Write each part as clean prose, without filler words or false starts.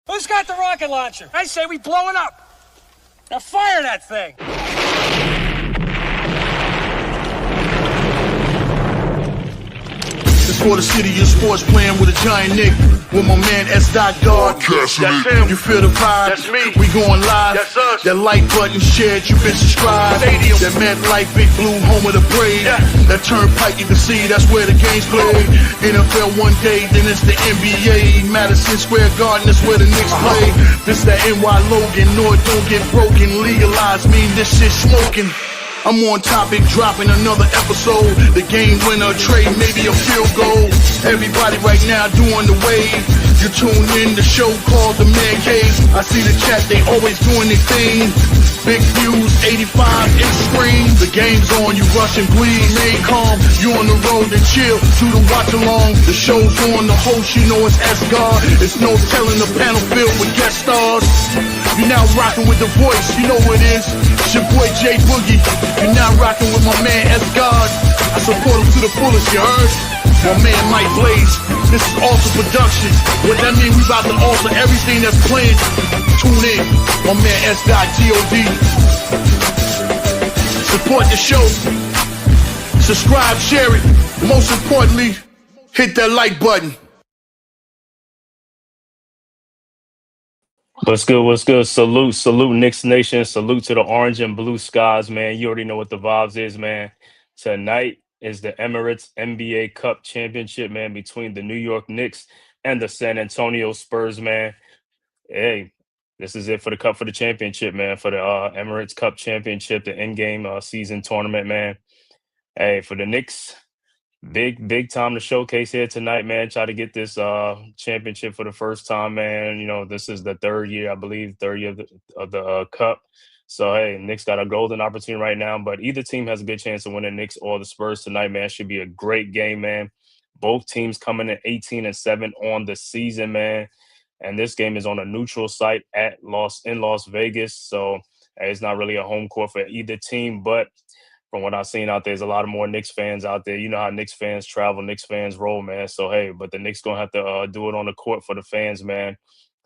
Who's got the rocket launcher? I say we blow it up. Now fire that thing. It's for the city of sports, playing with a giant Nick. With my man S. God. That's him. You feel the vibe? That's me. We going live. That's us. That like button shared, you been subscribed. Stadium. That MetLife, Big Blue, home of the Braves. Yeah. That turnpike, you can see that's where the game's played. NFL one day, then it's the NBA. Madison Square Garden, that's where the Knicks play. This that NY Logan, no it don't get broken. Legalize, mean this shit smoking. I'm on topic, dropping another episode. The game winner, trade, maybe a field goal. Everybody right now doing the wave. You tune in, the show called The Man Cave. I see the chat, they always doing their thing. Big views, 85 inch screen. The game's on, you rush and bleed. Stay calm, you on the road and chill. Do the watch along. The show's on, the host, you know it's S-God. It's no telling the panel filled with guest stars. You're now rocking with the voice, you know who it is. It's your boy J Boogie. You're now rocking with my man S-God. I support him to the fullest, you heard? My man Mike Blaze. This is awesome production. What that mean? We about to alter everything that's playing. Tune in. My man S.God. Support the show. Subscribe, share it. Most importantly, hit that like button. What's good? What's good? Salute, Knicks Nation. Salute to the orange and blue skies, man. You already know what the vibes is, man. Tonight is the Emirates NBA Cup Championship, man, between the New York Knicks and the San Antonio Spurs, man. Hey, this is it for the Cup for the championship, man, for the Emirates Cup Championship, the in-game season tournament, man. Hey, for the Knicks, big time to showcase here tonight, man. Try to get this championship for the first time, man. You know, this is the third year, I believe, of the Cup. So hey, Knicks got a golden opportunity right now, but either team has a good chance of winning, Knicks or the Spurs tonight, man. Should be a great game, man. Both teams coming in 18-7 on the season, man. And this game is on a neutral site in Las Vegas. So hey, it's not really a home court for either team, but from what I've seen out there, there's a lot of more Knicks fans out there. You know how Knicks fans travel, Knicks fans roll, man. So, hey, but the Knicks going to have to do it on the court for the fans, man.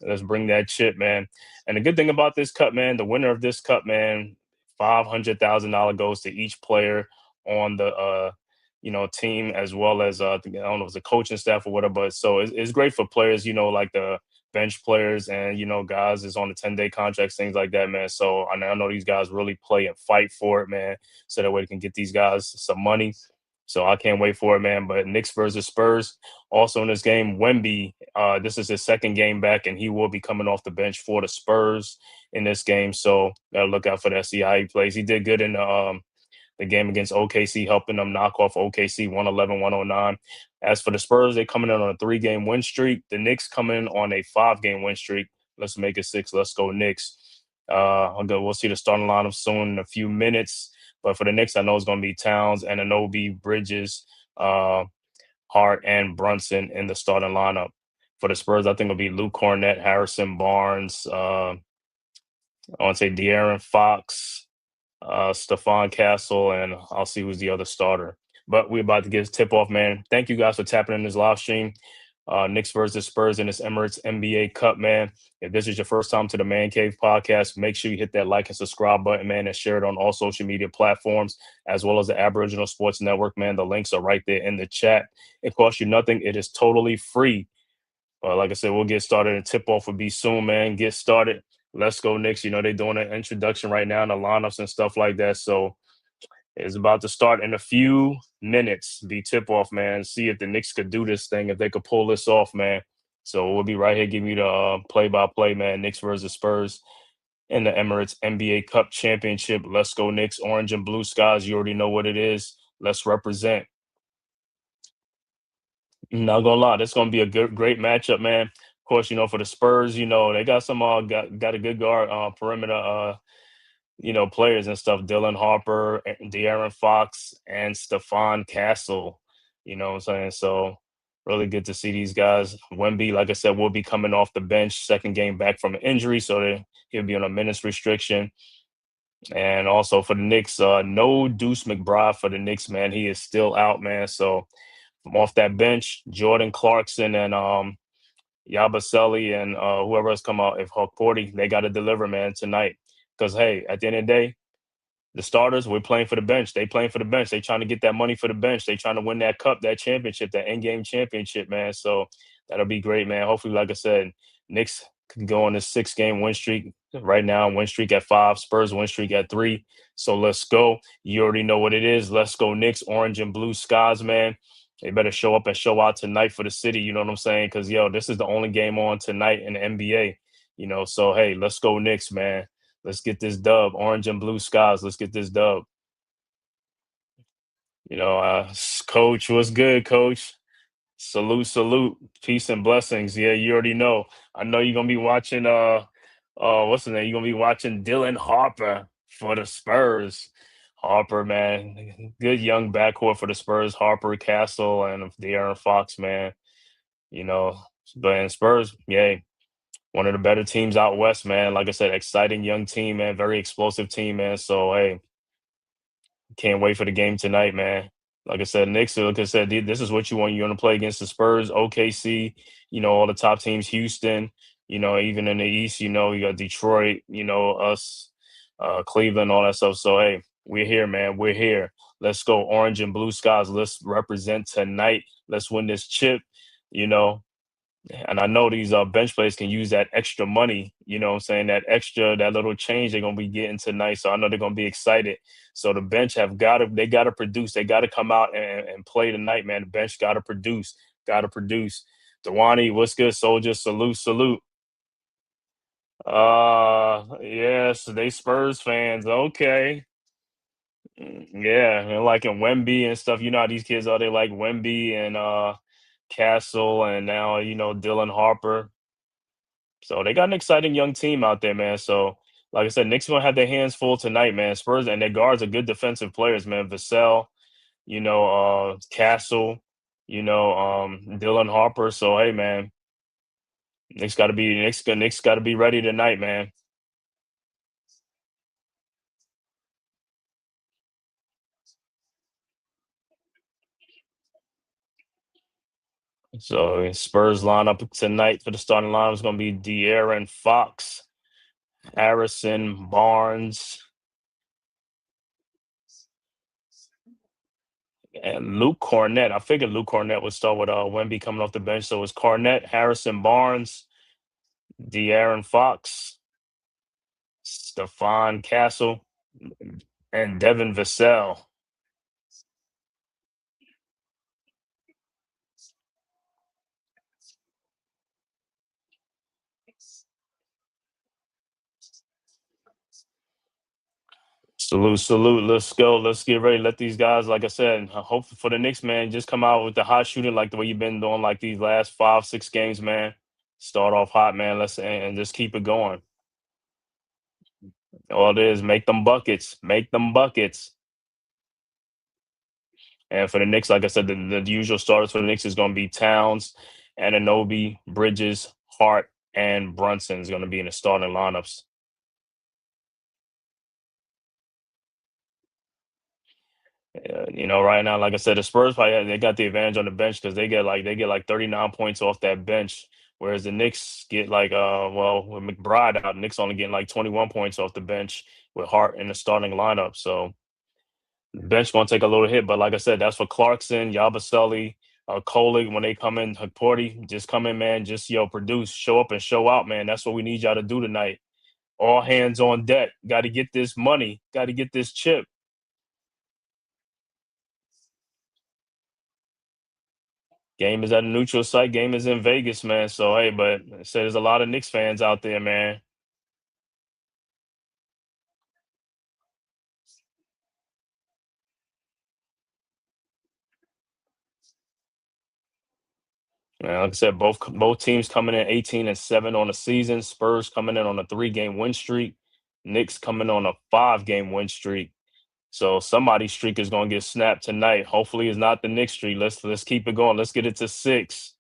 Let's bring that chip, man. And the good thing about this cup, man, the winner of this cup, man, $500,000 goes to each player on the, team, as well as, I don't know if it's the coaching staff or whatever. But so it's great for players, you know, like the bench players and, you know, guys is on the 10-day contracts, things like that, man. So I know these guys really play and fight for it, man, so that way they can get these guys some money. So I can't wait for it, man. But Knicks versus Spurs, also in this game, Wemby, this is his second game back, and he will be coming off the bench for the Spurs in this game. So gotta look out for that, see how he plays. He did good in the game against OKC, helping them knock off OKC 111-109. As for the Spurs, they're coming in on a 3-game win streak. The Knicks coming in on a 5-game win streak. Let's make it 6. Let's go Knicks. We'll see the starting lineup soon in a few minutes. But for the Knicks, I know it's going to be Towns, Anunoby, Bridges, Hart, and Brunson in the starting lineup. For the Spurs, I think it'll be Luke Cornett, Harrison Barnes, I want to say De'Aaron Fox, Stephon Castle, and I'll see who's the other starter. But we're about to get this tip-off, man. Thank you guys for tapping in this live stream. Knicks versus Spurs in this Emirates NBA Cup, man. If this is your first time to the Man Cave podcast, make sure you hit that like and subscribe button, man, and share it on all social media platforms, as well as the Aboriginal Sports Network, man. The links are right there in the chat. It costs you nothing. It is totally free. Like I said, we'll get started, and tip-off will be soon, man. Get started. Let's go Knicks. You know, they're doing an introduction right now, and the lineups and stuff like that. So it's about to start in a few minutes. Be tip-off, man. See if the Knicks could do this thing, if they could pull this off, man. So we'll be right here giving you the play-by-play, man. Knicks versus Spurs in the Emirates NBA Cup Championship. Let's go Knicks. Orange and blue skies. You already know what it is. Let's represent. Not gonna lie, this is gonna be a great matchup, man. Of course, you know, for the Spurs, you know, they got some got a good guard perimeter players and stuff. Dylan Harper, De'Aaron Fox, and Stephon Castle. You know what I'm saying? So really good to see these guys. Wemby, like I said, will be coming off the bench, second game back from an injury, so he'll be on a minutes restriction. And also for the Knicks, no Deuce McBride for the Knicks, man. He is still out, man. So from off that bench, Jordan Clarkson and Yabaseli and whoever else come out, if Hawk they got to deliver, man, tonight. Because hey, at the end of the day, the starters, we're playing for the bench. They playing for the bench. They trying to get that money for the bench. They trying to win that cup, that championship, that end game championship, man. So that'll be great, man. Hopefully, like I said, Knicks can go on this 6 game win streak right now. Win streak at 5. Spurs win streak at 3. So let's go. You already know what it is. Let's go Knicks. Orange and blue skies, man. They better show up and show out tonight for the city. You know what I'm saying? Because yo, this is the only game on tonight in the NBA. So hey, let's go Knicks, man. Let's get this dub. Orange and blue skies. Let's get this dub. Coach, what's good, coach? Salute, salute. Peace and blessings. Yeah, you already know. I know you're gonna be watching what's his name? You're gonna be watching Dylan Harper for the Spurs. Harper, man. Good young backcourt for the Spurs. Harper, Castle, and De'Aaron Fox, man. You know, but in Spurs, yeah, one of the better teams out west, man. Like I said, exciting young team, man. Very explosive team, man. So hey, can't wait for the game tonight, man. Like I said, Knicks, like I said, this is what you want. You want to play against the Spurs, OKC, all the top teams, Houston, even in the East, you got Detroit, us, Cleveland, all that stuff. So, hey, we're here, man. We're here. Let's go orange and blue skies. Let's represent tonight. Let's win this chip, you know. And I know these bench players can use that extra money, what I'm saying, that little change they're gonna be getting tonight. So I know they're gonna be excited. So the bench they gotta produce, they gotta come out and play tonight, man. The bench gotta produce, gotta produce. Dewani, what's good, soldier? Salute, salute. Yes, they Spurs fans. Okay. Yeah, and like in Wemby and stuff. You know how these kids are, they like Wemby and Castle and now, Dylan Harper. So they got an exciting young team out there, man. So, like I said, Knicks gonna have their hands full tonight, man. Spurs and their guards are good defensive players, man. Vassell, Castle, Dylan Harper. So hey, man, Knicks got to be ready tonight, man. So Spurs lineup tonight for the starting lineup is gonna be De'Aaron Fox, Harrison Barnes, and Luke Cornett. I figured Luke Cornett would start with Wemby coming off the bench. So it's Cornett, Harrison Barnes, De'Aaron Fox, Stephon Castle, and Devin Vassell. Salute, salute. Let's go. Let's get ready. Let these guys, like I said, hope for the Knicks, man, just come out with the hot shooting like the way you've been doing like these last 5, 6 games, man. Start off hot, man. And just keep it going. All it is, make them buckets. Make them buckets. And for the Knicks, like I said, the usual starters for the Knicks is going to be Towns, Ananobi, Bridges, Hart, and Brunson is going to be in the starting lineups. Right now, like I said, the Spurs probably they got the advantage on the bench because they get like 39 points off that bench, whereas the Knicks get with McBride out, Knicks only getting like 21 points off the bench with Hart in the starting lineup. So the bench gonna take a little hit, but like I said, that's for Clarkson, Yabaseli, Kolek when they come in, Porty, just come in, man, just produce, show up and show out, man. That's what we need y'all to do tonight. All hands on deck. Got to get this money. Got to get this chip. Game is at a neutral site. Game is in Vegas, man. So hey, but I said there's a lot of Knicks fans out there, man. Like I said, both teams coming in 18-7 on the season. Spurs coming in on a 3 game win streak. Knicks coming on a 5 game win streak. So somebody's streak is gonna get snapped tonight. Hopefully, it's not the Knicks streak. Let's keep it going. Let's get it to 6.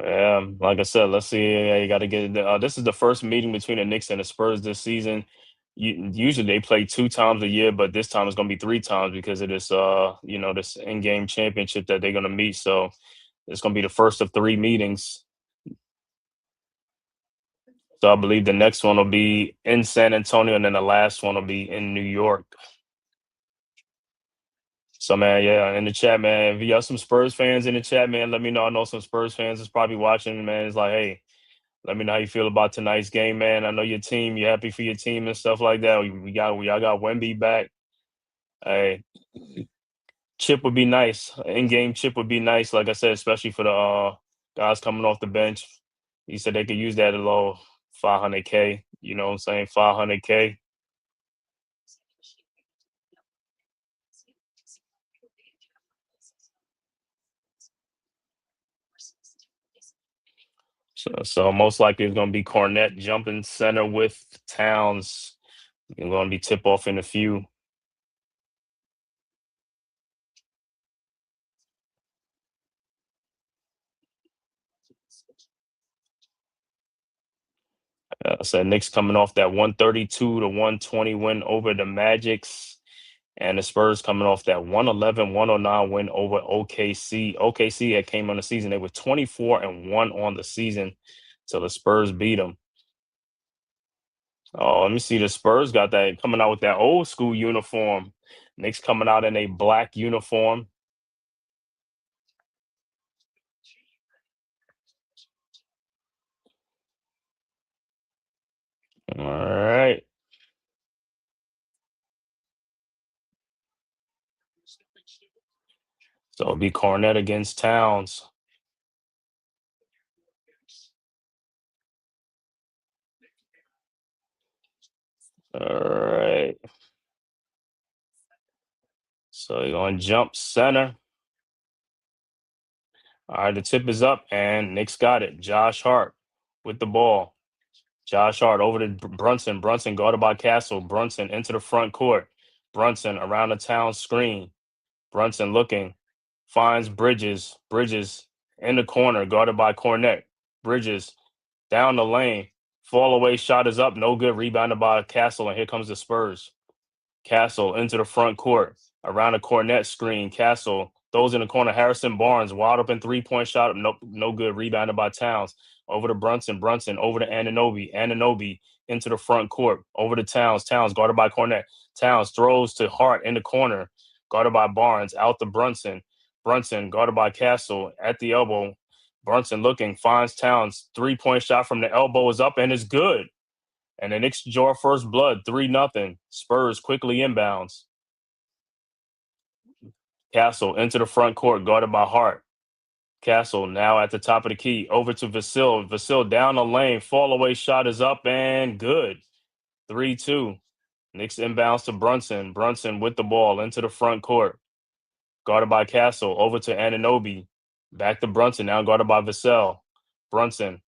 Like I said, let's see. You got to get. This is the first meeting between the Knicks and the Spurs this season. Usually they play 2 times a year, but this time it's going to be 3 times because of this, this in-game championship that they're going to meet. So it's going to be the first of 3 meetings. So I believe the next one will be in San Antonio, and then the last one will be in New York. So man, yeah, in the chat, man, if you got some Spurs fans in the chat, man, let me know. I know some Spurs fans is probably watching, man. It's like, hey, let me know how you feel about tonight's game, man. I know your team. You're happy for your team and stuff like that. We all got Wemby back. Hey, chip would be nice. In-game chip would be nice. Like I said, especially for the guys coming off the bench. He said they could use that a little 500K. You know what I'm saying? 500K. So most likely it's going to be Cornette jumping center with Towns. It's going to be tip off in a few. So Knicks coming off that 132 to 120 win over the Magics. And the Spurs coming off that 111-109 win over OKC. OKC had came on the season. They were 24-1 on the season. So the Spurs beat them. Oh, let me see. The Spurs got that coming out with that old school uniform. Knicks coming out in a black uniform. All right. So it'll be Cornette against Towns. All right. So you're going to jump center. All right, the tip is up, and Knicks got it. Josh Hart with the ball. Josh Hart over to Brunson. Brunson guarded by Castle. Brunson into the front court. Brunson around the town screen. Brunson looking. Finds Bridges. Bridges in the corner, guarded by Cornette. Bridges down the lane. Fall away shot is up. No good. Rebounded by Castle, and here comes the Spurs. Castle into the front court. Around the Cornette screen. Castle throws in the corner. Harrison Barnes wide open 3-point shot. No good. Rebounded by Towns. Over to Brunson. Brunson over to Anunoby. Anunoby into the front court. Over to Towns. Towns guarded by Cornette. Towns throws to Hart in the corner. Guarded by Barnes. Out to Brunson. Brunson guarded by Castle at the elbow. Brunson looking. Finds Towns. 3-point shot from the elbow is up and is good. And the Knicks draw first blood, 3-0. Spurs quickly inbounds. Castle into the front court, guarded by Hart. Castle now at the top of the key, over to Vasil. Vasil down the lane, fall away shot is up and good. 3-2. Knicks inbounds to Brunson. Brunson with the ball into the front court, guarded by Castle. Over to Anunoby. Back to Brunson, now guarded by Vassell. Brunson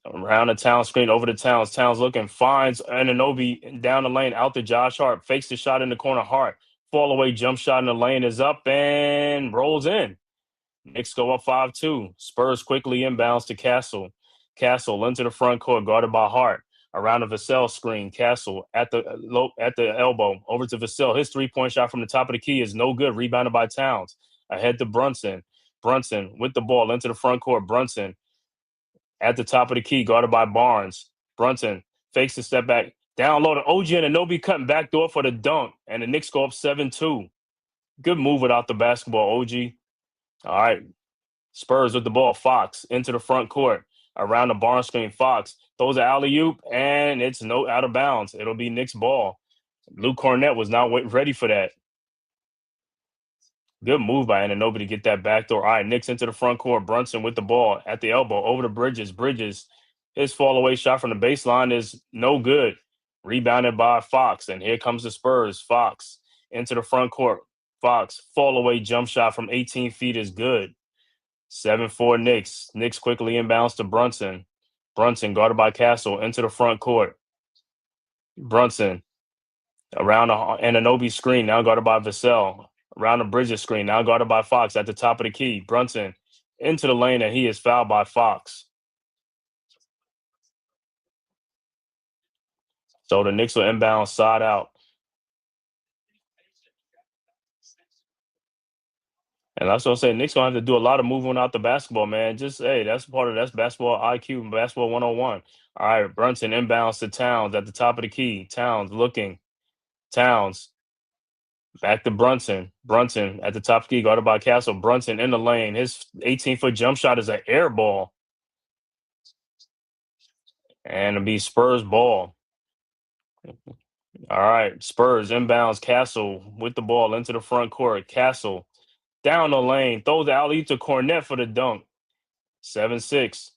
around the Town screen, over to Towns. Towns looking, finds Anunoby down the lane, out to Josh Hart. Fakes the shot in the corner. Hart, fall away jump shot in the lane is up and rolls in. Knicks go up 5-2. Spurs quickly inbounds to Castle. Castle into the front court, guarded by Hart. Around the Vassell screen. Castle at the elbow, over to Vassell. His 3-point shot from the top of the key is no good. Rebounded by Towns. Ahead to Brunson. Brunson with the ball into the front court. Brunson at the top of the key, guarded by Barnes. Brunson fakes the step back. Down low to OG Anunoby cutting back door for the dunk. And the Knicks go up 7-2. Good move without the basketball, OG. All right. Spurs with the ball. Fox into the front court. Around the Barnes screen. Fox throws an alley-oop, and it's no out of bounds. It'll be Knicks ball. Luke Cornette was not ready for that. Good move by Anunoby to get that backdoor. All right, Knicks into the front court. Brunson with the ball at the elbow. Over to Bridges. Bridges, his fall away shot from the baseline is no good. Rebounded by Fox. And here comes the Spurs. Fox into the front court. Fox, fall away jump shot from 18 feet is good. 7-4 Knicks. Knicks quickly inbounds to Brunson. Brunson guarded by Castle into the front court. Brunson around the Anunoby screen, now guarded by Vassell. Around the Bridges screen, now guarded by Fox at the top of the key. Brunson into the lane, and he is fouled by Fox. So the Knicks will inbound side out. And that's what I'm saying. Knicks gonna have to do a lot of moving out the basketball, man. Just hey, that's basketball IQ, basketball 101. All right, Brunson inbounds to Towns at the top of the key. Towns looking. Towns back to Brunson. Brunson at the top of the key, guarded by Castle. Brunson in the lane. His 18-foot jump shot is an air ball. And it'll be Spurs ball. All right, Spurs inbounds. Castle with the ball into the front court. Castle down the lane, throws the alley to Cornette for the dunk. 7-6.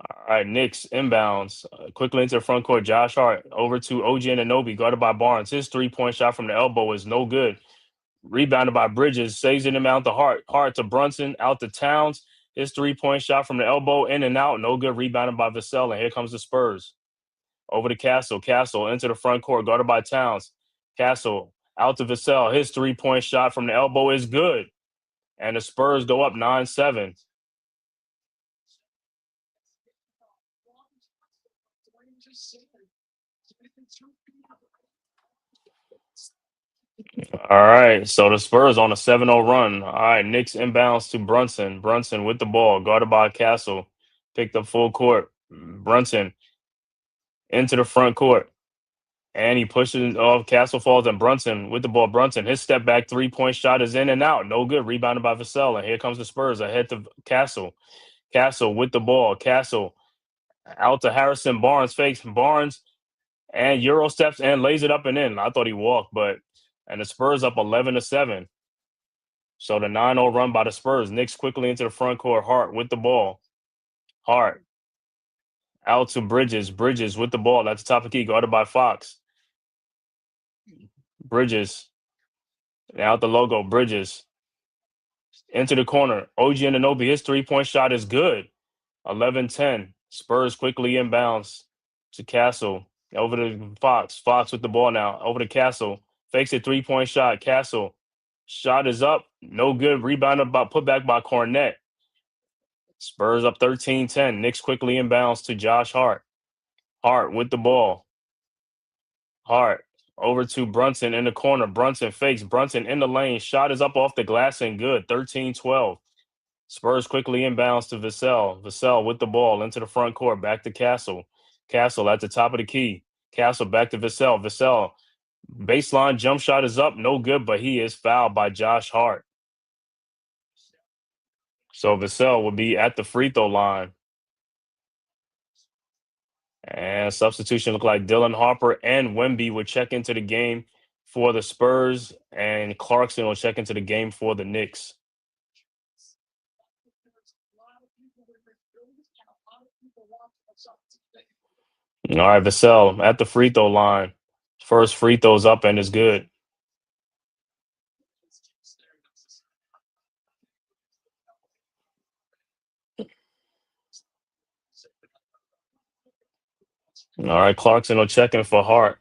All right, Knicks inbounds quickly into the front court. Josh Hart over to OG Anunoby, guarded by Barnes. His 3-point shot from the elbow is no good. Rebounded by Bridges, saves it him out to Hart. Hart to Brunson, out to Towns. His 3-point shot from the elbow, in and out, no good. Rebounded by Vassell, and here comes the Spurs. Over to Castle. Castle into the front court, guarded by Towns. Castle out to Vassell. His 3-point shot from the elbow is good. And the Spurs go up 9-7. All right, so the Spurs on a 7-0 run. All right, Knicks inbounds to Brunson. Brunson with the ball, guarded by Castle. Picked up full court. Brunson into the front court. And he pushes off. Castle falls, and Brunson with the ball. Brunson, his step back 3-point shot is in and out. No good. Rebounded by Vassell. And here comes the Spurs ahead to Castle. Castle with the ball. Castle out to Harrison Barnes. Fakes Barnes and Euro steps and lays it up and in. I thought he walked, and the Spurs up 11-7. So the 9-0 run by the Spurs. Knicks quickly into the front court. Hart with the ball. Hart out to Bridges. Bridges with the ball at the top of the key, guarded by Fox. Bridges out the logo. Bridges into the corner. OG Anunoby, his 3-point shot is good. 11-10. Spurs quickly inbounds to Castle. Over to Fox. Fox with the ball now. Over to Castle. Fakes a 3-point shot. Castle. Shot is up. No good. Rebounded put back by Cornette. Spurs up 13-10. Knicks quickly inbounds to Josh Hart. Hart with the ball. Hart over to Brunson in the corner. Brunson fakes. Brunson in the lane. Shot is up off the glass and good. 13-12. Spurs quickly inbounds to Vassell. Vassell with the ball into the front court. Back to Castle. Castle at the top of the key. Castle back to Vassell. Vassell. Baseline jump shot is up. No good, but he is fouled by Josh Hart. So Vassell will be at the free throw line. And substitution look like Dylan Harper and Wemby will check into the game for the Spurs, and Clarkson will check into the game for the Knicks. All right, Vassell at the free throw line. First free throw's up and is good. All right, Clarkson will check in for Hart.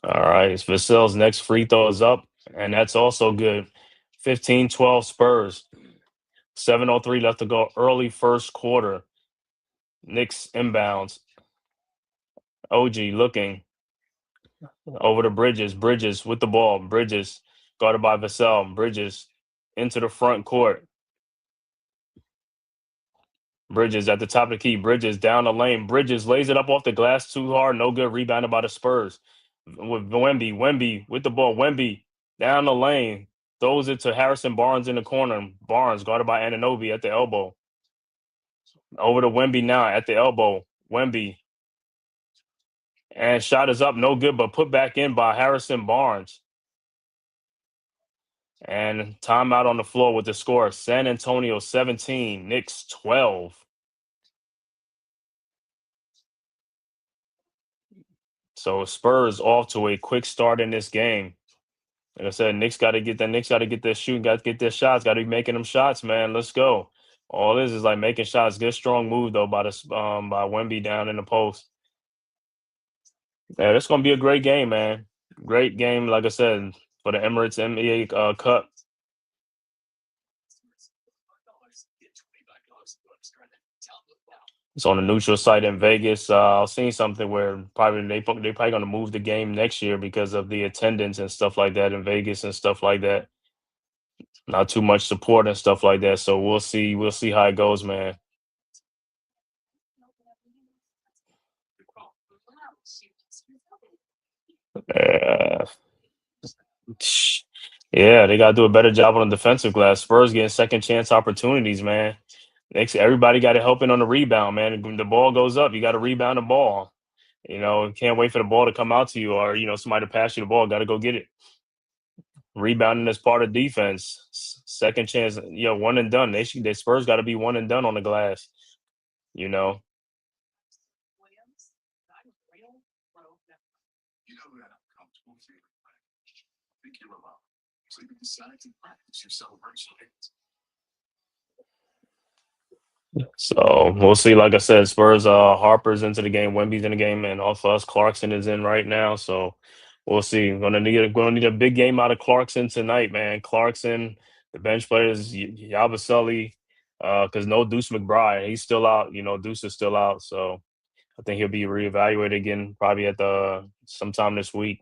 All right, Vassell's next free throw is up, and that's also good. 15-12 Spurs. 7:03 left to go early first quarter. Knicks inbounds. OG looking over to Bridges. Bridges with the ball. Bridges guarded by Vassell. Bridges into the front court. Bridges at the top of the key. Bridges down the lane. Bridges lays it up off the glass too hard. No good. Rebounded by the Spurs. With Wemby. Wemby with the ball. Wemby down the lane. Throws it to Harrison Barnes in the corner. Barnes guarded by Anunoby at the elbow. Over to Wemby now at the elbow. Wemby. And shot is up. No good, but put back in by Harrison Barnes. And timeout on the floor with the score. San Antonio 17, Knicks 12. So Spurs off to a quick start in this game. Like I said, Knicks got to get their shooting, got to get their shots, got to be making them shots, man. Let's go. All this is like making shots. Good strong move though by Wemby down in the post. Yeah, it's gonna be a great game, man. Great game. Like I said, for the Emirates NBA Cup. It's on a neutral site in Vegas. I've seen something where they probably going to move the game next year because of the attendance and stuff like that in Vegas and stuff like that. Not too much support and stuff like that. So we'll see. We'll see how it goes, man. Uh, yeah, they got to do a better job on the defensive glass. Spurs getting second chance opportunities, man. Next, everybody got to help in on the rebound, man. When the ball goes up, you got to rebound the ball. Can't wait for the ball to come out to you or somebody to pass you the ball. Got to go get it. Rebounding is part of defense. Second chance, one and done. The Spurs got to be one and done on the glass. You know. So we'll see. Like I said, Spurs, Harper's into the game, Wemby's in the game, and also us Clarkson is in right now. So we'll see. Gonna need a big game out of Clarkson tonight, man. Clarkson, the bench players, Yabusele, because no Deuce McBride, he's still out. Deuce is still out, so I think he'll be reevaluated again probably at the sometime this week.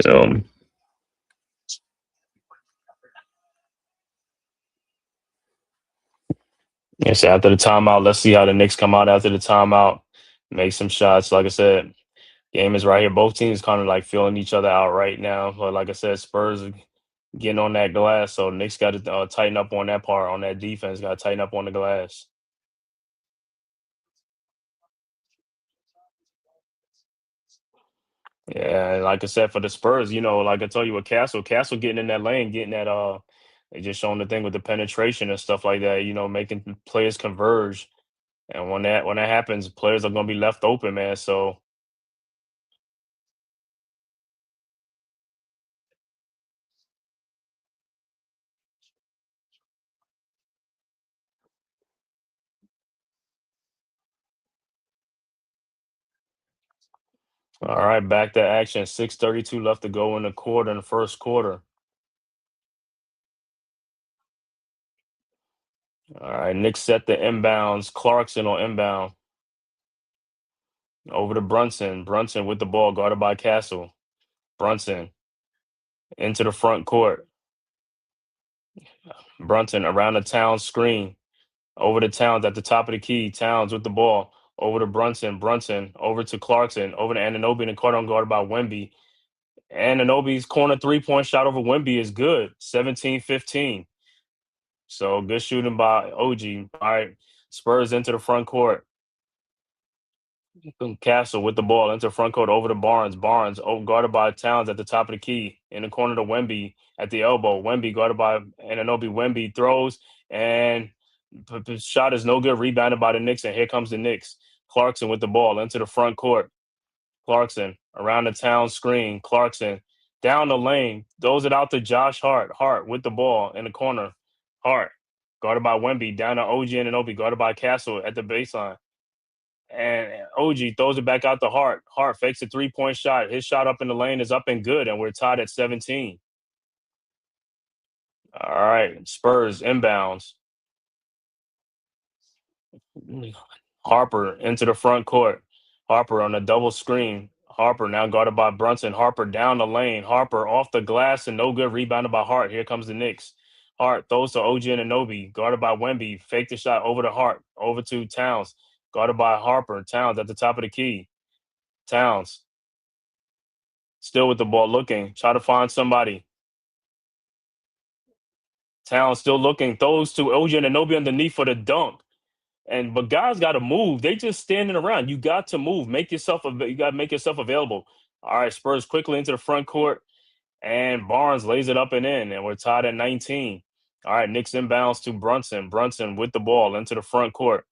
Um, so after the timeout, let's see how the Knicks come out after the timeout, make some shots. Like I said, game is right here. Both teams kind of like feeling each other out right now. But like I said, Spurs are getting on that glass, so Knicks got to tighten up on that part on that defense. Got to tighten up on the glass. Yeah, and like I said, for the Spurs, like I told you with Castle getting in that lane, getting that they just showing the thing with the penetration and stuff like that, making players converge. And when that happens, players are gonna be left open, man. So all right, back to action. 6:32 left to go in the first quarter. All right, Knicks set the inbounds. Clarkson on inbound. Over to Brunson. Brunson with the ball, guarded by Castle. Brunson into the front court. Brunson around the town screen. Over to Towns at the top of the key. Towns with the ball. Over to Brunson. Brunson over to Clarkson. Over to Anunoby in the corner guarded by Wemby. Anunoby's corner 3-point shot over Wemby is good. 17-15. So good shooting by OG. All right. Spurs into the front court. Castle with the ball into front court over to Barnes. Barnes guarded by Towns at the top of the key. In the corner to Wemby at the elbow. Wemby guarded by Anunoby. Wemby throws and the shot is no good. Rebounded by the Knicks, and here comes the Knicks. Clarkson with the ball into the front court. Clarkson around the town screen. Clarkson down the lane. Throws it out to Josh Hart. Hart with the ball in the corner. Hart guarded by Wemby. Down to OG Anunoby. Guarded by Castle at the baseline. And OG throws it back out to Hart. Hart fakes a 3-point shot. His shot up in the lane is up and good, and we're tied at 17. All right, Spurs inbounds. Harper into the front court. Harper on a double screen. Harper now guarded by Brunson. Harper down the lane. Harper off the glass and no good. Rebounded by Hart. Here comes the Knicks. Hart throws to OG Anunoby. Guarded by Wemby. Fake the shot over to Hart. Over to Towns. Guarded by Harper. Towns at the top of the key. Towns still with the ball looking. Try to find somebody. Towns still looking, throws to OG Anunoby underneath for the dunk. But guys got to move. They just standing around. You got to move. You got to make yourself available. All right, Spurs quickly into the front court, and Barnes lays it up and in, and we're tied at 19. All right, Knicks inbounds to Brunson. Brunson with the ball into the front court.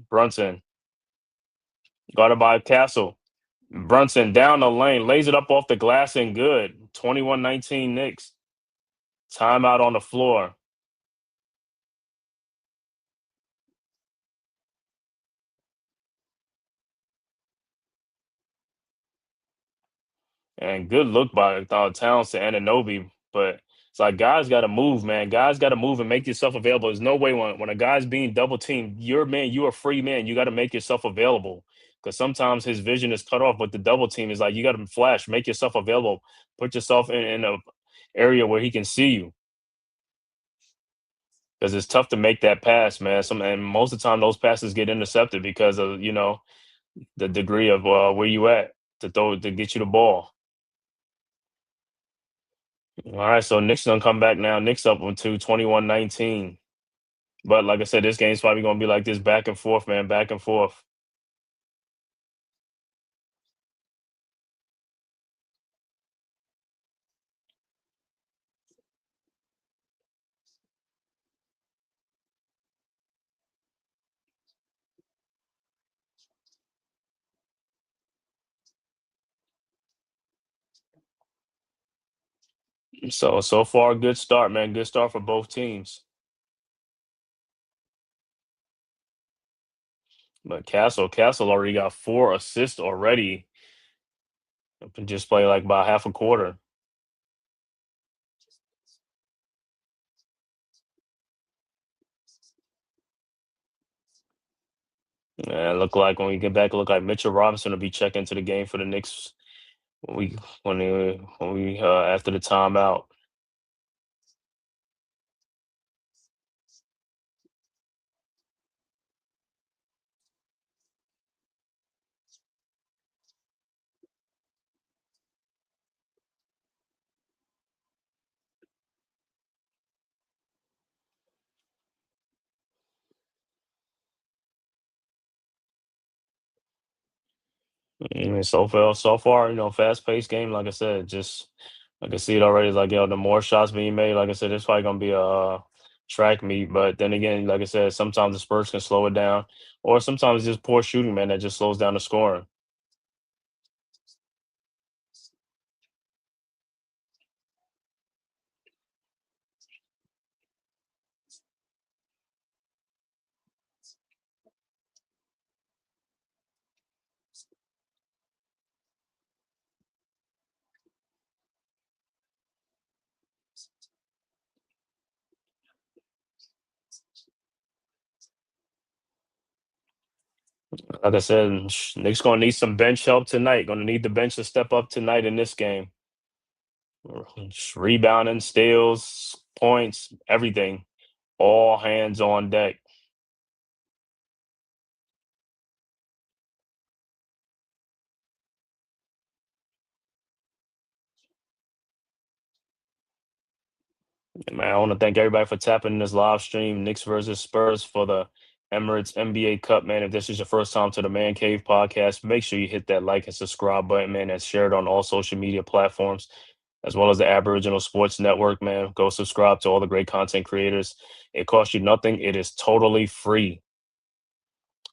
Brunson guarded by Castle. Brunson down the lane, lays it up off the glass and good. 21-19 Knicks. Timeout on the floor. And good look by Towns to Ananobi. But it's like guys got to move, man. Guys got to move and make yourself available. There's no way when a guy's being double teamed, you're man, you're a free man. You got to make yourself available because sometimes his vision is cut off. But the double team is like you got to flash, make yourself available, put yourself in a area where he can see you because it's tough to make that pass, man. And most of the time those passes get intercepted because of the degree of where you at to get you the ball. All right, so Knicks gonna come back now. Knicks up on 21-19. But like I said, this game's probably gonna be like this back and forth, man, back and forth. So far, good start, man. Good start for both teams. But Castle already got 4 assists already. Just play like about half a quarter. And look like when we get back, look like Mitchell Robinson will be checking into the game for the Knicks when we after the timeout. So far, fast paced game. Like I said, just I can see it already. Like the more shots being made, like I said, it's probably gonna be a track meet. But then again, like I said, sometimes the Spurs can slow it down, or sometimes it's just poor shooting, man, that just slows down the scoring. Like I said, Knicks gonna need some bench help tonight. Gonna need the bench to step up tonight in this game. Rebounding, steals, points, everything. All hands on deck. Man, I want to thank everybody for tapping in this live stream, Knicks versus Spurs for the Emirates NBA Cup, man. If this is your first time to the Man Cave podcast, make sure you hit that like and subscribe button, man, and share it on all social media platforms, as well as the Aboriginal Sports Network, man. Go subscribe to all the great content creators. It costs you nothing. It is totally free.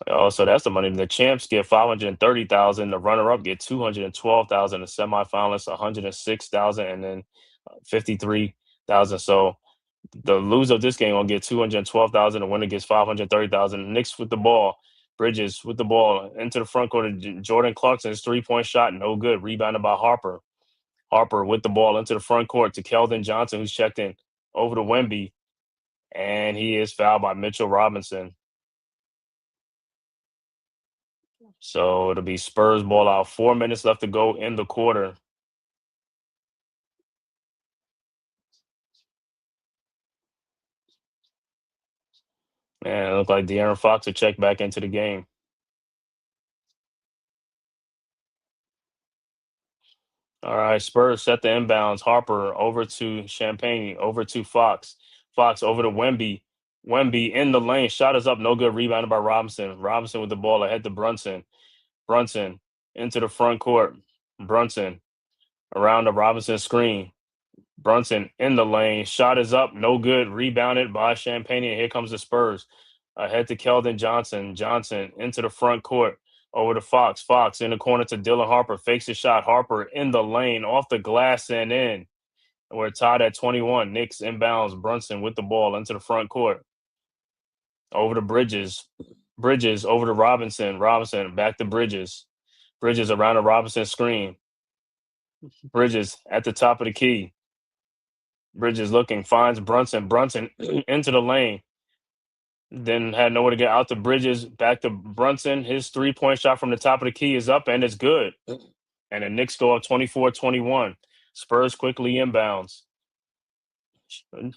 So that's the money. The champs get 530,000. The runner-up get 212,000. The semifinalists 106,000, and then 53,000. So the loser of this game will get 212,000. The winner gets 530,000. Knicks with the ball. Bridges with the ball into the front court. Jordan Clarkson's 3-point shot, no good. Rebounded by Harper. Harper with the ball into the front court to Keldon Johnson, who's checked in over to Wemby, and he is fouled by Mitchell Robinson. So it'll be Spurs ball out. 4 minutes left to go in the quarter. And it looked like De'Aaron Fox will check back into the game. All right, Spurs set the inbounds. Harper over to Champagne, over to Fox. Fox over to Wemby. Wemby in the lane. Shot is up. No good. Rebounded by Robinson. Robinson with the ball ahead to Brunson. Brunson into the front court. Brunson around the Robinson screen. Brunson in the lane. Shot is up. No good. Rebounded by Champagne. And here comes the Spurs. Ahead to Keldon Johnson. Johnson into the front court. Over to Fox. Fox in the corner to Dylan Harper. Fakes a shot. Harper in the lane. Off the glass and in. And we're tied at 21. Knicks inbounds. Brunson with the ball into the front court. Over to Bridges. Bridges over to Robinson. Robinson back to Bridges. Bridges around the Robinson screen. Bridges at the top of the key. Bridges looking, finds Brunson. Brunson into the lane. Then had nowhere to get out to Bridges. Back to Brunson. His 3-point shot from the top of the key is up and it's good. And the Knicks go up 24-21. Spurs quickly inbounds.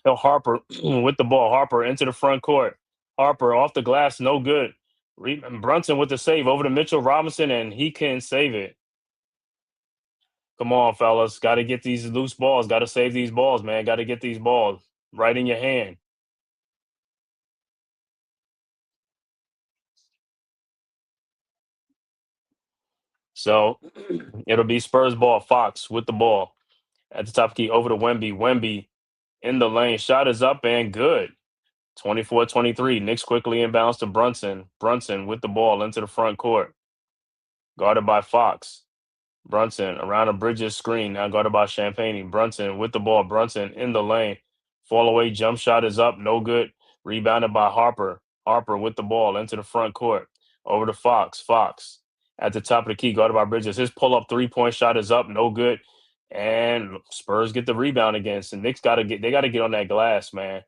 Harper with the ball. Harper into the front court. Harper off the glass, no good. Brunson with the save over to Mitchell Robinson, and he can't save it. Come on, fellas. Got to get these loose balls. Got to save these balls, man. Got to get these balls right in your hand. So it'll be Spurs ball. Fox with the ball at the top key over to Wemby. Wemby in the lane. Shot is up and good. 24-23. Knicks quickly inbounds to Brunson. Brunson with the ball into the front court. Guarded by Fox. Brunson around a Bridges screen. Now guarded by Champagne. Brunson with the ball. Brunson in the lane. Fall away jump shot is up. No good. Rebounded by Harper. Harper with the ball into the front court. Over to Fox. Fox at the top of the key. Guarded by Bridges. His pull-up 3-point shot is up. No good. And Spurs get the rebound again. So Knicks got to get on that glass, man.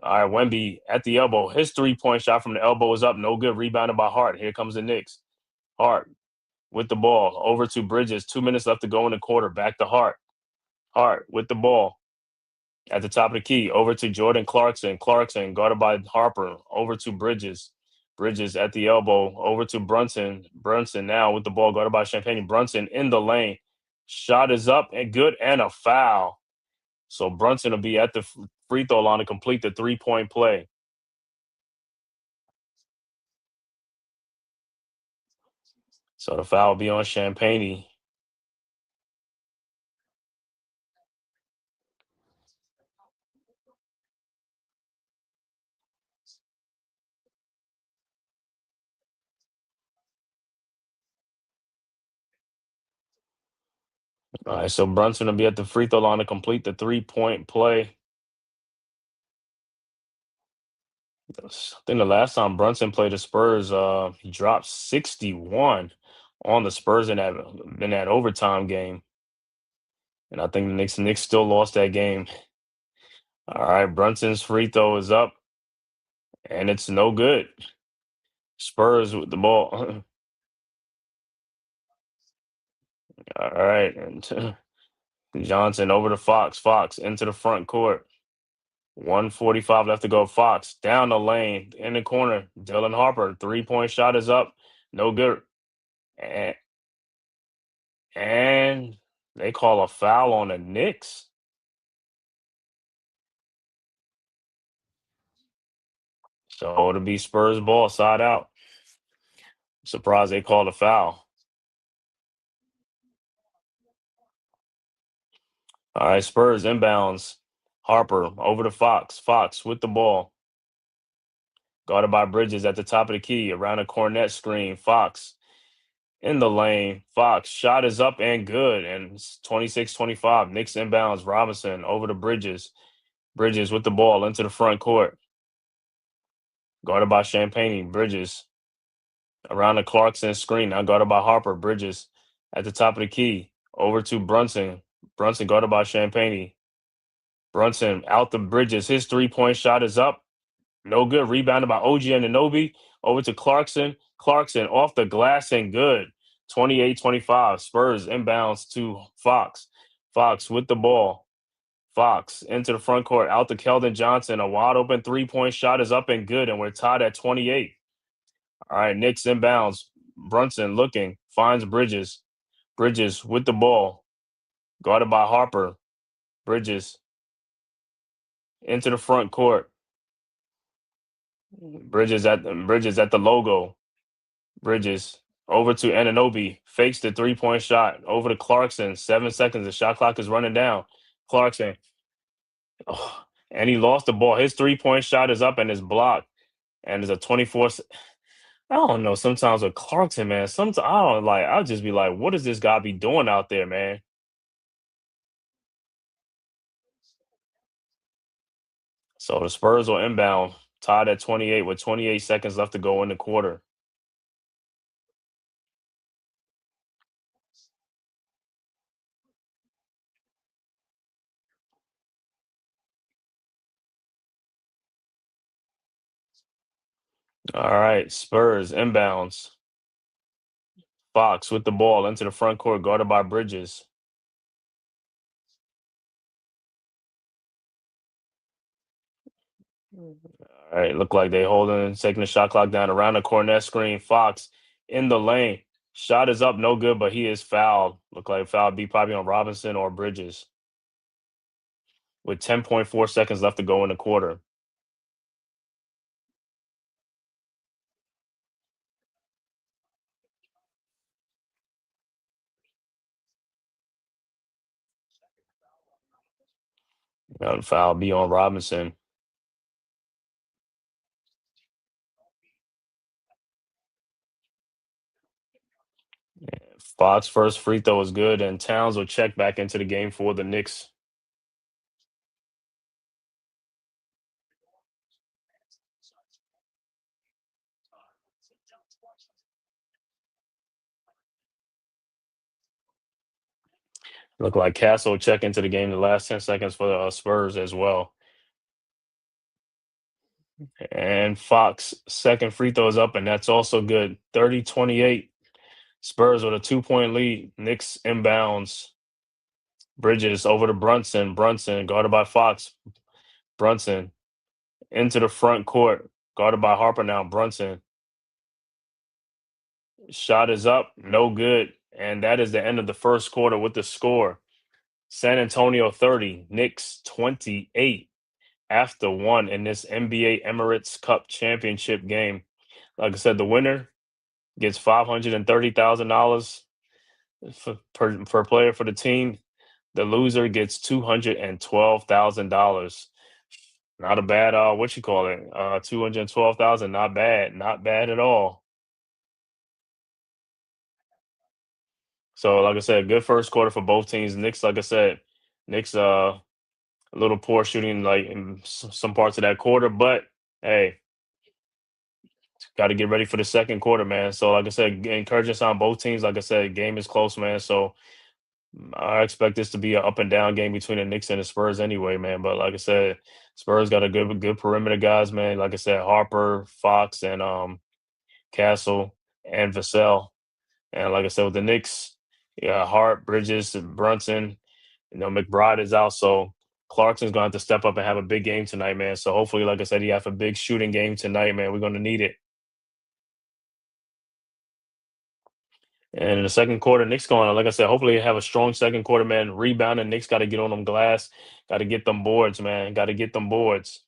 All right, Wemby at the elbow. His 3-point shot from the elbow is up. No good. Rebounded by Hart. Here comes the Knicks. Hart with the ball. Over to Bridges. 2 minutes left to go in the quarter. Back to Hart. Hart with the ball. At the top of the key. Over to Jordan Clarkson. Clarkson guarded by Harper. Over to Bridges. Bridges at the elbow. Over to Brunson. Brunson now with the ball. Guarded by Champagne. Brunson in the lane. Shot is up and good and a foul. So Brunson will be at the free throw line to complete the 3-point play. So the foul will be on Champagne. All right, so Brunson will be at the free throw line to complete the 3-point play. I think the last time Brunson played the Spurs, he dropped 61 on the Spurs in that overtime game. And I think the Knicks still lost that game. All right, Brunson's free throw is up, and it's no good. Spurs with the ball. All right, and Johnson over to Fox. Fox into the front court. 1:45 left to go. Fox down the lane in the corner. Dylan Harper 3-point shot is up. No good. And, and they call a foul on the Knicks. So it'll be Spurs ball side out. Surprised they called a foul. All right, Spurs inbounds. Harper over to Fox. Fox with the ball. Guarded by Bridges at the top of the key around a cornet screen. Fox in the lane. Fox shot is up and good. And it's 26-25. Knicks inbounds. Robinson over to Bridges. Bridges with the ball into the front court. Guarded by Champagne. Bridges around the Clarkson screen. Now guarded by Harper. Bridges at the top of the key. Over to Brunson. Brunson guarded by Champagne. Brunson out the Bridges. His 3-point shot is up. No good. Rebounded by OG Anunoby. Over to Clarkson. Clarkson off the glass and good. 28-25. Spurs inbounds to Fox. Fox with the ball. Fox into the front court. Out to Keldon Johnson. A wide open 3-point shot is up and good. And we're tied at 28. All right. Knicks inbounds. Brunson looking. Finds Bridges. Bridges with the ball. guarded by Harper. Bridges into the front court. Bridges at the logo. Bridges over to Ananobi. Fakes the 3-point shot. Over to Clarkson. 7 seconds. The shot clock is running down. Clarkson. Oh, and he lost the ball. His 3-point shot is up and is blocked. And there's a 24. I don't know. Sometimes with Clarkson, man, sometimes I don't like. I'll just be like, what does this guy be doing out there, man? So the Spurs will inbound, tied at 28 with 28 seconds left to go in the quarter. All right, Spurs inbounds. Fox with the ball into the front court, guarded by Bridges. All right, look like they holding, taking the shot clock down around the corner screen. Fox in the lane. Shot is up, no good, but he is fouled. Look like foul be probably on Robinson or Bridges with 10.4 seconds left to go in the quarter. Foul be on Robinson. Fox first free throw is good, and Towns will check back into the game for the Knicks. Look like Castle will check into the game the last 10 seconds for the Spurs as well. And Fox second free throw is up, and that's also good. 30-28. Spurs with a 2-point lead. Knicks inbounds. Bridges over to Brunson. Brunson guarded by Fox. Brunson into the front court. Guarded by Harper now. Brunson. Shot is up. No good. And that is the end of the first quarter with the score. San Antonio 30. Knicks 28 after one in this NBA Emirates Cup championship game. Like I said, the winner gets $530,000 per player for the team. The loser gets $212,000. Not a bad what you call it? 212,000. Not bad. Not bad at all. So like I said, good first quarter for both teams. Knicks, like I said, Knicks a little poor shooting like in some parts of that quarter, but hey, got to get ready for the second quarter, man. So like I said, encouraging on both teams. Like I said, game is close, man. So I expect this to be an up and down game between the Knicks and the Spurs anyway, man. But like I said, Spurs got a good perimeter guys, man. Like I said, Harper, Fox, and Castle and Vassell. And like I said, with the Knicks, yeah, Hart, Bridges, and Brunson. McBride is out, so Clarkson's gonna have to step up and have a big game tonight, man. So hopefully, like I said, he have a big shooting game tonight, man. We're gonna need it. And in the second quarter, Knicks going on. Like I said, hopefully have a strong second quarter, man. Rebounding, Knicks got to get on them glass. Got to get them boards, man. Got to get them boards.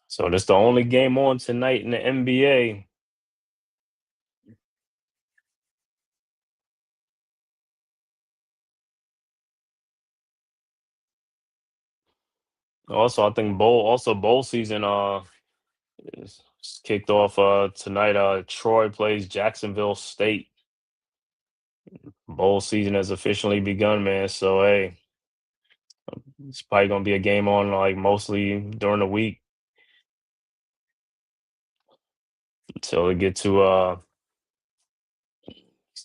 So that's the only game on tonight in the NBA. Also, I think bowl season is kicked off tonight. Troy plays Jacksonville State. Bowl season has officially begun, man. So hey, it's probably gonna be a game on like mostly during the week until we get to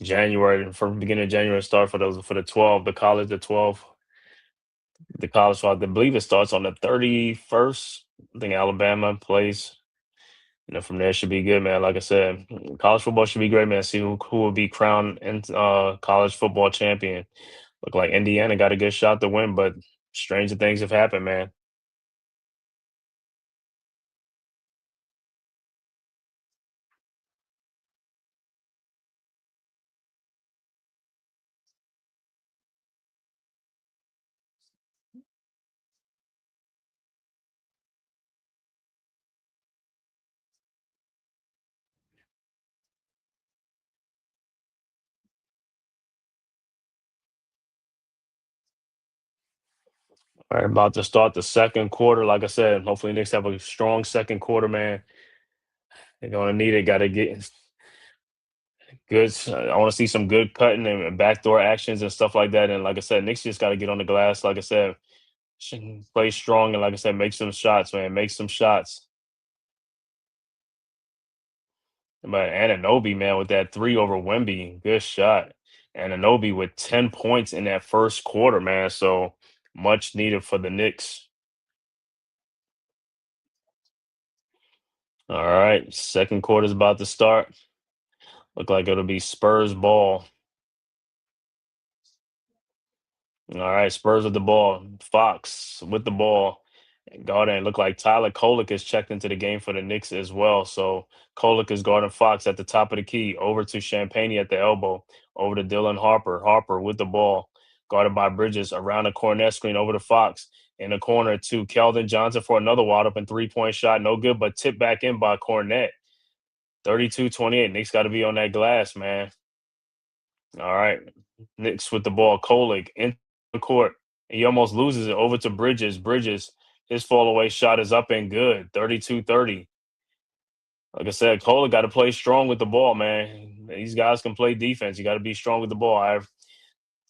January, from beginning of January start for the 12, the 12, the college. So I believe it starts on the 31st. I think Alabama plays. From there should be good, man. Like I said, college football should be great, man. See who will be crowned and college football champion. Look like Indiana got a good shot to win, but stranger things have happened, man. All right, about to start the second quarter. Like I said, hopefully Knicks have a strong second quarter, man. They're gonna need it. Got to get good. I want to see some good cutting and backdoor actions and stuff like that. And like I said, Knicks just got to get on the glass. Like I said, play strong and like I said, make some shots, man. Make some shots. But Ananobi, man, with that three over Wemby, good shot. Ananobi with 10 points in that first quarter, man. So much needed for the Knicks. All right, second quarter's about to start. Look like it'll be Spurs ball. All right, Spurs with the ball. Fox with the ball. Guarding. Look like Tyler Kolek is checked into the game for the Knicks as well. So Kolek is guarding Fox at the top of the key. Over to Champagne at the elbow. Over to Dylan Harper. Harper with the ball. Guarded by Bridges. Around the cornet screen. Over to Fox. In the corner to Keldon Johnson for another wide open 3-point shot. No good, but tipped back in by Cornet. 32-28. Knicks got to be on that glass, man. All right. Knicks with the ball. Kolek in the court. He almost loses it over to Bridges. Bridges, his fall away shot is up and good. 32-30. Like I said, Kolek got to play strong with the ball, man. These guys can play defense. You got to be strong with the ball. I have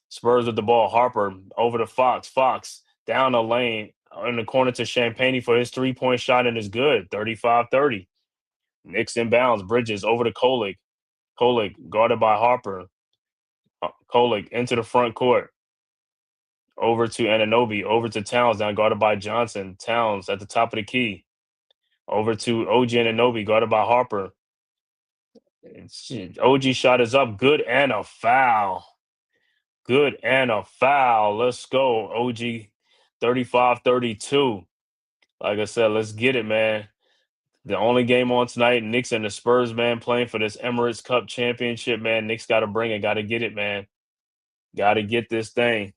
Spurs with the ball. Harper over to Fox. Fox down the lane in the corner to Champagne for his 3-point shot and is good. 35-30. Knicks inbounds. Bridges over to Kolek. Kolek guarded by Harper. Kolek into the front court. Over to Ananobi, over to Towns, now guarded by Johnson. Towns at the top of the key. Over to OG Ananobi, guarded by Harper. OG shot is up, good and a foul. Good and a foul. Let's go, OG. 35-32. Like I said, let's get it, man. The only game on tonight, Knicks and the Spurs, man, playing for this Emirates Cup championship, man. Knicks got to bring it, got to get it, man. Got to get this thing.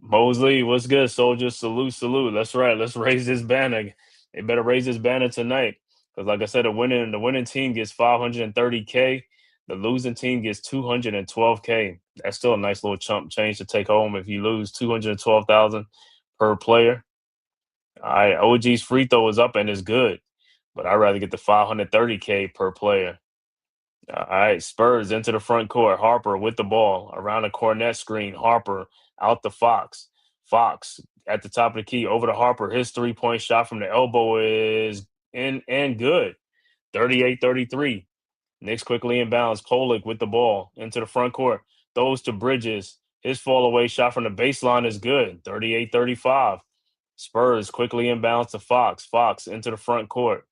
Mosley, what's good, soldiers? Salute, salute. That's right. Let's raise this banner. They better raise this banner tonight. Because like I said, the winning team gets 530K. The losing team gets 212K. That's still a nice little chump change to take home if you lose 212,000 per player. All right, OG's free throw is up and is good. But I'd rather get the 530K per player. All right, Spurs into the front court. Harper with the ball around the cornet screen. Harper out to Fox. Fox at the top of the key over to Harper. His 3-point shot from the elbow is in and good. 38-33. Knicks quickly inbounds. Kolek with the ball into the front court. Throws to Bridges. His fall away shot from the baseline is good. 38-35. Spurs quickly inbounds to Fox. Fox into the front court.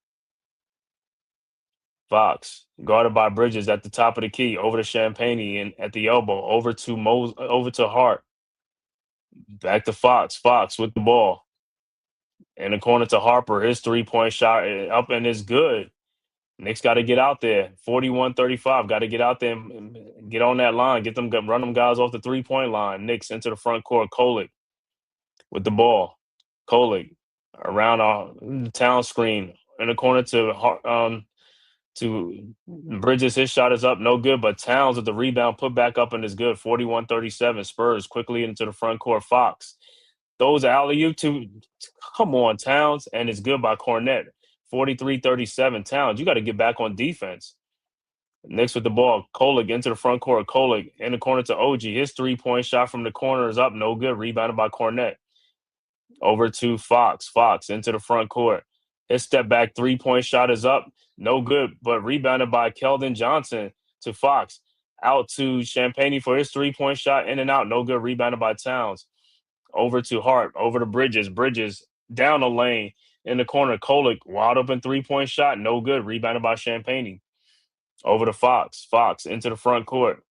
Fox, guarded by Bridges at the top of the key, over to Champagne and at the elbow, over to Hart, back to Fox. Fox with the ball in the corner to Harper. His 3-point shot up and is good. Knicks got to get out there. 41-35. Got to get out there and get on that line. Run them guys off the 3-point line. Knicks into the front court. Kolek with the ball. Kolek around the town screen in the corner to Bridges. His shot is up, no good, but Towns with the rebound put back up and is good. 41-37. Spurs quickly into the front court. Fox throws alley-oop to, come on, Towns, and it's good by Cornet. 43-37. Towns, you got to get back on defense. Knicks with the ball. Kolek into the front court. Kolek in the corner to OG. His 3-point shot from the corner is up, no good. Rebounded by Cornet. Over to Fox. Fox into the front court. His step back 3-point shot is up. No good, but rebounded by Keldon Johnson to Fox. Out to Champagne for his 3-point shot. In and out. No good. Rebounded by Towns. Over to Hart. Over to Bridges. Bridges down the lane. in the corner. Kolek, wide open 3-point shot, no good. Rebounded by Champagne. Over to Fox. Fox into the front court.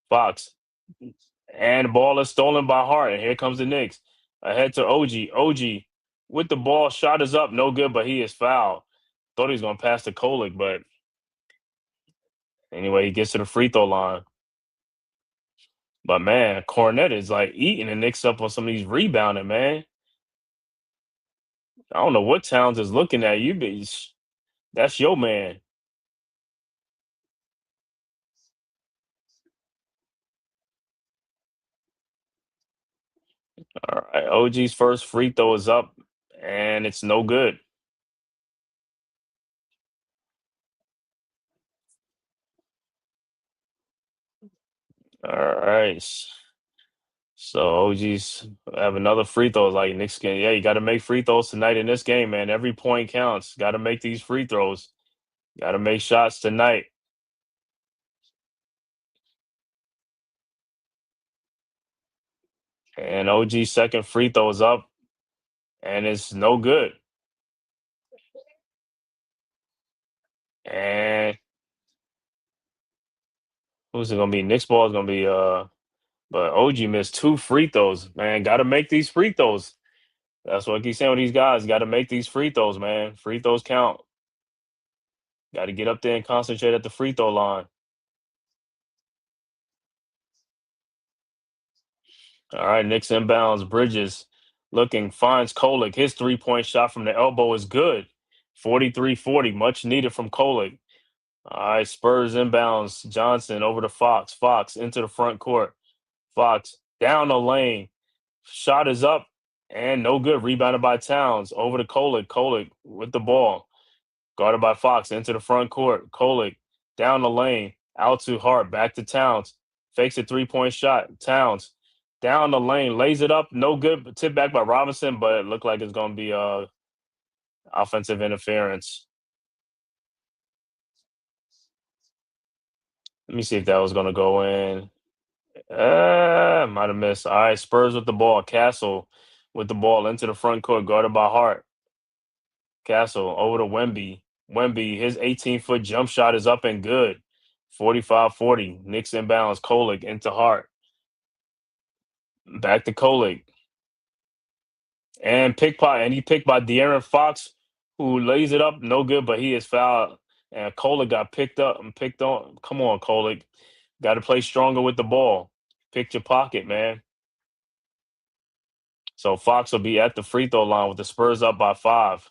Fox. And the ball is stolen by Hart. And here comes the Knicks. Ahead to OG. OG with the ball. Shot is up. No good, but he is fouled. Thought he was going to pass to Kolek, but anyway, he gets to the free throw line. But man, Cornette is like eating the Knicks up on some of these rebounding, man. I don't know what Towns is looking at. That's your man. All right. OG's first free throw is up, and it's no good. All right. So OG's have another free throw. Like Knicks game. Yeah, you got to make free throws tonight in this game, man. Every point counts. Got to make these free throws. Got to make shots tonight. And OG's second free throw is up, and it's no good. And who's it gonna be? Knicks ball is gonna be but OG missed two free throws. Man, gotta make these free throws. That's what I keep saying with these guys. Gotta make these free throws, man. Free throws count. Gotta get up there and concentrate at the free throw line. All right, Knicks inbounds. Bridges looking, finds Kolek. His 3-point shot from the elbow is good. 43-40, much needed from Kolek. All right, Spurs inbounds. Johnson over to Fox. Fox into the front court. Fox down the lane. Shot is up and no good. Rebounded by Towns. Over to Kolek. Kolek with the ball. Guarded by Fox into the front court. Kolek down the lane. Out to Hart. Back to Towns. Fakes a 3-point shot. Towns down the lane. Lays it up. No good. Tip back by Robinson, but it looked like it's going to be offensive interference. Let me see if that was going to go in. Might have missed. All right, Spurs with the ball. Castle with the ball into the front court, guarded by Hart. Castle over to Wemby. Wemby, his 18-foot jump shot is up and good. 45-40. Knicks inbounds. Kolek into Hart. Back to Kolek. And he picked by De'Aaron Fox, who lays it up. No good, but he is fouled. And Kolek got picked up and picked on. Come on, Kolek. Got to play stronger with the ball. Pick your pocket, man. So Fox will be at the free throw line with the Spurs up by 5.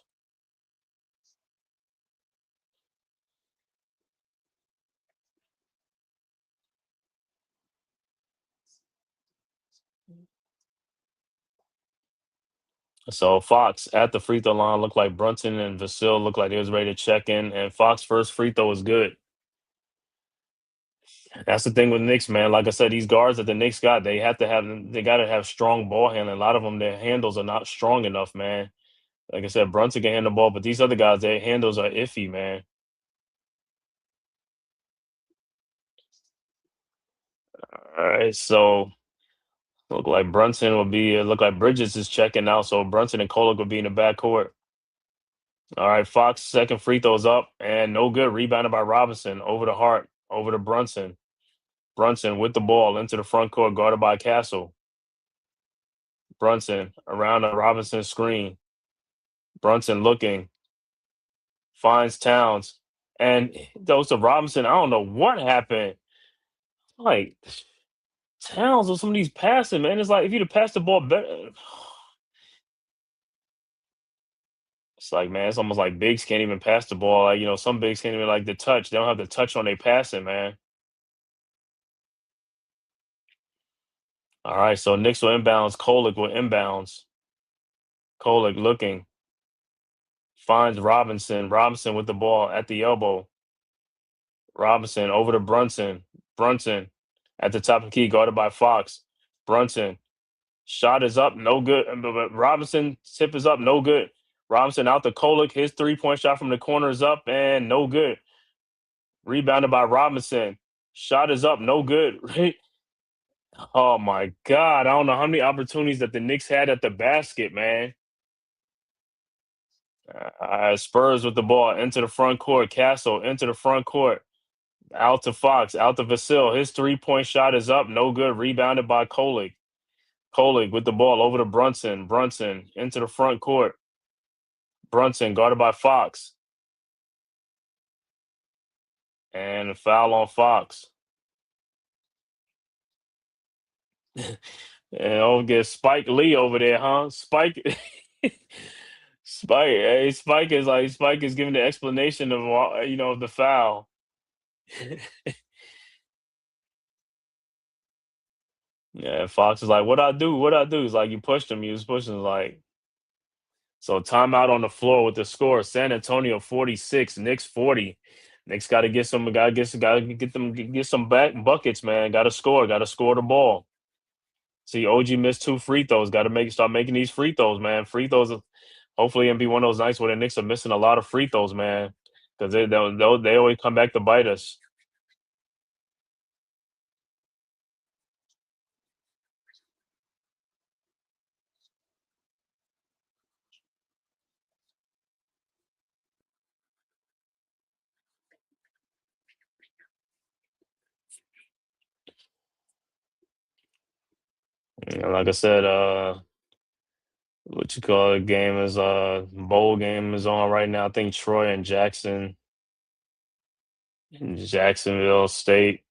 So Fox at the free throw line looked like Brunson and Vasil looked like they was ready to check in, and Fox first free throw was good. That's the thing with Knicks, man. Like I said, these guards that the Knicks got, they got to have strong ball handling. A lot of them, their handles are not strong enough, man. Like I said, Brunson can handle the ball, but these other guys, their handles are iffy, man. All right, so look like Bridges is checking out, so Brunson and Kolek will be in the backcourt. All right, Fox second free throws up and no good. Rebounded by Robinson over to Hart, over to Brunson. Brunson with the ball into the front court, guarded by Castle. Brunson around the Robinson screen. Brunson looking, finds Towns, and goes to Robinson. I don't know what happened. Like Towns with some of these passing, man. It's like if you'd have passed the ball better. It's like, man, it's almost like bigs can't even pass the ball. Like, some bigs can't even like the touch. They don't have the touch on their passing, man. All right, so Knicks will inbounds. Kolek will inbounds. Kolek looking, finds Robinson. Robinson with the ball at the elbow. Robinson over to Brunson. Brunson at the top of the key, guarded by Fox. Brunson, shot is up, no good. But Robinson tip is up, no good. Robinson out to Kolek. His 3-point shot from the corner is up and no good. Rebounded by Robinson. Shot is up, no good. Oh my God. I don't know how many opportunities that the Knicks had at the basket, man. Spurs with the ball into the front court. Castle into the front court. Out to Fox. Out to Vasil. His 3-point shot is up. No good. Rebounded by Kolik. Kolik with the ball over to Brunson. Brunson into the front court. Brunson guarded by Fox. And a foul on Fox. And I'll get Spike Lee over there, huh? Spike. Spike. Hey, Spike is giving the explanation of of the foul. Yeah, Fox is like, "What I do? What I do?" He's like, "You pushed him. You was pushing." Like, so timeout on the floor with the score: San Antonio 46, Knicks 40. Knicks got to get some. Got to get them get some back buckets, man. Got to score. Got to score the ball. See, OG missed 2 free throws. Got to start making these free throws, man. Free throws. Hopefully, it'll be one of those nights where the Knicks are missing a lot of free throws, man, because they always come back to bite us. Like I said, what you call it, game is bowl game is on right now. I think Troy and Jacksonville State.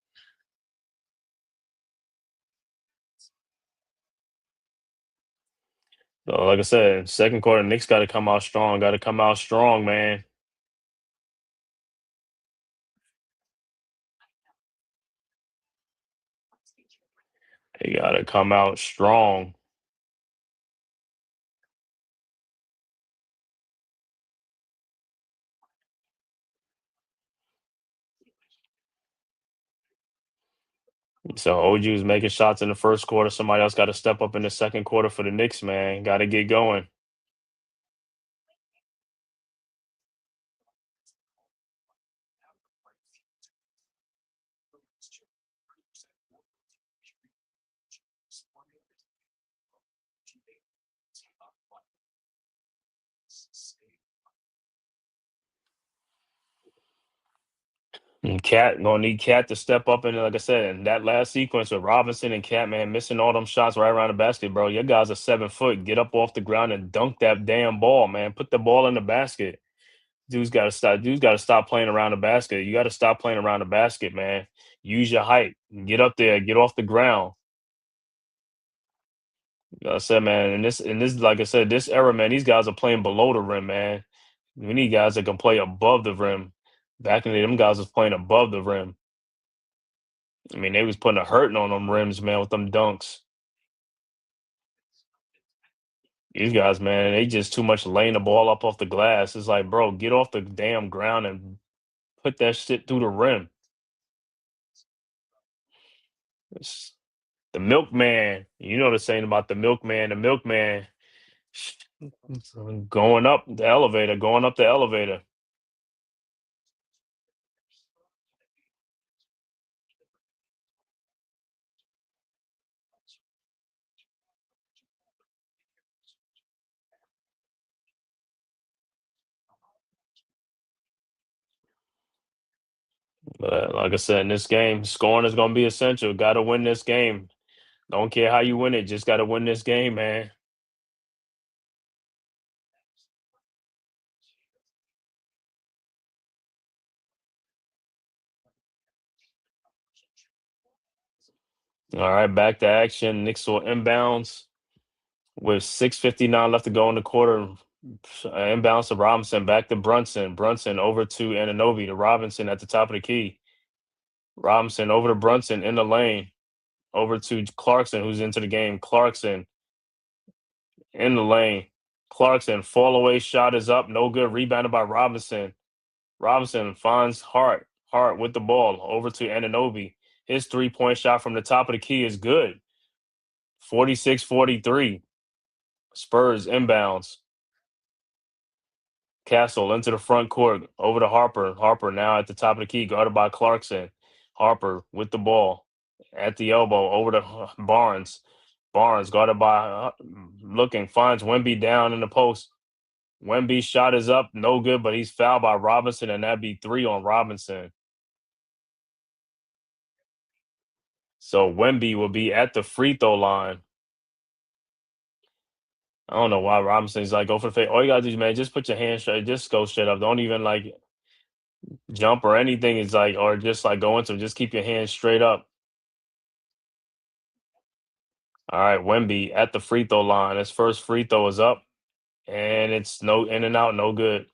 So like I said, second quarter, Knicks got to come out strong. Got to come out strong, man. They got to come out strong. So OG was making shots in the first quarter. Somebody else got to step up in the second quarter for the Knicks, man. Got to get going. And Cat gonna need Cat to step up and like I said, in that last sequence with Robinson and Cat, man, missing all them shots right around the basket, bro. Your guys are 7 foot. Get up off the ground and dunk that damn ball, man. Put the ball in the basket. Dude's gotta stop playing around the basket. You gotta stop playing around the basket, man. Use your height. Get up there, get off the ground. Like I said, man, in this, like I said, this era, man, these guys are playing below the rim, man. We need guys that can play above the rim. Back in the day, them guys was playing above the rim. I mean, they was putting a hurting on them rims, man, with them dunks. These guys, man, they just too much laying the ball up off the glass. It's like, bro, get off the damn ground and put that shit through the rim. It's the milkman. You know the saying about the milkman. The milkman going up the elevator, going up the elevator. But like I said, in this game, scoring is going to be essential. Got to win this game. Don't care how you win it, just got to win this game, man. All right, back to action. Knicks will inbounds with 6:59 left to go in the quarter. Inbounds to Robinson, back to Brunson. Brunson over to Ananobi to Robinson at the top of the key. Robinson over to Brunson in the lane. Over to Clarkson, who's into the game. Clarkson in the lane. Clarkson, fall away shot is up. No good. Rebounded by Robinson. Robinson finds Hart. Hart with the ball over to Ananobi. His 3-point shot from the top of the key is good. 46-43. Spurs inbounds. Castle into the front court over to Harper. Harper now at the top of the key, guarded by Clarkson. Harper with the ball at the elbow over to Barnes. Barnes guarded by looking finds Wemby down in the post. Wemby's shot is up, no good, but he's fouled by Robinson, and that'd be 3 on Robinson. So Wemby will be at the free throw line. I don't know why Robinson's like, go for the fake. All you gotta do, man, just put your hand straight, just go straight up. Don't even like jump or anything. Is like, or just like go into, just keep your hands straight up. All right, Wemby at the free throw line. His first free throw is up, and it's no in and out, no good.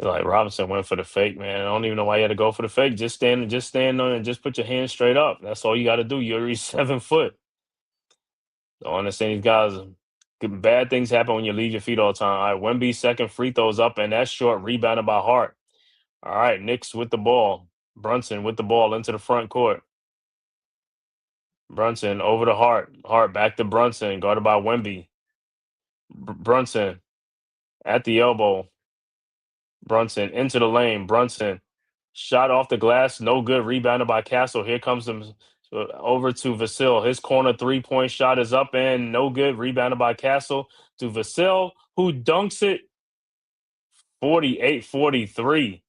Like Robinson went for the fake, man. I don't even know why you had to go for the fake. Just stand on and just put your hands straight up. That's all you got to do. You're already 7 foot. Don't understand these guys. Bad things happen when you leave your feet all the time. All right, Wemby's second free throws up, and that's short, rebounded by Hart. All right, Knicks with the ball. Brunson with the ball into the front court. Brunson over to Hart. Hart back to Brunson, guarded by Wemby. Brunson at the elbow. Brunson into the lane. Brunson shot off the glass, no good. Rebounded by Castle. Here comes him over to Vasil. His corner 3-point shot is up and no good. Rebounded by Castle to Vasil, who dunks it 48-43.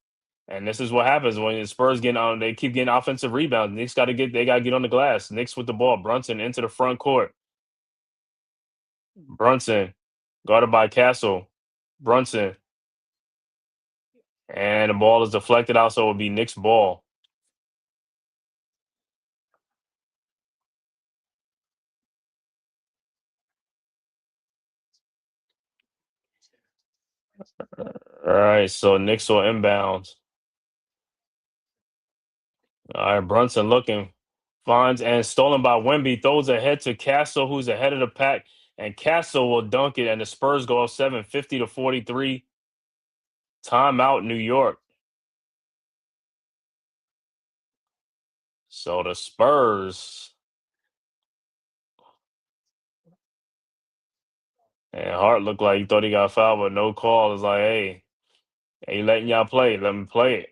And this is what happens when the Spurs get on. They keep getting offensive rebounds. They gotta get on the glass. Knicks with the ball. Brunson into the front court. Brunson guarded by Castle. Brunson. And the ball is deflected out, so it will be Knicks ball. All right, so Knicks will inbound. All right, Brunson looking, finds and stolen by Wemby, throws ahead to Castle, who's ahead of the pack, and Castle will dunk it, and the Spurs go up 7, 50-43. Timeout, New York. So the Spurs and Hart looked like he thought he got fouled, but no call. It's like, hey, ain't letting y'all play. Let me play it.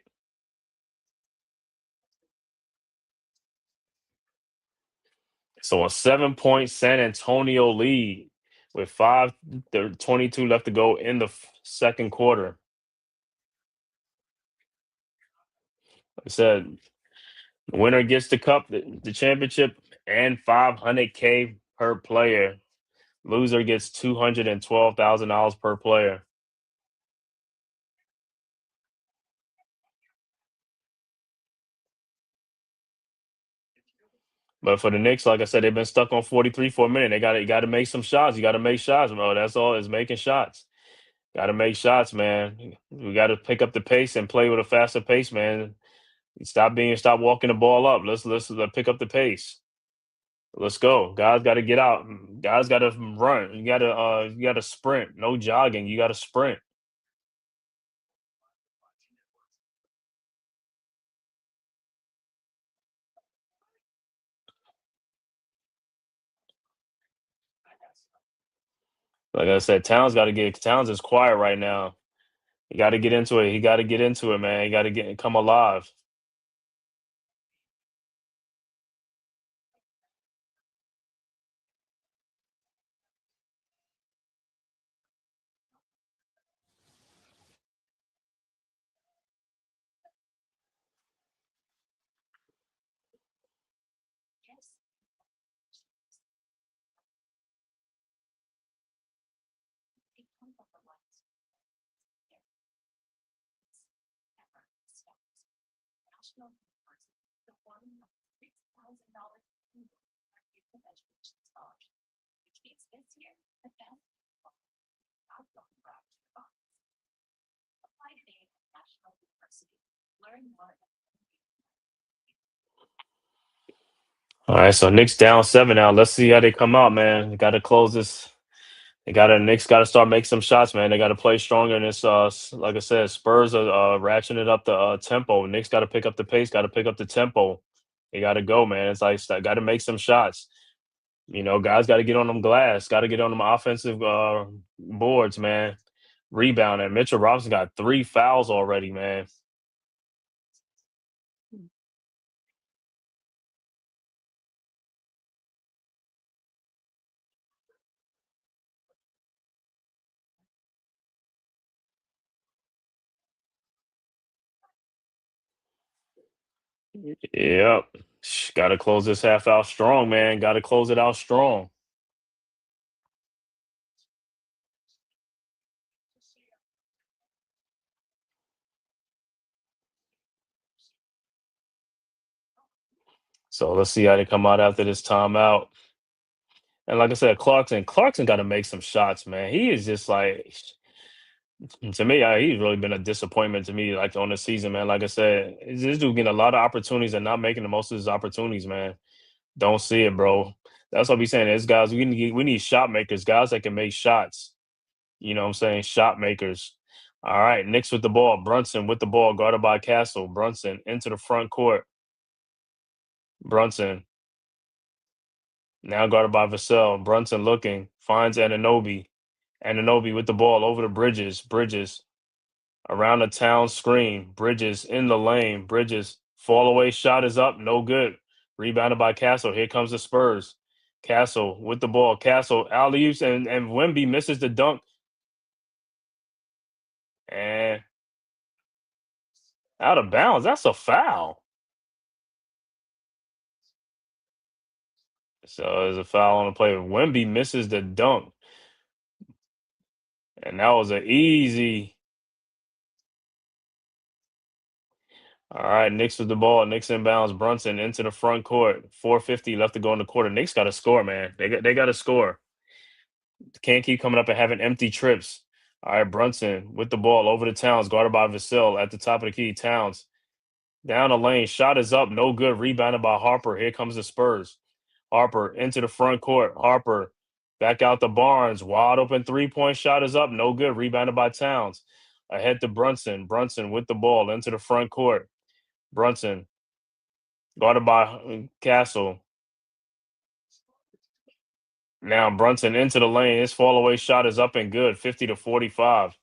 So a 7-point San Antonio lead with 5:22 left to go in the second quarter. Like I said, the winner gets the cup, the championship, and 500K per player. Loser gets $212,000 per player. But for the Knicks, like I said, they've been stuck on 43 for a minute. You got to make some shots. You got to make shots, bro. That's all. Is making shots. Got to make shots, man. We got to pick up the pace and play with a faster pace, man. Stop walking the ball up. Let's pick up the pace. Let's go. Guys got to get out. Guys got to run. You got to sprint. No jogging. You got to sprint. Like I said, Towns is quiet right now. He got to get into it. He got to get into it, man. He got to come alive. All right, so Knicks down 7 now. Let's see how they come out, man. They got to close this. Knicks got to start making some shots, man. They got to play stronger in this. Like I said, Spurs are ratcheting up the tempo. Knicks got to pick up the pace. Got to pick up the tempo. They got to go, man. It's like got to make some shots. Guys got to get on them glass. Got to get on them offensive boards, man. Rebound, and Mitchell Robinson got 3 fouls already, man. Yep. Got to close this half out strong, man. Got to close it out strong. So let's see how they come out after this timeout. And like I said, Clarkson got to make some shots, man. He is just like, to me, he's really been a disappointment to me, like on the season, man. Like I said, this dude getting a lot of opportunities and not making the most of his opportunities, man. Don't see it, bro. That's what we saying. Is guys, we need shot makers, guys that can make shots. You know what I'm saying? Shot makers. All right, Knicks with the ball. Brunson with the ball, guarded by Castle. Brunson into the front court. Brunson now guarded by Vassell. Brunson looking, finds Ananobi. Ananobi with the ball over the Bridges. Bridges around the town screen. Bridges in the lane. Bridges fall away shot is up. No good. Rebounded by Castle. Here comes the Spurs. Castle with the ball. Castle alley-oops and Wemby misses the dunk. And out of bounds. That's a foul. So there's a foul on the play. Wemby misses the dunk. And that was an easy. All right, Knicks with the ball. Knicks inbounds. Brunson into the front court. 4:50 left to go in the quarter. Knicks got to score, man. They got to score. Can't keep coming up and having empty trips. All right, Brunson with the ball over to Towns, guarded by Vassell at the top of the key. Towns down the lane. Shot is up. No good. Rebounded by Harper. Here comes the Spurs. Harper into the front court. Harper back out to Barnes. Wide open 3-point shot is up. No good. Rebounded by Towns. Ahead to Brunson. Brunson with the ball into the front court. Brunson guarded by Castle. Now Brunson into the lane. His fall away shot is up and good. 50-45.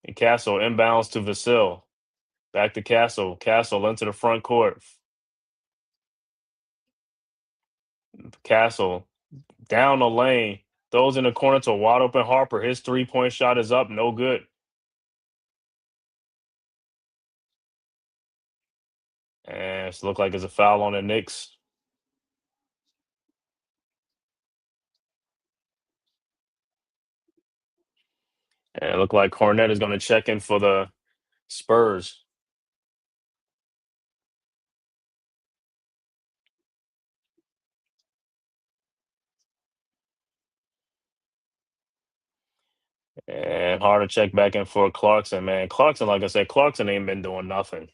And Castle inbounds to Vassell. Back to Castle. Castle into the front court. Castle down the lane. Throws in the corner to a wide open Harper. His 3-point shot is up. No good. And it's look like it's a foul on the Knicks. And it looked like Cornette is going to check in for the Spurs. And hard to check back in for Clarkson, man. Clarkson, like I said, Clarkson ain't been doing nothing.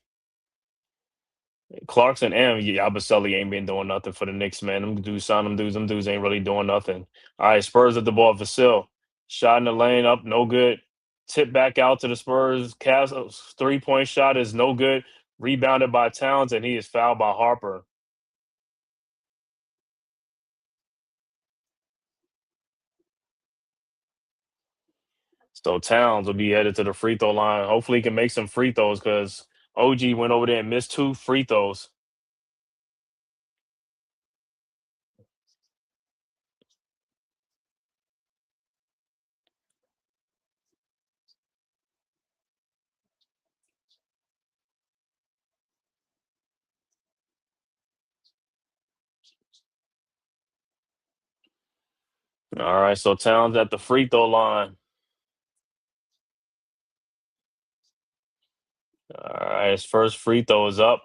Clarkson and Yabusele ain't been doing nothing for the Knicks, man. Them dudes ain't really doing nothing. All right, Spurs at the ball. Vassell shot in the lane up, no good. Tip back out to the Spurs. Cavs 3-point shot is no good. Rebounded by Towns, and he is fouled by Harper. So Towns will be headed to the free throw line. Hopefully, he can make some free throws because OG went over there and missed 2 free throws. All right, so Towns at the free throw line. All right, his first free throw is up,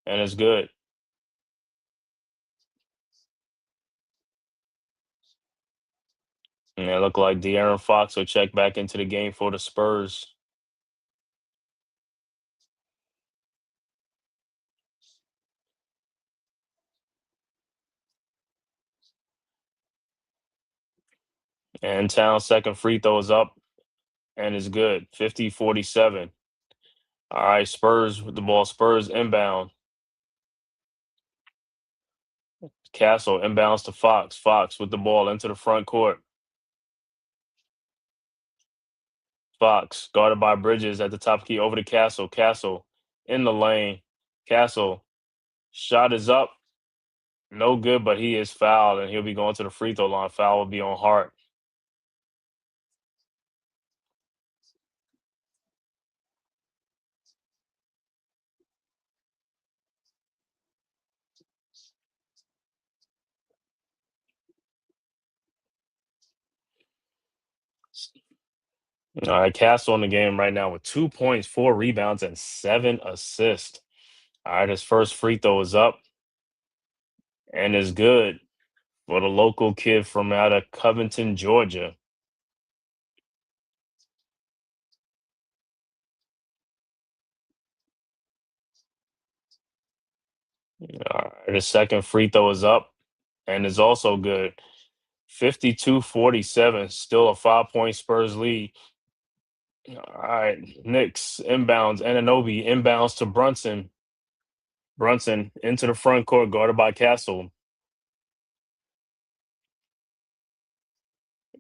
and it's good. And it looked like De'Aaron Fox will check back into the game for the Spurs. And Towns' second free throw is up, and it's good. 50-47. All right, Spurs with the ball. Spurs inbound. Castle inbounds to Fox. Fox with the ball into the front court. Fox, guarded by Bridges at the top key over to Castle. Castle in the lane. Castle, shot is up. No good, but he is fouled, and he'll be going to the free throw line. Foul will be on Hart. All right, Castle in the game right now with 2 points, 4 rebounds, and 7 assists. All right, his first free throw is up and is good for the local kid from out of Covington, Georgia. All right, his second free throw is up and is also good. 52-47, still a 5 point Spurs lead. All right, Knicks inbounds, Ananobi inbounds to Brunson. Brunson into the front court, guarded by Castle.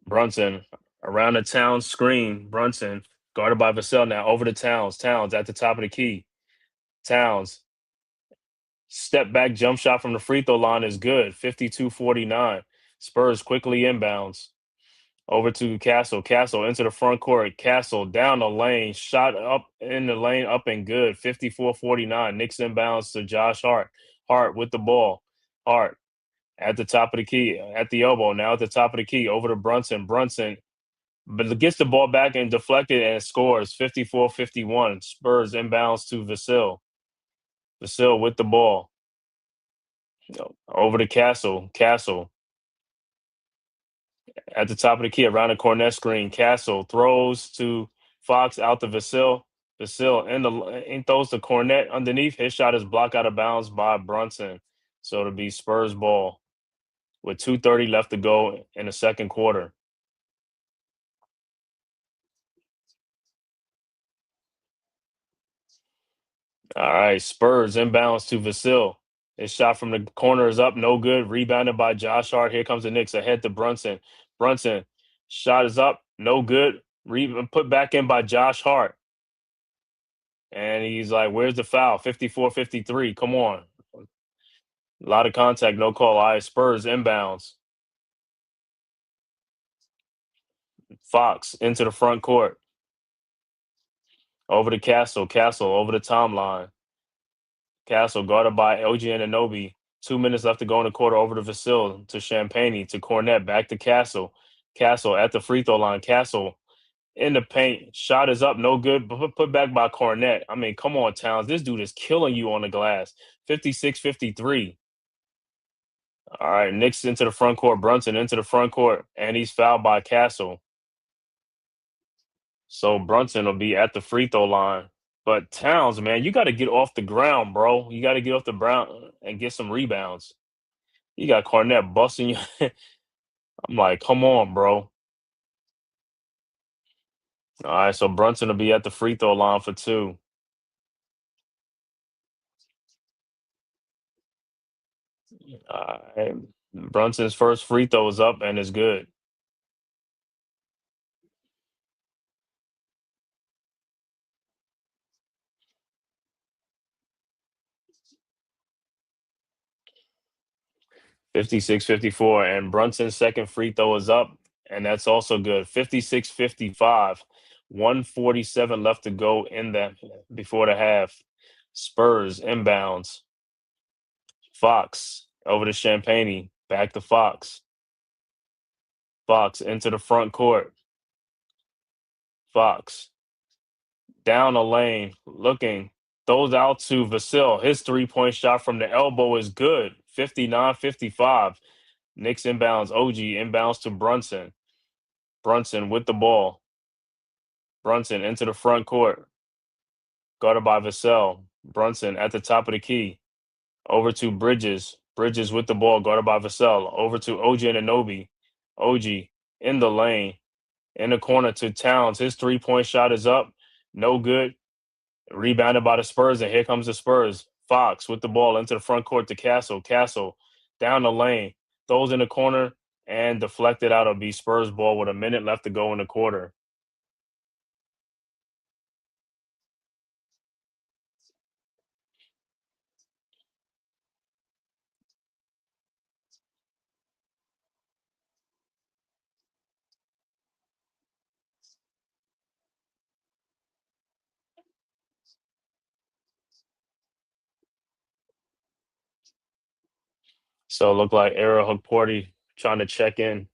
Brunson around the town screen. Brunson guarded by Vassell now over to Towns. Towns at the top of the key. Towns step back jump shot from the free throw line is good. 52-49. Spurs quickly inbounds over to Castle. Castle into the front court. Castle down the lane. Shot up in the lane, up and good. 54-49. Knicks inbounds to Josh Hart. Hart with the ball. Hart at the top of the key, at the elbow. Now at the top of the key, over to Brunson. Brunson, but gets the ball back and deflected and scores. 54-51. Spurs inbounds to Vassell. Vassell with the ball. Over to Castle. Castle at the top of the key around the cornet screen. Castle throws to Fox out to Vassell. Vassell and throws the cornet underneath. His shot is blocked out of bounds by Brunson. So it'll be Spurs ball with 2:30 left to go in the second quarter. All right, Spurs inbounds to Vassell. His shot from the corner is up, no good. Rebounded by Josh Hart. Here comes the Knicks ahead to Brunson. Brunson, shot is up, no good. Put back in by Josh Hart. And he's like, where's the foul? 54-53. Come on. A lot of contact, no call. All right, Spurs inbounds. Fox into the front court. Over to Castle. Castle over the timeline. Castle guarded by OG Anunoby. 2 minutes left to go in the quarter. Over to Vassell, to Champagne, to Cornette, back to Castle. Castle at the free throw line. Castle in the paint. Shot is up, no good. But put back by Cornette. I mean, come on, Towns. This dude is killing you on the glass. 56-53. All right, Knicks into the front court. Brunson into the front court. And he's fouled by Castle. So Brunson will be at the free throw line. But Towns, man, you got to get off the ground, bro. You got to get off the ground and get some rebounds. You got Cornette busting you. I'm like, come on, bro. All right, so Brunson will be at the free throw line for two. All right. Brunson's first free throw is up and is good. 56-54. And Brunson's second free throw is up, and that's also good. 56-55. 147 left to go in that before the half. Spurs inbounds. Fox over to Champagne. Back to Fox. Fox into the front court. Fox down the lane, looking, throws out to Vassell. His 3-point shot from the elbow is good. 59-55. Knicks inbounds. OG inbounds to Brunson. Brunson with the ball. Brunson into the front court. Guarded by Vassell. Brunson at the top of the key. Over to Bridges. Bridges with the ball. Guarded by Vassell. Over to OG Anunoby. OG in the lane. In the corner to Towns. His 3-point shot is up. No good. Rebounded by the Spurs, and here comes the Spurs. Fox with the ball into the front court to Castle. Castle down the lane. Throws in the corner and deflected out. It'll be Spurs ball with a minute left to go in the quarter. So it looked like Ariel Hukporti trying to check in.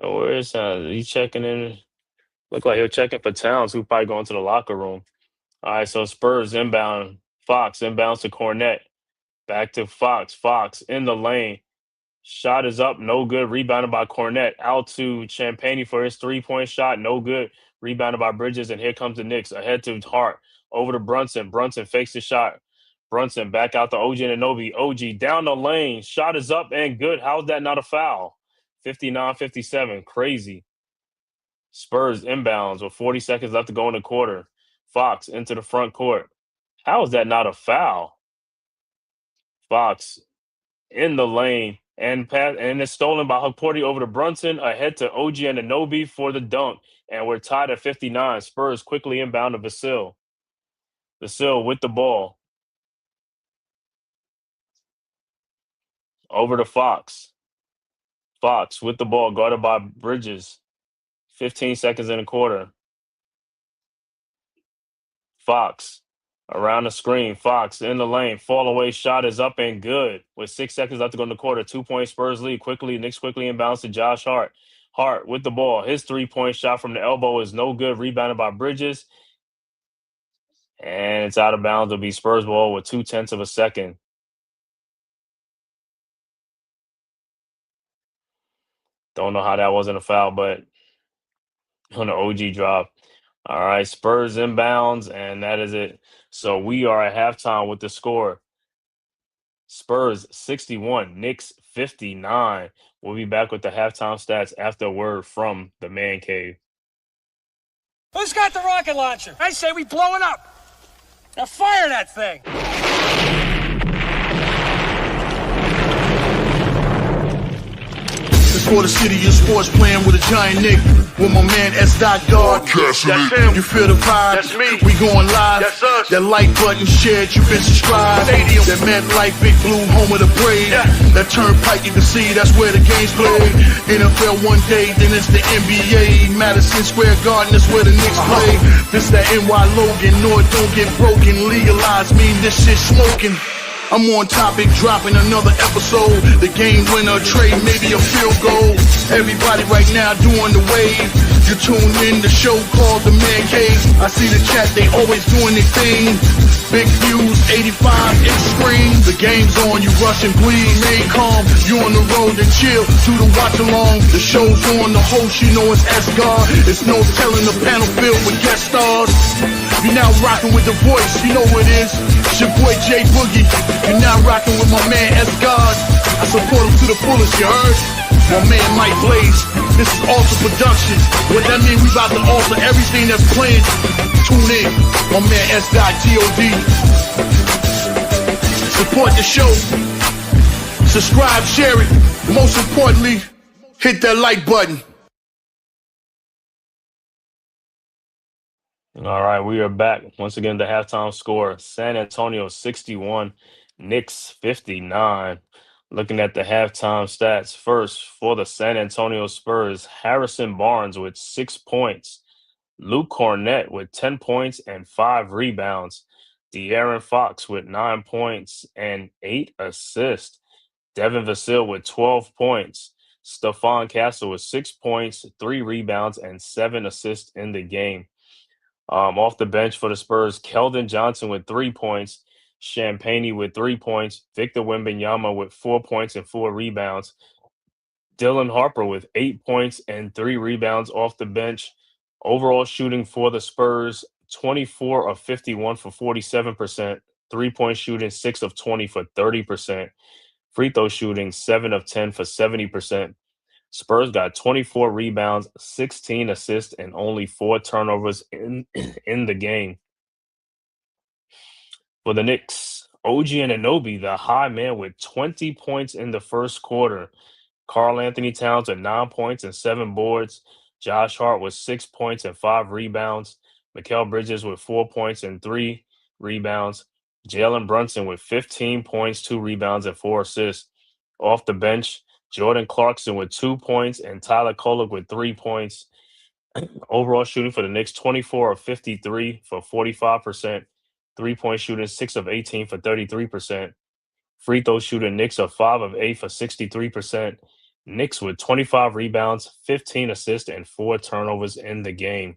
Where is he checking in? Look like he'll check in for Towns, who probably going to the locker room. All right, so Spurs inbound. Fox inbounds to Cornette. Back to Fox. Fox in the lane. Shot is up, no good. Rebounded by Cornette. Out to Champagne for his 3-point shot, no good. Rebounded by Bridges, and here comes the Knicks. Ahead to Hart. Over to Brunson. Brunson fakes the shot. Brunson back out to OG Anunoby. OG down the lane. Shot is up and good. How's that not a foul? 59-57. Crazy. Spurs inbounds with 40 seconds left to go in the quarter. Fox into the front court. How is that not a foul? Fox in the lane and it's stolen by Hukporti over to Brunson, ahead to OG Anunoby for the dunk. And we're tied at 59. Spurs quickly inbound to Vasil. Vasil with the ball. Over to Fox. Fox with the ball, guarded by Bridges. 15 seconds in the quarter. Fox around the screen. Fox in the lane. Fall away shot is up and good. With 6 seconds left to go in the quarter. 2-point Spurs lead. Knicks quickly inbounds to Josh Hart. Hart with the ball. His 3-point shot from the elbow is no good. Rebounded by Bridges. And it's out of bounds. It'll be Spurs ball with 0.2 of a second. Don't know how that wasn't a foul, but on the OG drop. All right, Spurs inbounds, and that is it. So we are at halftime with the score. Spurs 61, Knicks 59. We'll be back with the halftime stats after a word from the man cave. Who's got the rocket launcher? I say we blow it up. Now fire that thing. It's for the city of sports, playing with a giant Nick. With my man S. God. That's him. You feel the vibe? That's me. We going live. That's us. That like button shared, you been subscribed. Stadium. That MetLife, Big Blue, home of the Braves. Yeah. That turnpike, you can see that's where the game's played. NFL one day, then it's the NBA. Madison Square Garden, that's where the Knicks play. This that NY Logan, North don't get broken. Legalize, mean this shit smoking. I'm on topic, dropping another episode. The game winner, trade, maybe a field goal. Everybody right now doing the wave. You tune in the show called The Man Cave. I see the chat, they always doing their thing. Big views, 85 inch screen. The game's on, you rush and bleed. Stay calm, you on the road and chill. Do the watch along. The show's on, the host, you know it's S-God. It's no telling the panel filled with guest stars. You're now rocking with the voice, you know who it is. It's your boy Jay Boogie. You're now rocking with my man S-God. I support him to the fullest, you heard? My man Mike Blaze. This is Alter Productions. What that mean? We about to alter everything that's playing. Tune in. My man S.God. Support the show. Subscribe, share it. Most importantly, hit that like button. All right, we are back. Once again, the halftime score, San Antonio 61, Knicks 59. Looking at the halftime stats first for the San Antonio Spurs, Harrison Barnes with 6 points, Luke Cornette with 10 points and 5 rebounds, De'Aaron Fox with 9 points and 8 assists, Devin Vasil with 12 points, Stephon Castle with 6 points, 3 rebounds, and 7 assists in the game. Off the bench for the Spurs, Keldon Johnson with 3 points, Champagne with 3 points, Victor Wembanyama with 4 points and 4 rebounds, Dylan Harper with 8 points and 3 rebounds off the bench. Overall shooting for the Spurs, 24 of 51 for 47%, 3-point shooting 6 of 20 for 30%, free throw shooting 7 of 10 for 70%. Spurs got 24 rebounds, 16 assists, and only 4 turnovers in the game. For the Knicks, OG Anunoby, the high man, with 20 points in the first quarter. Karl Anthony Towns with 9 points and 7 boards. Josh Hart with 6 points and 5 rebounds. Mikal Bridges with 4 points and 3 rebounds. Jalen Brunson with 15 points, 2 rebounds, and 4 assists. Off the bench, Jordan Clarkson with 2 points and Tyler Kolek with 3 points. Overall shooting for the Knicks, 24 of 53 for 45%. Three-point shooting, 6 of 18 for 33%. Free throw shooting, Knicks are 5 of 8 for 63%. Knicks with 25 rebounds, 15 assists, and 4 turnovers in the game.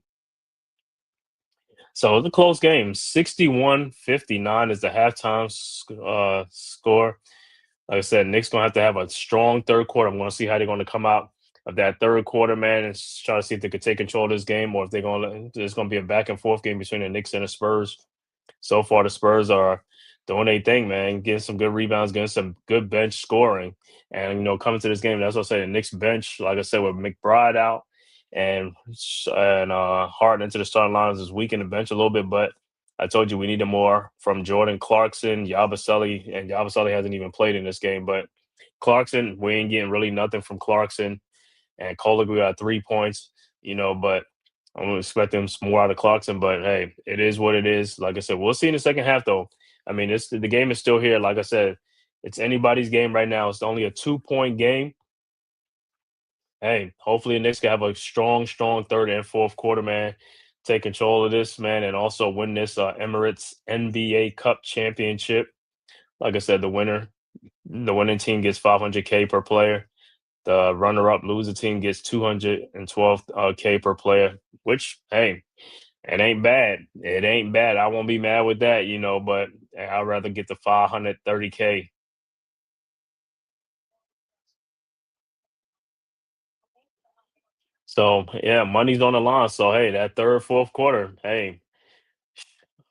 So it's a close game. 61-59 is the halftime score. Like I said, Knicks gonna have to have a strong third quarter. I'm gonna see how they're gonna come out of that third quarter, man, and try to see if they could take control of this game, or if they're gonna there's gonna be a back and forth game between the Knicks and the Spurs. So far, the Spurs are doing their thing, man, getting some good rebounds, getting some good bench scoring, and coming to this game, that's what I say. The Knicks bench, like I said, with McBride out and Harden into the starting lines is weak in the bench a little bit, but I told you we needed more from Jordan Clarkson, Yabusele, and Yabusele hasn't even played in this game. But Clarkson, we ain't getting really nothing from Clarkson. And Kolek, we got 3 points, but I'm expecting some more out of Clarkson. But hey, it is what it is. Like I said, we'll see in the second half, though. I mean, the game is still here. Like I said, it's anybody's game right now. It's only a 2-point game. Hey, hopefully the Knicks can have a strong, strong third and fourth quarter, man. Take control of this, man, and also win this Emirates NBA Cup championship. Like I said, the winning team gets 500K per player. The runner-up loser team gets 212K per player. Which, hey, it ain't bad. It ain't bad. I won't be mad with that, But I'd rather get the 530K. So yeah, money's on the line. So hey, that third, fourth quarter, hey,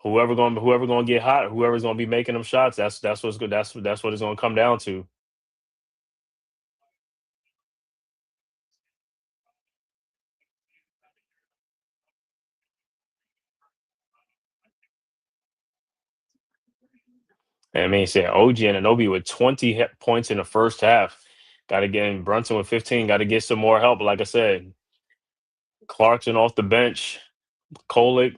whoever gonna get hot, whoever's gonna be making them shots, that's what's good. That's what it's gonna come down to. And I mean, say OG and Anobi with 20 points in the first half. Got to get in Brunson with 15. Got to get some more help. Like I said, Clarkson off the bench, Kolek.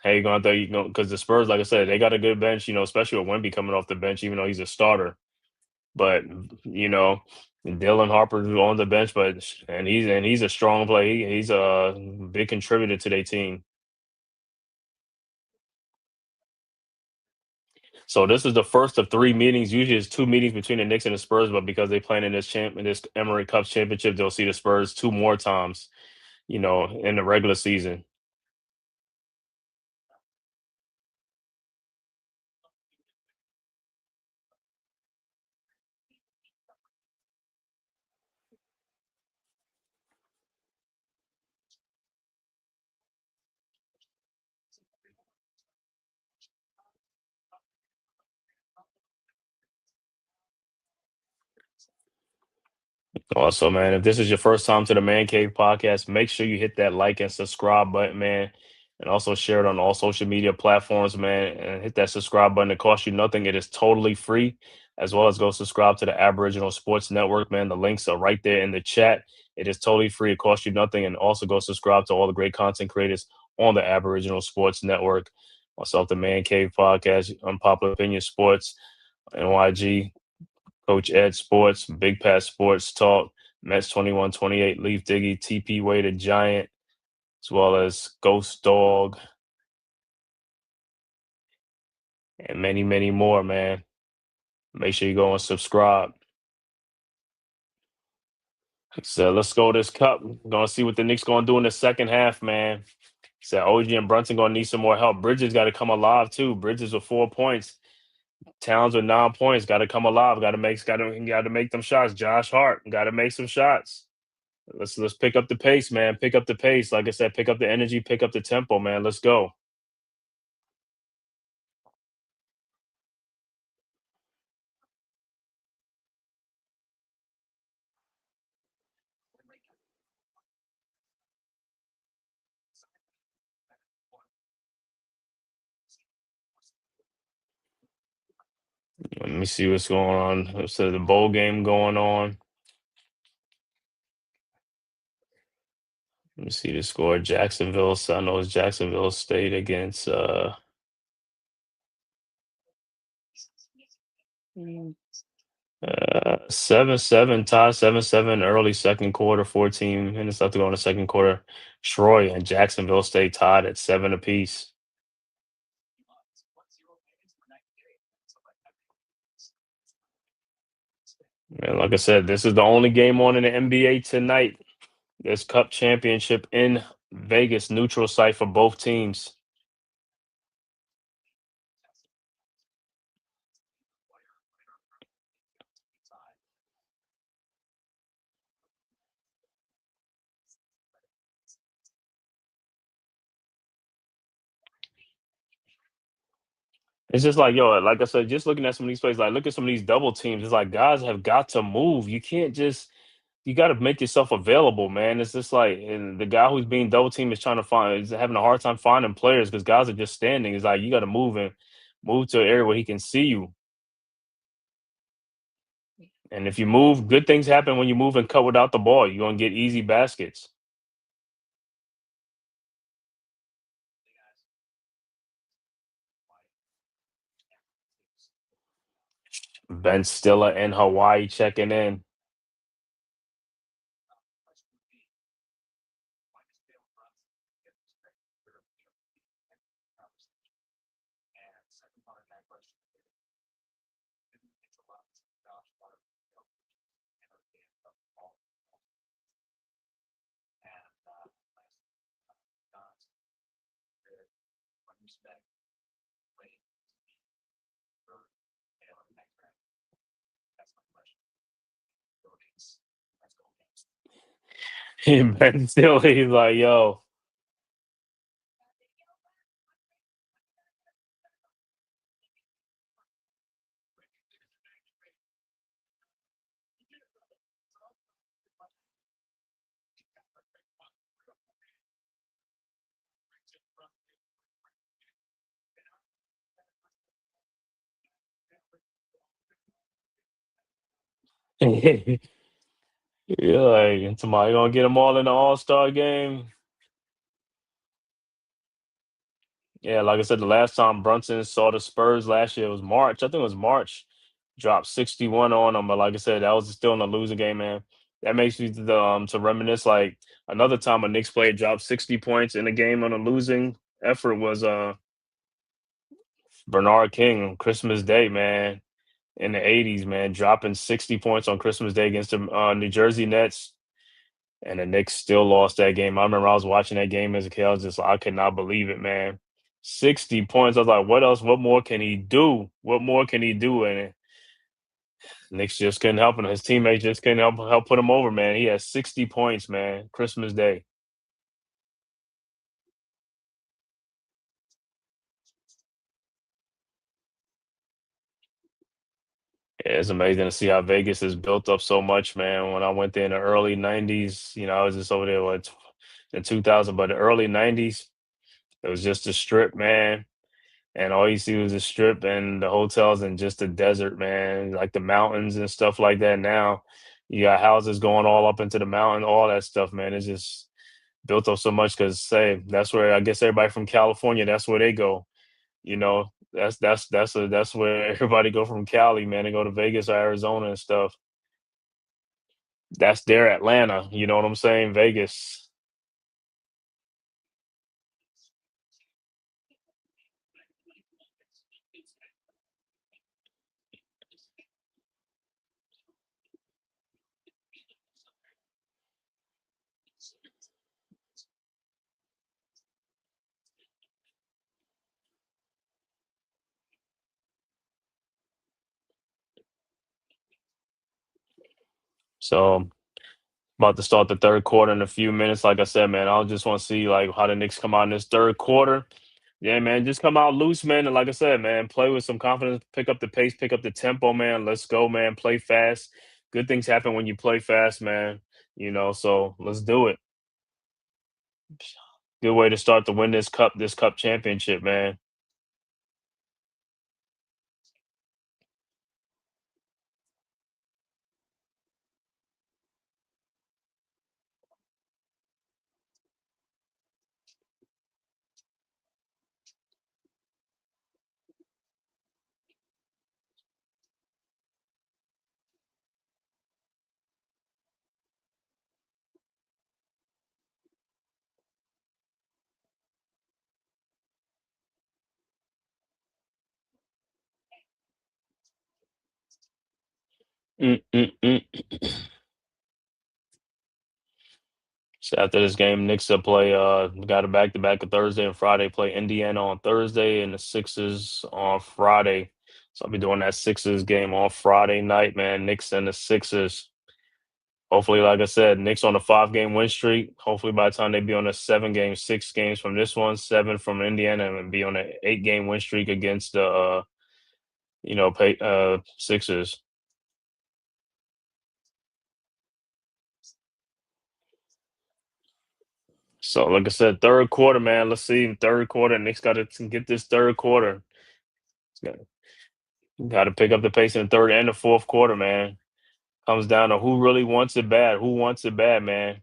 Hey, you gonna because the Spurs, like I said, they got a good bench. Especially with Wemby coming off the bench, even though he's a starter. But Dylan Harper's on the bench, but he's a strong player. He's a big contributor to their team. So this is the first of three meetings. Usually, it's two meetings between the Knicks and the Spurs, but because they playing in this Emirates Cup championship, they'll see the Spurs two more times. In the regular season. Also, man, if this is your first time to the Man Cave podcast, make sure you hit that like and subscribe button, man. And also share it on all social media platforms, man. And hit that subscribe button. It costs you nothing. It is totally free. As well as go subscribe to the Aboriginal Sports Network, man. The links are right there in the chat. It is totally free. It costs you nothing. And also go subscribe to all the great content creators on the Aboriginal Sports Network. Myself, the Man Cave podcast, Unpopular Opinion Sports, NYG, Coach Ed Sports, Big Pat Sports Talk, Mets 2128, Leaf Diggy, TP Way the Giant, as well as Ghost Dog, and many, many more, man. Make sure you go and subscribe. So let's go this cup. Gonna see what the Knicks gonna do in the second half, man. So OG and Brunson gonna need some more help. Bridges got to come alive too. Bridges with 4 points. Towns with 9 points. Got to come alive. Got to make them shots. Josh Hart got to make some shots. Let's pick up the pace, man. Pick up the pace. Like I said, pick up the energy, pick up the tempo, man. Let's go. Let me see what's going on. So the bowl game going on. Let me see the score. Jacksonville. So I know it's Jacksonville State against 7-7 tie, 7-7 early second quarter, 14 minutes left to go in the second quarter. Troy and Jacksonville stay tied at 7 apiece. And like I said, this is the only game on in the NBA tonight. This Cup championship in Vegas, neutral site for both teams. It's just like, yo, like I said, just looking at some of these plays, like look at some of these double teams. It's like guys have got to move. You can't just you got to make yourself available, man. It's just like and the guy who's being double teamed is trying to find is having a hard time finding players because guys are just standing. It's like you got to move to an area where he can see you. And if you move, good things happen when you move and cut without the ball. You're gonna get easy baskets. Ben Stiller in Hawaii checking in. Ben Stiller, he's like, yo. Yeah, like somebody gonna get them all in the All-Star game. Yeah, like I said, the last time Brunson saw the Spurs last year was March. I think it was March. Dropped 61 on them, but like I said, that was still in a losing game, man. That makes me to reminisce like another time a Knicks player dropped 60 points in a game on a losing effort was Bernard King on Christmas Day, man, in the 80s, man, dropping 60 points on Christmas Day against the New Jersey Nets. And the Knicks still lost that game. I remember I was watching that game as a kid. I was just like, I could not believe it, man. 60 points. I was like, what else? What more can he do? What more can he do? And Knicks just couldn't help him. His teammates just couldn't help put him over, man. He had 60 points, man. Christmas Day. Yeah, it's amazing to see how Vegas has built up so much, man. When I went there in the early 90s, I was just over there in 2000, but the early 90s, it was just a strip, man. And all you see was the strip and the hotels and just the desert, man, like the mountains and stuff like that. Now you got houses going all up into the mountain, all that stuff, man. It's just built up so much because say that's where I guess everybody from California, that's where they go. That's where everybody go from Cali, man. They go to Vegas or Arizona and stuff. That's their Atlanta. You know what I'm saying? Vegas. So about to start the third quarter in a few minutes. Like I said, man, I just want to see like how the Knicks come out in this third quarter. Yeah, man, just come out loose, man. And like I said, man, play with some confidence, pick up the pace, pick up the tempo, man. Let's go, man. Play fast. Good things happen when you play fast, man. So let's do it. Good way to start to win this cup championship, man. Mm-mm-mm. So after this game, Knicks will play. We got a back to back of Thursday and Friday. Play Indiana on Thursday and the Sixers on Friday. So I'll be doing that Sixers game on Friday night, man. Knicks and the Sixers. Hopefully, like I said, Knicks on a 5 game win streak. Hopefully, by the time they be on a 7 game, 6 games from this one, 7 from Indiana, and be on an 8 game win streak against the Sixers. So, like I said, third quarter, man. Let's see, third quarter. Knicks got to get this third quarter. Got to pick up the pace in the third and the fourth quarter, man. Comes down to who really wants it bad. Who wants it bad, man?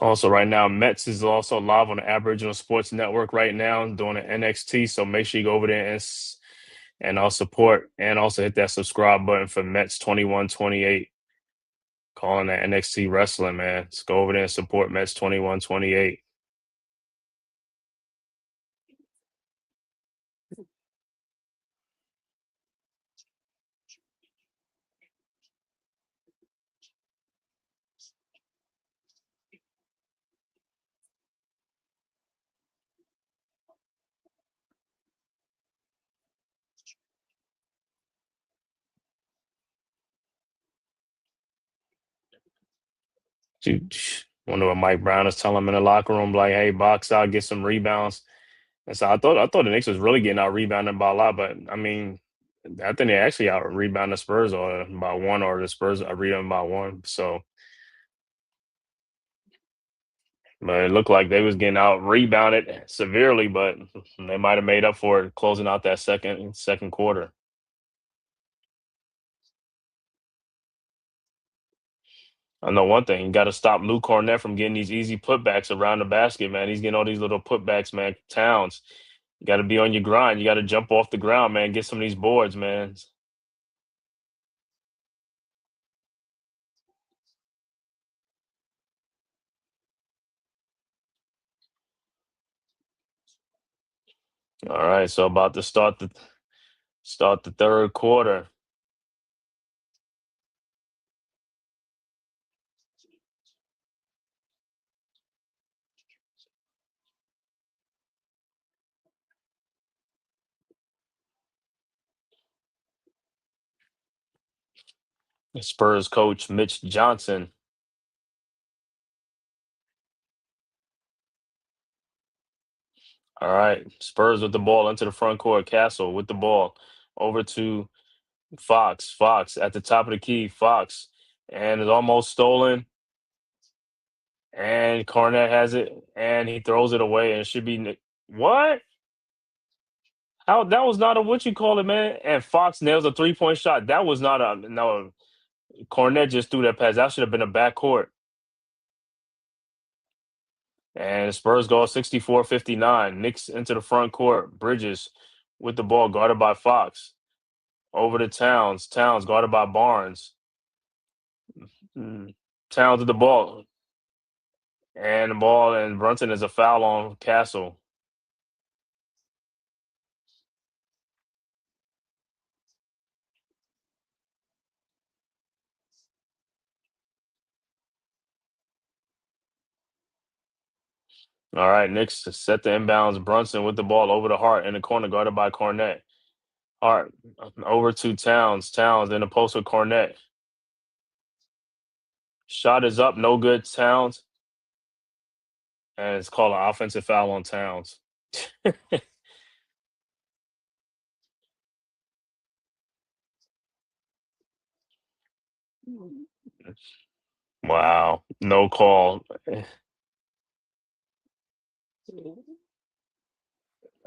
Also, right now, Mets is also live on the Aboriginal Sports Network right now doing an NXT. So make sure you go over there and I'll support and also hit that subscribe button for Mets 2128. Calling that NXT wrestling, man. Let's go over there and support Mets 2128. Dude, wonder what Mike Brown is telling him in the locker room, like, hey, box out, get some rebounds. And so I thought the Knicks was really getting out rebounded by a lot, but I mean, I think they actually out rebound the Spurs or by one, or the Spurs are rebounding by one. So, but it looked like they was getting out rebounded severely, but they might have made up for it closing out that second quarter. I know one thing, you got to stop Lou Cornett from getting these easy putbacks around the basket, man. He's getting all these little putbacks, man. Towns, you got to be on your grind. You got to jump off the ground, man. Get some of these boards, man. All right, so about to start the third quarter. Spurs coach Mitch Johnson. All right, Spurs with the ball into the front court. Castle with the ball over to Fox. Fox at the top of the key. Fox, and it's almost stolen. And Cornette has it, and he throws it away, and it should be what? How that was not a what you call it, man. And Fox nails a 3-point shot. That was not a no. Cornette just threw that pass. That should have been a backcourt. And Spurs go 64-59. Knicks into the front court. Bridges with the ball guarded by Fox. Over to Towns. Towns guarded by Barnes. Mm. Towns with the ball. And the ball, and Brunson is a foul on Castle. All right, Knicks set the inbounds. Brunson with the ball over to Hart in the corner, guarded by Cornette. Hart over to Towns. Towns in the post with Cornette. Shot is up, no good. Towns, and it's called an offensive foul on Towns. Wow, no call.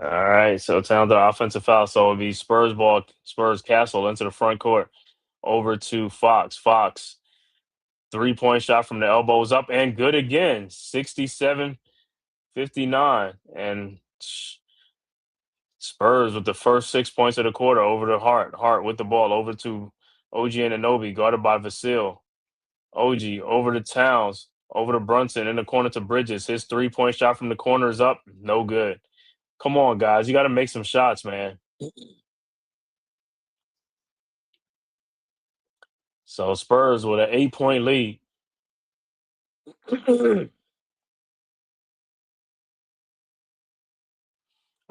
All right, so Towns the offensive foul. So it'll be Spurs ball, Spurs Castle into the front court. Over to Fox. Fox, 3-point shot from the elbows up and good again. 67-59. And Spurs with the first 6 points of the quarter over to Hart. Hart with the ball over to OG Anunoby, guarded by Vasil. OG over to Towns, over to Brunson in the corner to Bridges. His 3-point shot from the corner is up. No good. Come on, guys. You got to make some shots, man. So Spurs with an 8-point lead.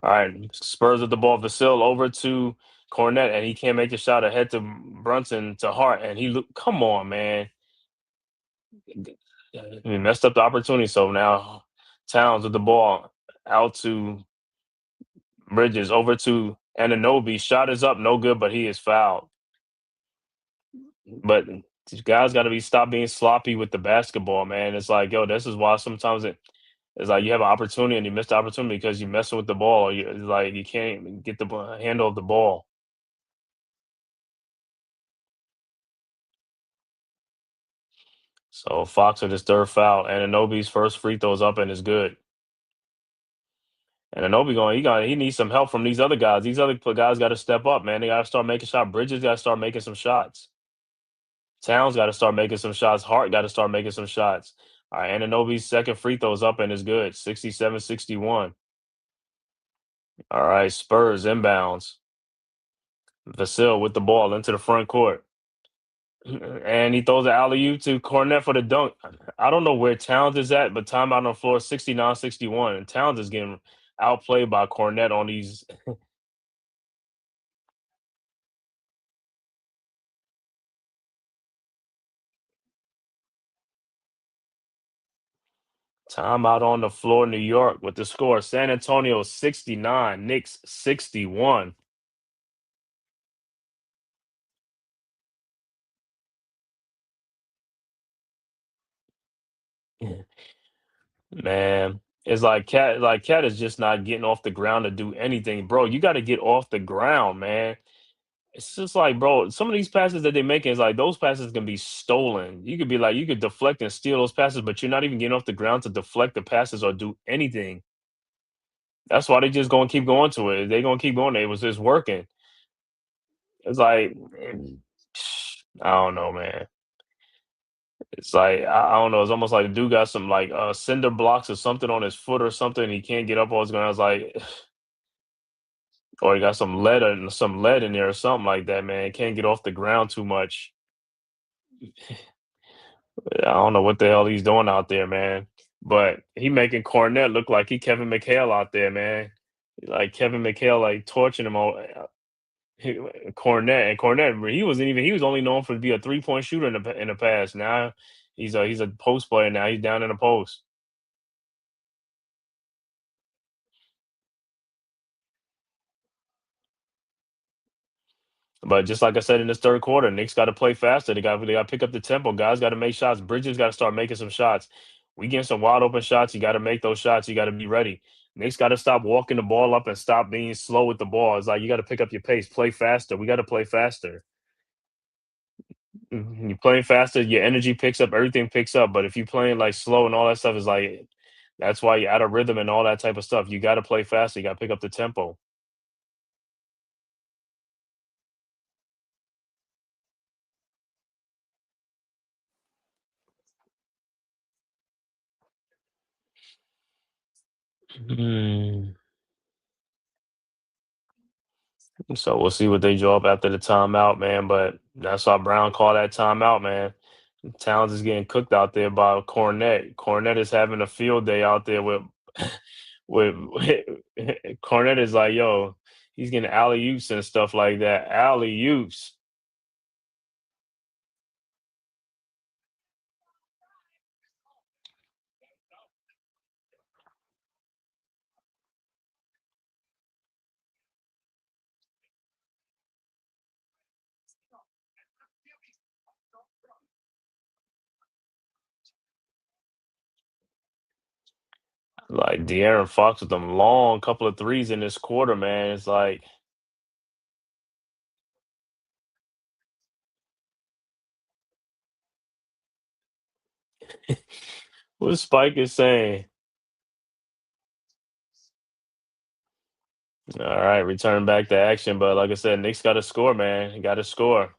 All right. Spurs with the ball. Vasil over to Cornette, and he can't make the shot ahead to Brunson to Hart. And come on, man. He messed up the opportunity. So now Towns with the ball out to Bridges, over to Anunoby. Shot is up, no good, but he is fouled. But these guys got to be stop being sloppy with the basketball, man. It's like, yo, this is why sometimes it's like you have an opportunity and you miss the opportunity because you're messing with the ball. It's like you can't get the handle of the ball. So Fox with his third foul, and Anunoby's first free throws up and is good. And Anunoby he needs some help from these other guys. These other guys got to step up, man. They got to start making shots. Bridges got to start making some shots. Towns got to start making some shots. Hart got to start making some shots. All right, Anunoby's second free throws up and is good. 67-61. All right, Spurs inbounds. Vasil with the ball into the front court. And he throws an alley-oop to Cornette for the dunk. I don't know where Towns is at, but timeout on the floor, 69-61. And Towns is getting outplayed by Cornette on these. Timeout on the floor, New York with the score. San Antonio 69, Knicks 61. Man, it's like Cat is just not getting off the ground to do anything. Bro, you got to get off the ground, man. It's just like, bro, some of these passes that they're making is like those passes can be stolen. You could be like, you could deflect and steal those passes, but you're not even getting off the ground to deflect the passes or do anything. That's why they just gonna keep going to it. They gonna keep going. It was just working. It's like, I don't know, man. It's like I don't know. It's almost like the dude got some like cinder blocks or something on his foot or something. And he can't get up on his ground. I was like, or he got some lead in there or something like that. Man, he can't get off the ground too much. I don't know what the hell he's doing out there, man. But he making Cornette look like he Kevin McHale out there, man. Like Kevin McHale, like torching him all. Cornette, he was only known for to be a 3-point shooter in the past. Now he's a post player. Now he's down in the post. But just like I said in this third quarter, Knicks got to play faster. They got to pick up the tempo. Guys got to make shots. Bridges got to start making some shots. We getting some wide open shots. You got to make those shots. You got to be ready. Knicks got to stop walking the ball up and stop being slow with the ball. It's like you got to pick up your pace, play faster. We got to play faster. You playing faster, your energy picks up, everything picks up. But if you playing like slow and all that stuff, is like that's why you're out of rhythm and all that type of stuff. You got to play faster. You got to pick up the tempo. Hmm. So we'll see what they draw up after the timeout, man. But that's why Brown called that timeout, man. Towns is getting cooked out there by Cornette. Cornette is having a field day out there with Cornette is like, yo, he's getting alley oops and stuff like that. Alley oops. Like De'Aaron Fox with them long couple of threes in this quarter, man. It's like what Spike is saying. All right, return back to action. But like I said, Knicks got to score, man. Got to score.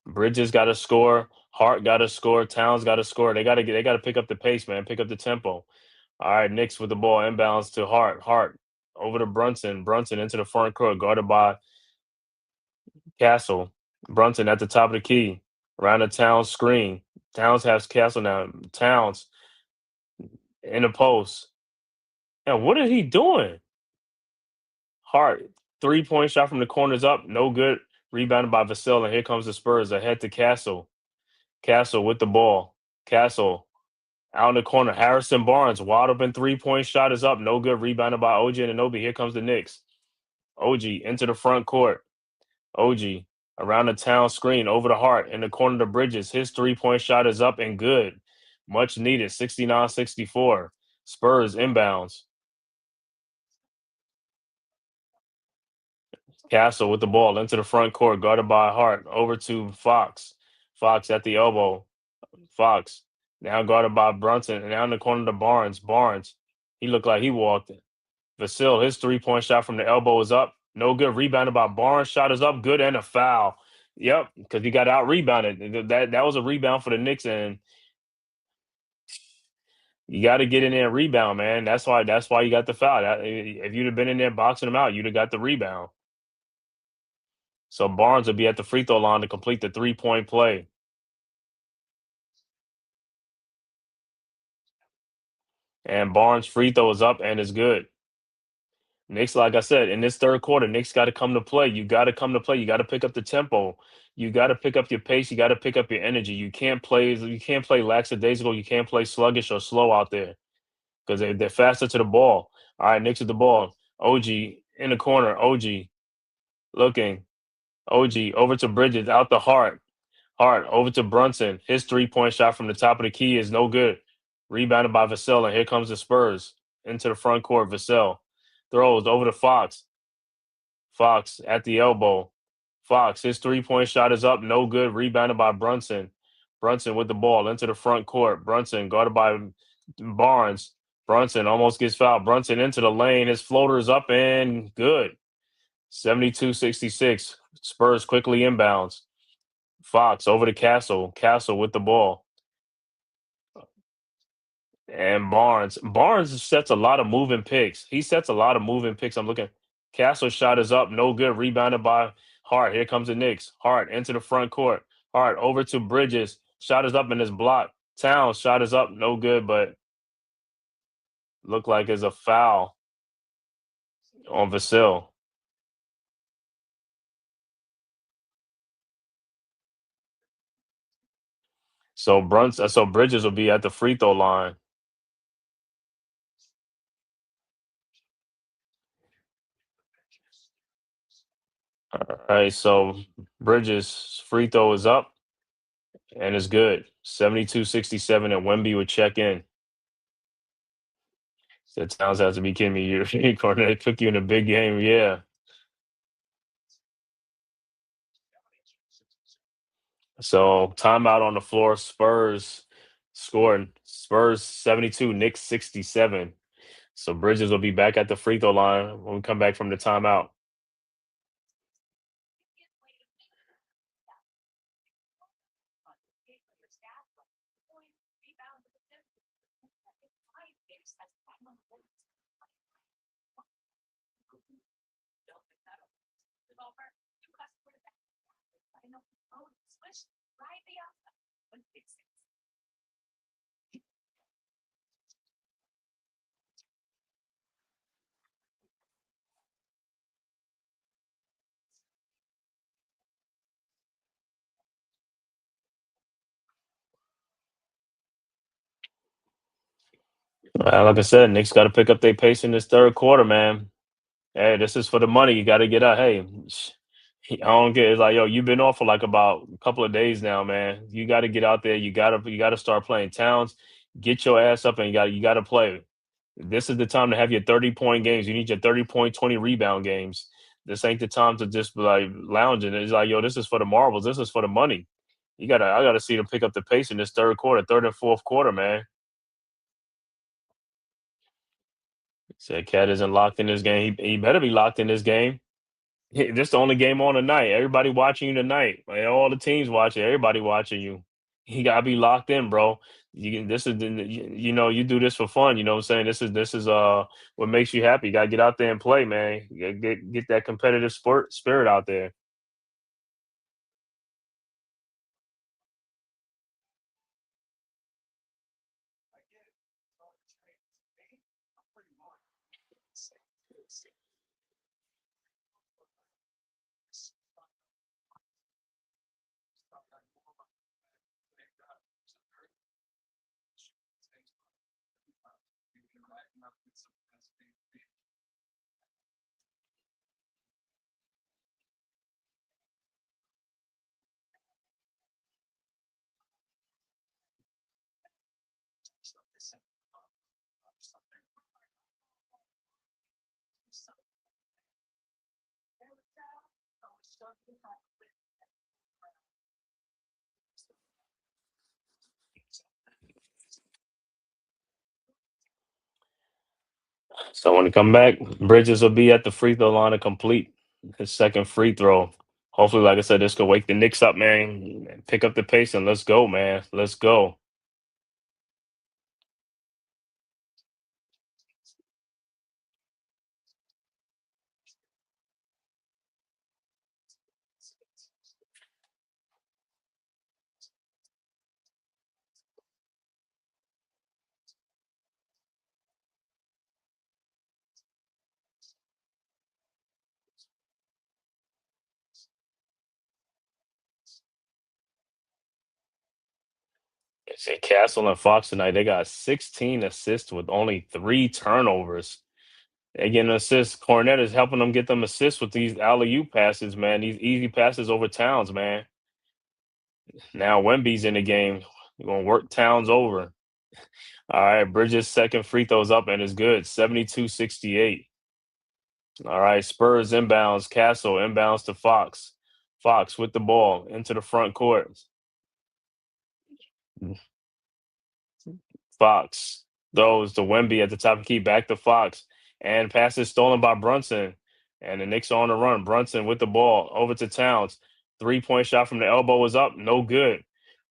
Bridges got to score. Hart got to score. Towns got to score. They got to pick up the pace, man. Pick up the tempo. All right, Knicks with the ball inbounds to Hart. Hart over to Brunson. Brunson into the front court, guarded by Castle. Brunson at the top of the key. Around the Towns screen. Towns has Castle now. Towns in the post. And what is he doing? Hart, 3-point shot from the corners up, no good. Rebounded by Vassell, and here comes the Spurs ahead to Castle. Castle with the ball. Castle out in the corner. Harrison Barnes, wide open 3-point shot is up, no good. Rebounded by OG and Anobi. Here comes the Knicks. OG into the front court. OG around the Town screen over the Hart in the corner of the Bridges. His 3-point shot is up and good. Much needed, 69-64. Spurs inbounds. Castle with the ball into the front court, guarded by Hart. Over to Fox. Fox at the elbow. Fox now guarded by Brunson, and now in the corner to Barnes. Barnes, he looked like he walked it. Vasil, his 3-point shot from the elbow is up. No good. Rebounded by Barnes. Shot is up. Good and a foul. Yep, because he got out rebounded. That was a rebound for the Knicks, and you got to get in there and rebound, man. That's why you got the foul. If you'd have been in there boxing him out, you'd have got the rebound. So Barnes will be at the free throw line to complete the 3-point play. And Barnes' free throw is up and is good. Knicks, like I said, in this third quarter, Knicks got to come to play. You got to come to play. You got to pick up the tempo. You got to pick up your pace. You got to pick up your energy. You can't play. You can't play lackadaisical. You can't play sluggish or slow out there because they're faster to the ball. All right, Knicks with the ball. OG in the corner. OG looking. OG over to Bridges out the Hart. Hart over to Brunson. His 3-point shot from the top of the key is no good. Rebounded by Vassell, and here comes the Spurs into the front court. Vassell throws over to Fox. Fox at the elbow. Fox, his 3-point shot is up, no good. Rebounded by Brunson. Brunson with the ball into the front court. Brunson guarded by Barnes. Brunson almost gets fouled. Brunson into the lane. His floater is up and good. 72-66. Spurs quickly inbounds. Fox over to Castle. Castle with the ball. And Barnes. Barnes sets a lot of moving picks. He sets a lot of moving picks. I'm looking. Castle shot is up. No good. Rebounded by Hart. Here comes the Knicks. Hart into the front court. Hart over to Bridges. Shot is up in his block. Towns shot is up. No good, but looked like it's a foul on Vasil. So Bridges will be at the free throw line. All right, so Bridges' free throw is up and it's good. 72-67, and Wemby would check in. So Towns has to be kidding me. You're they took you in a big game, yeah. So timeout on the floor. Spurs scoring. Spurs 72, Knicks 67. So Bridges will be back at the free throw line when we come back from the timeout. Like I said, Knicks got to pick up their pace in this third quarter, man. Hey, this is for the money. You got to get out. Hey, I don't get. It's like, yo, you've been off for like about a couple of days now, man. You got to get out there. You got to start playing. Towns, get your ass up and you got to play. This is the time to have your 30-point games. You need your 30-point, 20 rebound games. This ain't the time to just be like lounging. It's like, yo, this is for the marbles. This is for the money. I gotta see them pick up the pace in this third quarter, third and fourth quarter, man. Said Cat isn't locked in this game. He better be locked in this game. This the only game on tonight. Everybody watching you tonight. Like, all the teams watching. Everybody watching you. He gotta be locked in, bro. This is you do this for fun. You know what I'm saying? This is what makes you happy. You gotta get out there and play, man. You gotta get that competitive spirit out there. So when he come back, Bridges will be at the free throw line to complete his second free throw. Hopefully, like I said, this could wake the Knicks up, man. Pick up the pace and let's go, man. Let's go. See Castle and Fox tonight. They got 16 assists with only 3 turnovers. They getting assists. Cornette is helping them get them assists with these alley-oop passes, man. These easy passes over Towns, man. Now Wemby's in the game. We're gonna work Towns over. All right, Bridges' second free throws up and is good. 72-68. All right, Spurs inbounds. Castle inbounds to Fox. Fox with the ball into the front court. Fox throws to Wemby at the top of the key, back to Fox, and pass is stolen by Brunson. And the Knicks are on the run. Brunson with the ball over to Towns. 3-point shot from the elbow is up, no good.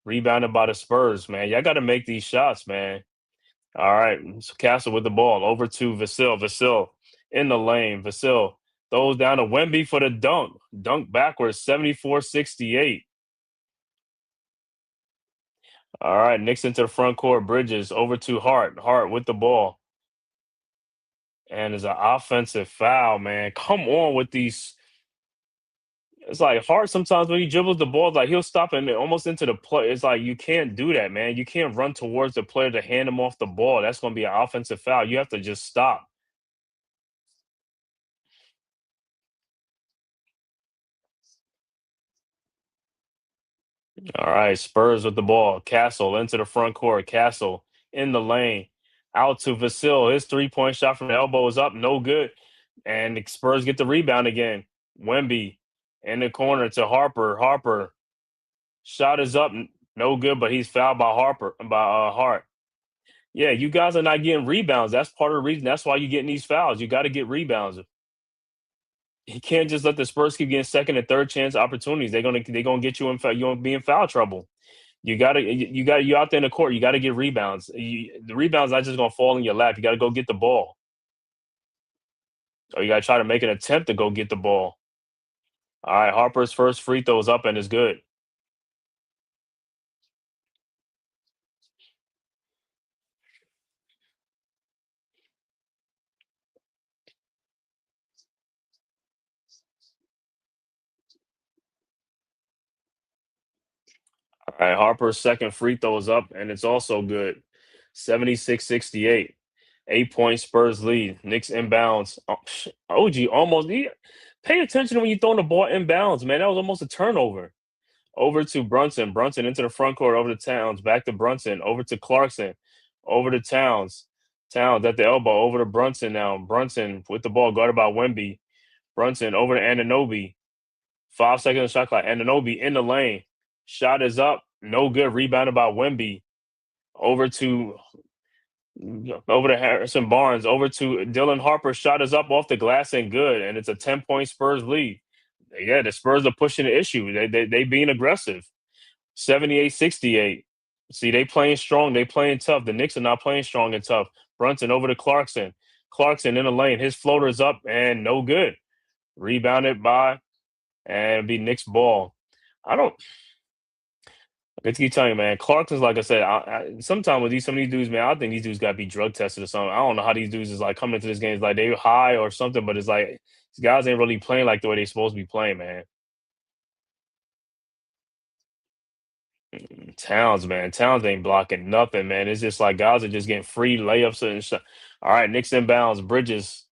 Rebounded by the Spurs, man. Y'all got to make these shots, man. All right, so Castle with the ball over to Vasil. Vasil in the lane. Vasil throws down to Wemby for the dunk. Dunk backwards, 74-68. All right, Knicks into the front court. Bridges over to Hart. Hart with the ball. And it's an offensive foul, man. Come on with these. It's like Hart sometimes when he dribbles the ball, like he'll stop and almost into the play. It's like you can't do that, man. You can't run towards the player to hand him off the ball. That's going to be an offensive foul. You have to just stop. All right, Spurs with the ball. Castle into the front court. Castle in the lane. Out to Vasil. His 3-point shot from the elbow is up. No good. And the Spurs get the rebound again. Wemby in the corner to Harper. Harper. Shot is up. No good, but he's fouled by Hart. Yeah, you guys are not getting rebounds. That's part of the reason. That's why you're getting these fouls. You got to get rebounds. You can't just let the Spurs keep getting second and third chance opportunities. They're gonna get you in foul. You're gonna be in foul trouble. You out there in the court. You got to get rebounds. The rebounds not just gonna fall in your lap. You got to go get the ball, or you got to try to make an attempt to go get the ball. All right, Harper's first free throw is up and is good. All right, Harper's second free throw is up and it's also good. 76-68. 8-point Spurs lead. Knicks inbounds. OG almost. Pay attention when you're throwing the ball inbounds, man. That was almost a turnover. Over to Brunson. Brunson into the front court. Over to Towns. Back to Brunson. Over to Clarkson. Over to Towns. Towns at the elbow. Over to Brunson now. Brunson with the ball guarded by Wemby. Brunson over to Anunoby. 5 seconds of shot clock. Anunoby in the lane. Shot is up. No good. Rebounded by Wemby. Over to over to Harrison Barnes, over to Dylan Harper. Shot is up off the glass and good, and it's a 10-point Spurs lead. Yeah, the Spurs are pushing the issue. They being aggressive. 78-68. See, they playing strong. They playing tough. The Knicks are not playing strong and tough. Brunson over to Clarkson. Clarkson in the lane. His floater is up and no good. Rebounded by and be Knicks ball. I don't. I keep telling you, man. Clarkson's like I said. Sometimes with some of these dudes, man, I think these dudes got to be drug tested or something. I don't know how these dudes is like coming into this game. It's like they high or something, but it's like these guys ain't really playing like the way they supposed to be playing, man. Towns, man. Towns ain't blocking nothing, man. It's just like guys are just getting free layups and shit. All right, Knicks inbounds. Bridges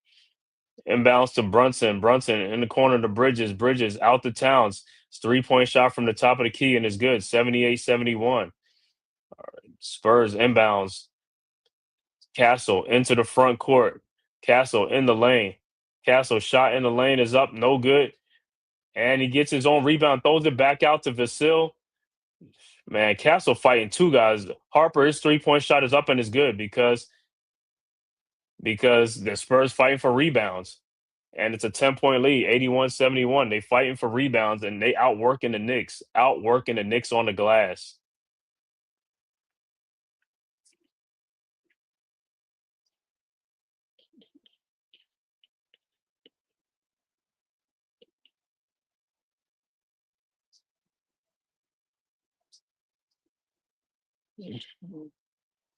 inbounds to Brunson. Brunson in the corner to Bridges. Bridges out to Towns. It's 3-point shot from the top of the key and it's good. 78-71. Spurs inbounds. Castle into the front court. Castle in the lane. Castle shot in the lane is up. No good. And he gets his own rebound. Throws it back out to Vasil. Man, Castle fighting two guys. Harper, his 3-point shot is up and is good because the Spurs fighting for rebounds. And it's a 10-point lead, 81-71. They fighting for rebounds and they outworking the Knicks. Outworking the Knicks on the glass.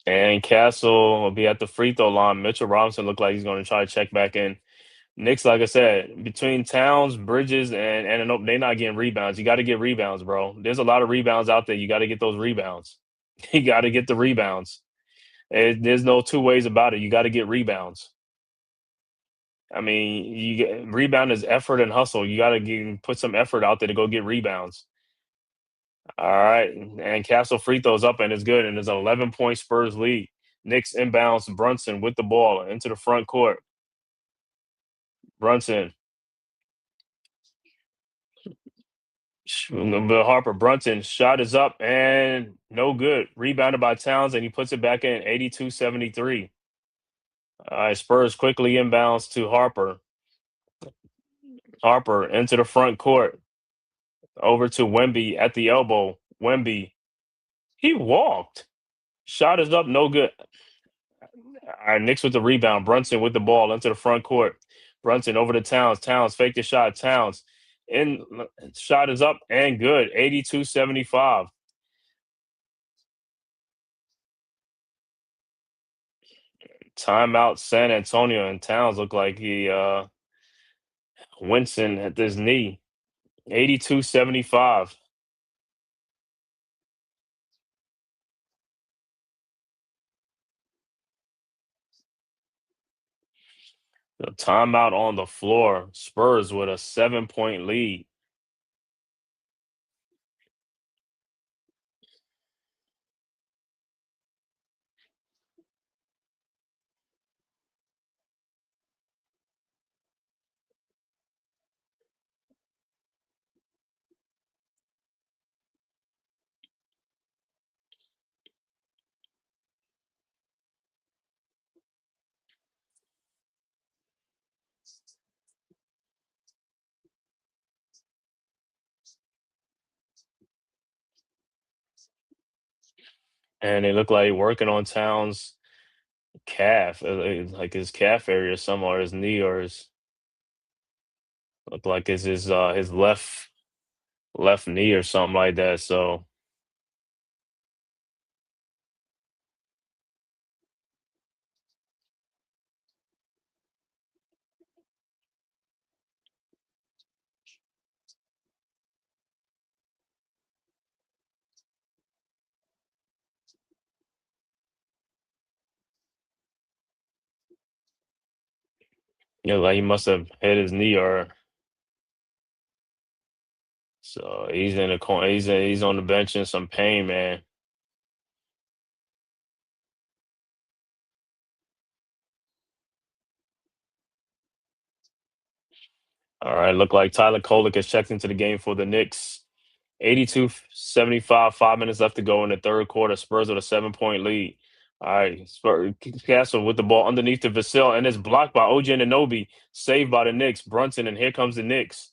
And Castle will be at the free throw line. Mitchell Robinson looked like he's going to try to check back in. Knicks, like I said, between Towns, Bridges, and they're not getting rebounds. You got to get rebounds, bro. There's a lot of rebounds out there. You got to get those rebounds. You got to get the rebounds. There's no two ways about it. You got to get rebounds. I mean, rebound is effort and hustle. You got to put some effort out there to go get rebounds. All right, and Castle free throws up and it's good, and it's an 11-point Spurs lead. Knicks inbounds Brunson with the ball into the front court. Brunson, Harper, Brunson shot is up and no good. Rebounded by Towns and he puts it back in 82-73. All right, Spurs quickly inbounds to Harper. Harper into the front court. Over to Wemby at the elbow. Wemby, he walked. Shot is up, no good. All right, Knicks with the rebound. Brunson with the ball into the front court. Brunson over to Towns. Towns fake the shot. Towns in shot is up and good. 82-75. Timeout San Antonio, and Towns look like he wincing at this knee. 82-75. The timeout on the floor. Spurs with a 7-point lead. And they look like working on Towns' calf, like his calf area somewhere, his knee or his look like it's his left knee or something like that. So like he must have hit his knee or so he's in the corner. He's on the bench in some pain, man. All right, look like Tyler Kolek has checked into the game for the Knicks. 82-75, 5 minutes left to go in the third quarter. Spurs with a 7-point lead. All right, Castle with the ball underneath the Vasil, and it's blocked by OG Anunoby, saved by the Knicks. Brunson, and here comes the Knicks.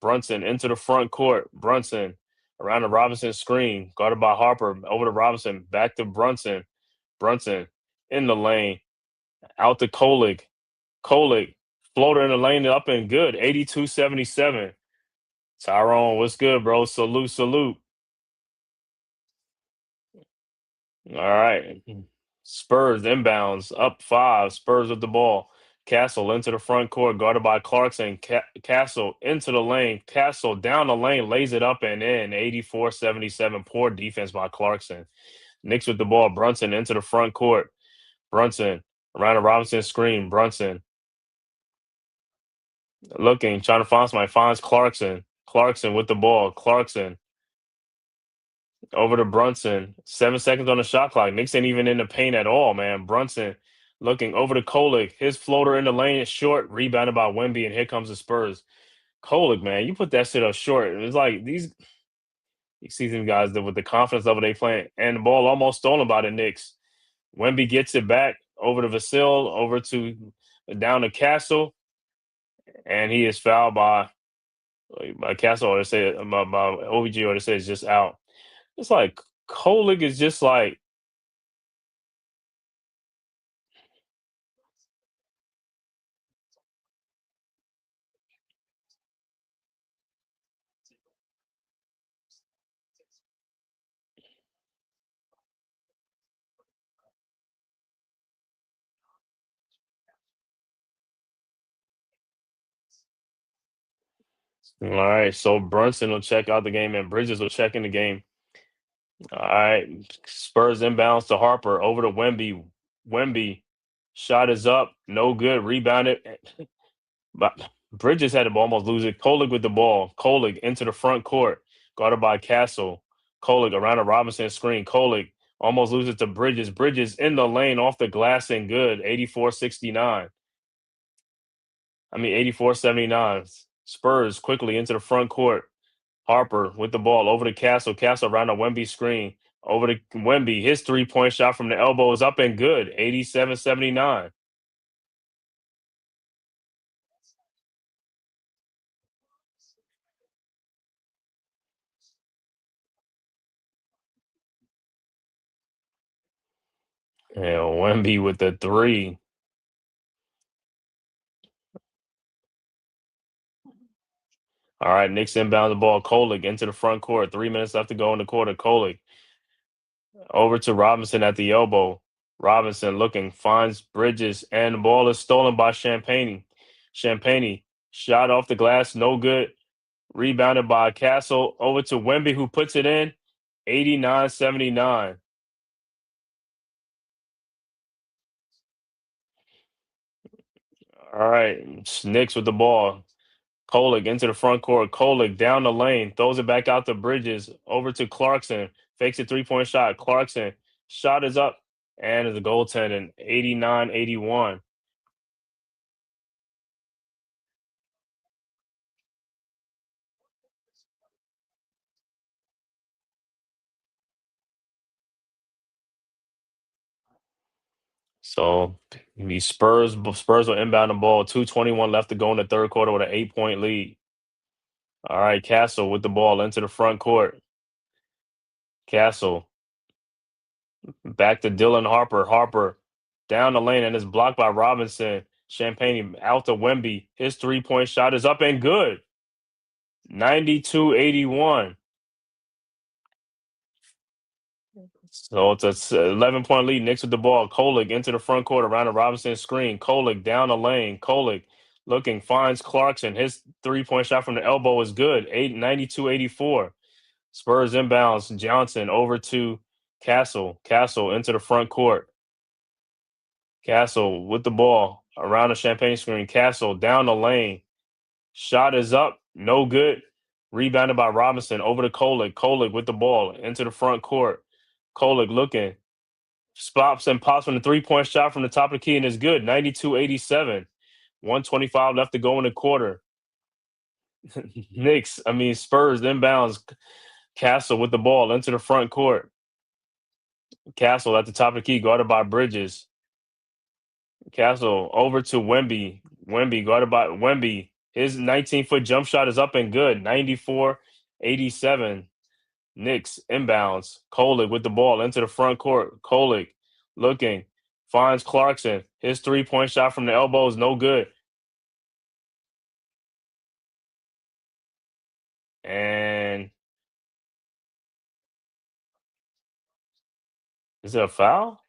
Brunson into the front court. Brunson around the Robinson screen, guarded by Harper. Over to Robinson, back to Brunson. Brunson in the lane, out to Kolig. Kolig, floater in the lane, up and good. 82-77. Tyrone, what's good, bro? Salute, salute. All right. Spurs inbounds, up five. Spurs with the ball. Castle into the front court, guarded by Clarkson. Castle into the lane. Castle down the lane, lays it up and in. 84-77. Poor defense by Clarkson. Knicks with the ball. Brunson into the front court. Brunson around the Robinson screen. Brunson looking, trying to find somebody. Finds Clarkson. Clarkson with the ball. Clarkson over to Brunson. 7 seconds on the shot clock. Knicks ain't even in the paint at all, man. Brunson looking over to Kolik. His floater in the lane is short, rebounded by Wemby, and here comes the Spurs. Kolik, man, you put that shit up short. It's like these season guys that with the confidence level they playing, and the ball almost stolen by the Knicks. Wemby gets it back over to Vasil, over to down to Castle, and he is fouled by Castle, or they say by OVG, or they say it's just out. It's like Kolik is just like, all right, so Brunson will check out the game and Bridges will check in the game. All right, Spurs inbounds to Harper over to Wemby. Wemby shot is up, no good, rebounded. But Bridges had to almost lose it. Kolig with the ball. Kolig into the front court, guarded by Castle. Kolig around a Robinson screen. Kolig almost loses to Bridges. Bridges in the lane off the glass and good. 84-69. 84-79. Spurs quickly into the front court. Harper with the ball over to Castle. Castle around a Wemby screen. Over to Wemby. His 3-point shot from the elbow is up and good. 87-79. And Wemby with the three. All right, Knicks inbound the ball. Kolik into the front court. 3 minutes left to go in the quarter. Kolik over to Robinson at the elbow. Robinson looking, finds Bridges, and the ball is stolen by Champagne. Champagne shot off the glass, no good. Rebounded by Castle. Over to Wemby, who puts it in. 89-79. All right, Knicks with the ball. Kolik into the front court. Kolik down the lane, throws it back out to Bridges, over to Clarkson, fakes a 3-point shot. Clarkson, shot is up, and is a goaltending. 89-81. So the Spurs will inbound the ball. 2:21 left to go in the third quarter with an 8-point lead. All right, Castle with the ball into the front court. Castle back to Dylan Harper. Harper down the lane and is blocked by Robinson. Champagne out to Wemby. His 3-point shot is up and good. 92-81. So it's a 11-point lead. Knicks with the ball. Kolik into the front court around the Robinson screen. Kolik down the lane. Kolik looking, finds Clarkson. His 3-point shot from the elbow is good. 92-84. Spurs inbounds. Johnson over to Castle. Castle into the front court. Castle with the ball around the Champagne screen. Castle down the lane. Shot is up. No good. Rebounded by Robinson over to Kolik. Kolik with the ball into the front court. Kolik looking. Stops and pops from the 3-point shot from the top of the key and is good. 92-87. 125 left to go in the quarter. Spurs inbounds. Castle with the ball into the front court. Castle at the top of the key, guarded by Bridges. Castle over to Wemby. Wemby guarded by Wemby. His 19-foot jump shot is up and good. 94-87. Knicks inbounds. Kolek with the ball into the front court. Kolek looking. Finds Clarkson. His 3-point shot from the elbow is no good. And is it a foul?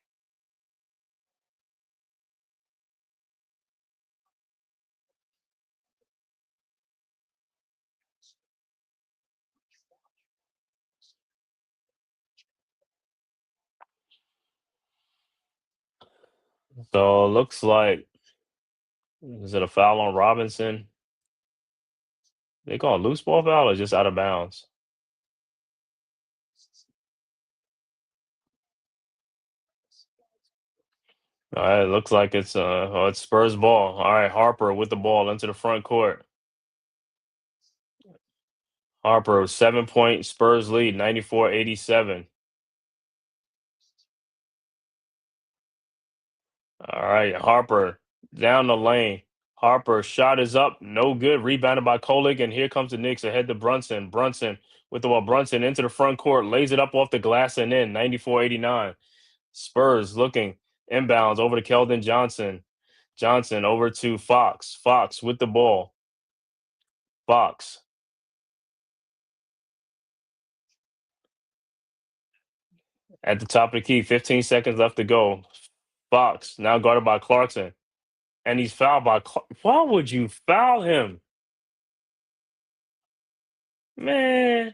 So it looks like, is it a foul on Robinson? They call it loose ball foul or just out of bounds? All right, it looks like it's Spurs ball. All right, Harper with the ball into the front court. Harper, 7-point Spurs lead, 94-87. All right, Harper down the lane. Harper shot is up, no good. Rebounded by Kolek, and here comes the Knicks ahead to Brunson. Brunson with the ball. Brunson into the front court, lays it up off the glass and in, 94-89. Spurs looking inbounds over to Keldon Johnson. Johnson over to Fox. Fox with the ball. Fox at the top of the key. 15 seconds left to go. Fox now guarded by Clarkson, and he's fouled by. Why would you foul him, man?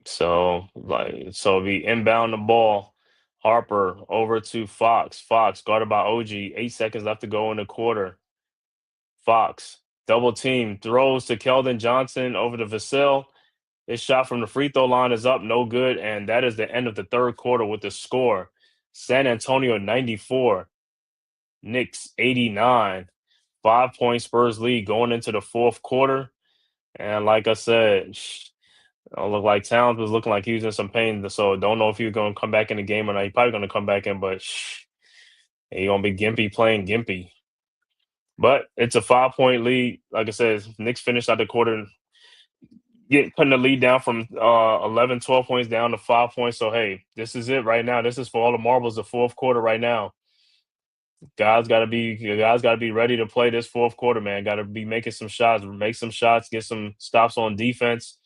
So we inbound the ball. Harper over to Fox. Fox guarded by OG. 8 seconds left to go in the quarter. Fox double team throws to Keldon Johnson over to Vassell. His shot from the free throw line is up, no good, and that is the end of the third quarter with the score: San Antonio 94, Knicks 89. 5-point Spurs lead going into the fourth quarter. And like I said, it looked like Towns was looking like he was in some pain. So don't know if he was going to come back in the game or not. He's probably going to come back in, but he's going to be gimpy playing gimpy. But it's a 5-point lead. Like I said, Knicks finished out the quarter, putting the lead down from 11, 12 points down to 5 points. So, hey, this is it right now. This is for all the marbles, the fourth quarter right now. Guys got to be ready to play this fourth quarter, man. Got to be making some shots, make some shots, get some stops on defense,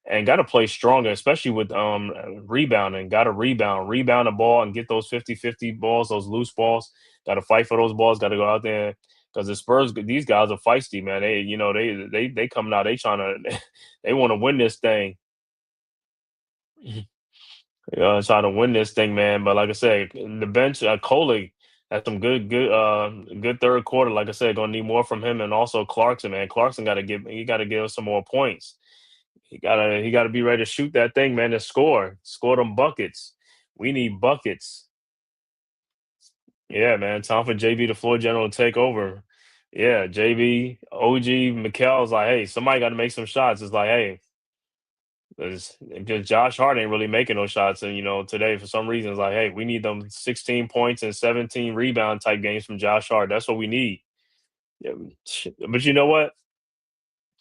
and got to play stronger, especially with rebounding. Got to rebound the ball and get those 50-50 balls, those loose balls. Got to fight for those balls. Got to go out there because the Spurs, these guys are feisty, man. They coming out. They trying to they want to win this thing. Trying to win this thing, man. But like I said, the bench, Coley had some good third quarter. Like I said, gonna need more from him and also Clarkson, man. Clarkson got to give us some more points. He gotta be ready to shoot that thing, man, and score them buckets. We need buckets. Yeah, man. Time for JB, the floor general, to take over. Yeah, JB, OG, Mikel's like, hey, somebody got to make some shots. It's like, hey, because Josh Hart ain't really making those shots, and today for some reason it's like, hey, we need them 16 points and 17 rebound type games from Josh Hart. That's what we need. Yeah, but you know what?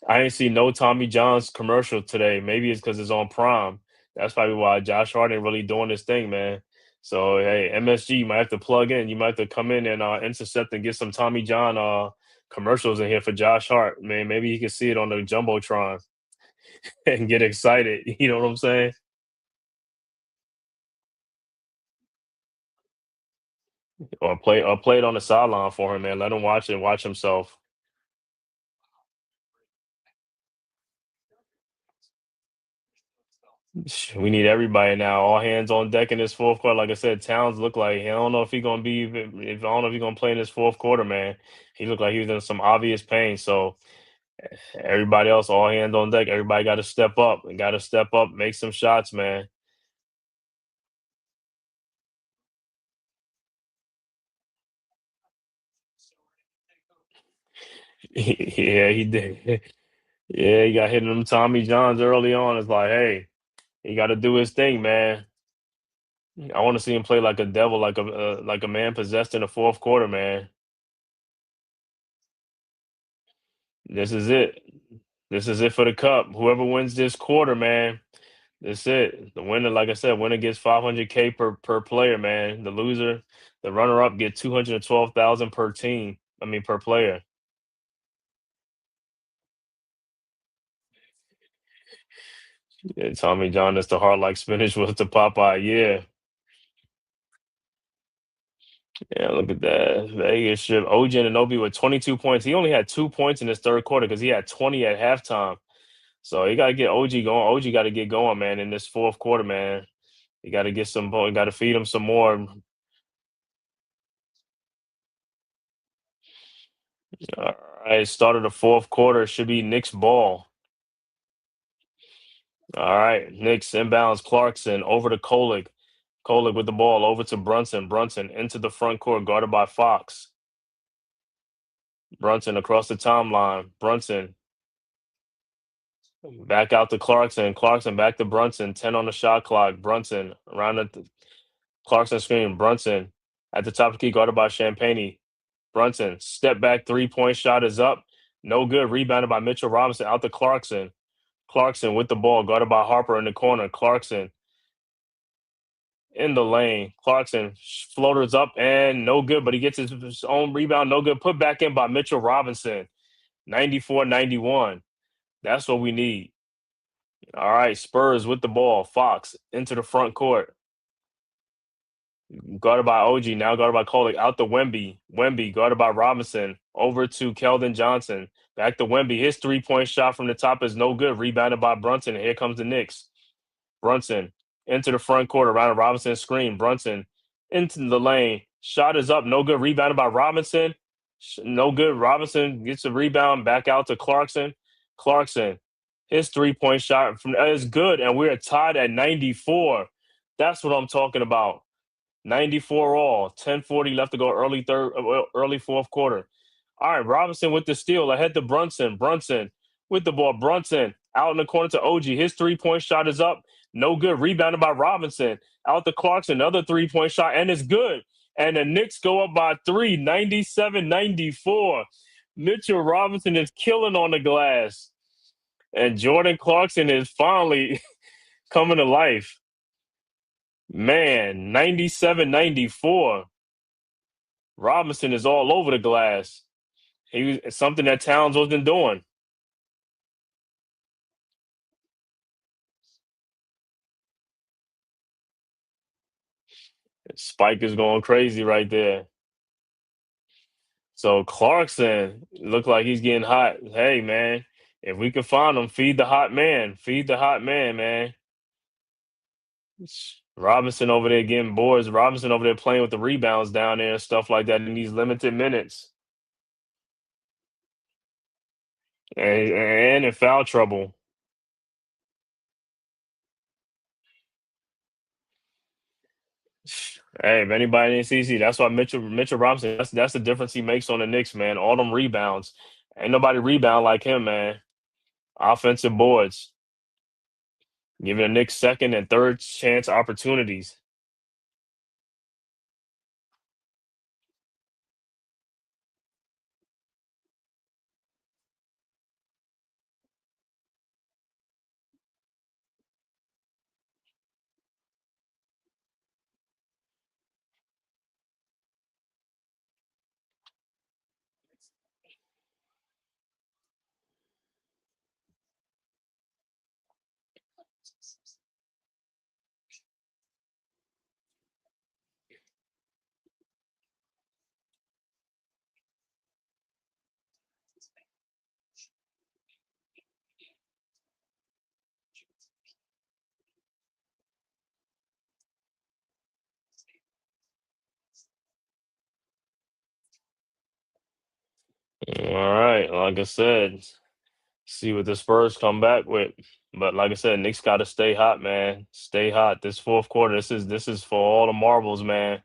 I ain't see no Tommy John's commercial today. Maybe it's because it's on Prime. That's probably why Josh Hart ain't really doing this thing, man. So hey, MSG, you might have to plug in. You might have to come in and intercept and get some Tommy John commercials in here for Josh Hart, man. Maybe he can see it on the jumbotron and get excited. You know what I'm saying? Or play it on the sideline for him, man. Let him watch it, watch himself. We need everybody now. All hands on deck in this fourth quarter. Like I said, Towns looked like I don't know if he's gonna be if I don't know if he's gonna play in this fourth quarter, man. He looked like he was in some obvious pain. So Everybody else, all hands on deck. Everybody got to step up and got to step up, make some shots, man. Yeah, he did. Yeah, he got hitting them Tommy Johns early on. It's like, hey, he got to do his thing, man. I want to see him play like a devil, like a man possessed in the fourth quarter, man. This is it. This is it for the cup. Whoever wins this quarter, man, that's it. The winner, like I said, winner gets 500K per player, man. The loser, the runner up, get 212,000 per team. I mean, per player. Yeah, Tommy John is the heart like spinach was the Popeye. Yeah, yeah. Look at that Vegas strip. OG Anunoby with 22 points. He only had 2 points in his third quarter because he had 20 at halftime. So you got to get OG going. OG got to get going, man, in this fourth quarter, man. You got to get some. You got to feed him some more. All right, start of the fourth quarter should be Knicks ball. All right, Knicks inbounds Clarkson over to Kolek. Kolek with the ball over to Brunson. Brunson into the front court, guarded by Fox. Brunson across the timeline. Brunson back out to Clarkson. Clarkson back to Brunson. 10 on the shot clock. Brunson around the Clarkson screen. Brunson at the top of the key, guarded by Champagne. Brunson step back 3-point shot is up. No good. Rebounded by Mitchell Robinson out to Clarkson. Clarkson with the ball, guarded by Harper in the corner. Clarkson in the lane. Clarkson floaters up and no good, but he gets his own rebound. No good. Put back in by Mitchell Robinson. 94-91. That's what we need. All right, Spurs with the ball. Fox into the front court. Guarded by OG, now guarded by Kolek. Out to Wemby. Wemby guarded by Robinson. Over to Keldon Johnson. Back to Wemby. His 3-point shot from the top is no good. Rebounded by Brunson. Here comes the Knicks. Brunson into the front court around a Robinson screen. Brunson into the lane. Shot is up. No good. Rebounded by Robinson. No good. Robinson gets the rebound back out to Clarkson. Clarkson, his 3-point shot from is good, and we're tied at 94. That's what I'm talking about. 94 all. 10:40 left to go. Early fourth quarter. All right, Robinson with the steal ahead to Brunson. Brunson with the ball. Brunson out in the corner to OG. His 3-point shot is up. No good. Rebounded by Robinson. Out to Clarkson. Another 3-point shot, and it's good. And the Knicks go up by 3, 97-94. Mitchell Robinson is killing on the glass. And Jordan Clarkson is finally coming to life. Man, 97-94. Robinson is all over the glass. He was something that Towns wasn't doing. Spike is going crazy right there. So Clarkson looked like he's getting hot. Hey man, if we can find him, feed the hot man. Feed the hot man, man. Robinson over there getting boards. Robinson over there playing with the rebounds down there and stuff like that in these limited minutes. And in foul trouble. Hey, if anybody didn't see, that's why Mitchell Robinson. That's the difference he makes on the Knicks, man. All them rebounds. Ain't nobody rebound like him, man. Offensive boards, giving the Knicks second and third chance opportunities. All right, like I said. See what the Spurs come back with. But like I said, Knicks got to stay hot, man. Stay hot. This fourth quarter, this is for all the marbles, man.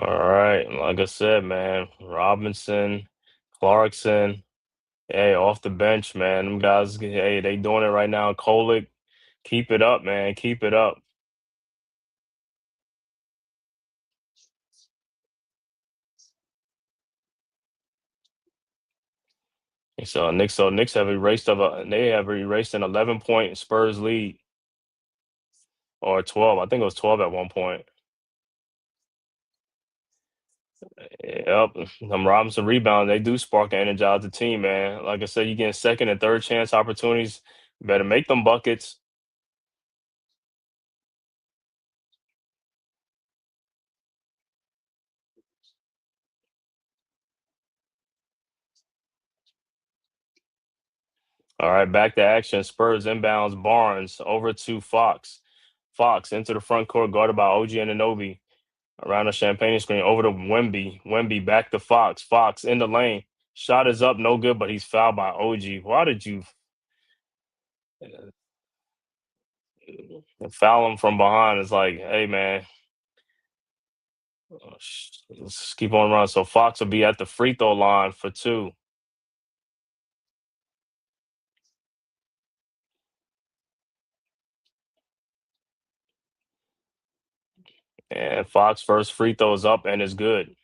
All right. Like I said, man, Robinson, Clarkson, hey, off the bench, man. Them guys, hey, they doing it right now. Kolick, keep it up, man. Keep it up. So Knicks have erased an 11-point Spurs lead or 12. I think it was 12 at one point. Yep. Them Robinson rebounds, they do spark and energize the team, man. Like I said, you getting second and third chance opportunities. You better make them buckets. All right, back to action. Spurs inbounds Barnes over to Fox. Fox into the front court, guarded by OG Anunoby. Around the champagne screen, over to Wemby. Wemby back to Fox. Fox in the lane. Shot is up, no good, but he's fouled by OG. Why did you foul him from behind? It's like, hey, man, let's keep on running. So Fox will be at the free throw line for two. And Fox first free throw is up and is good.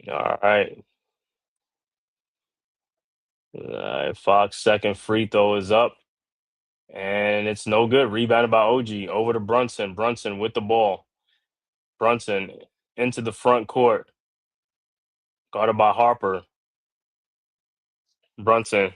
All right. Fox second free throw is up. And it's no good. Rebounded by OG. Over to Brunson. Brunson with the ball. Brunson into the front court. Guarded by Harper. Brunson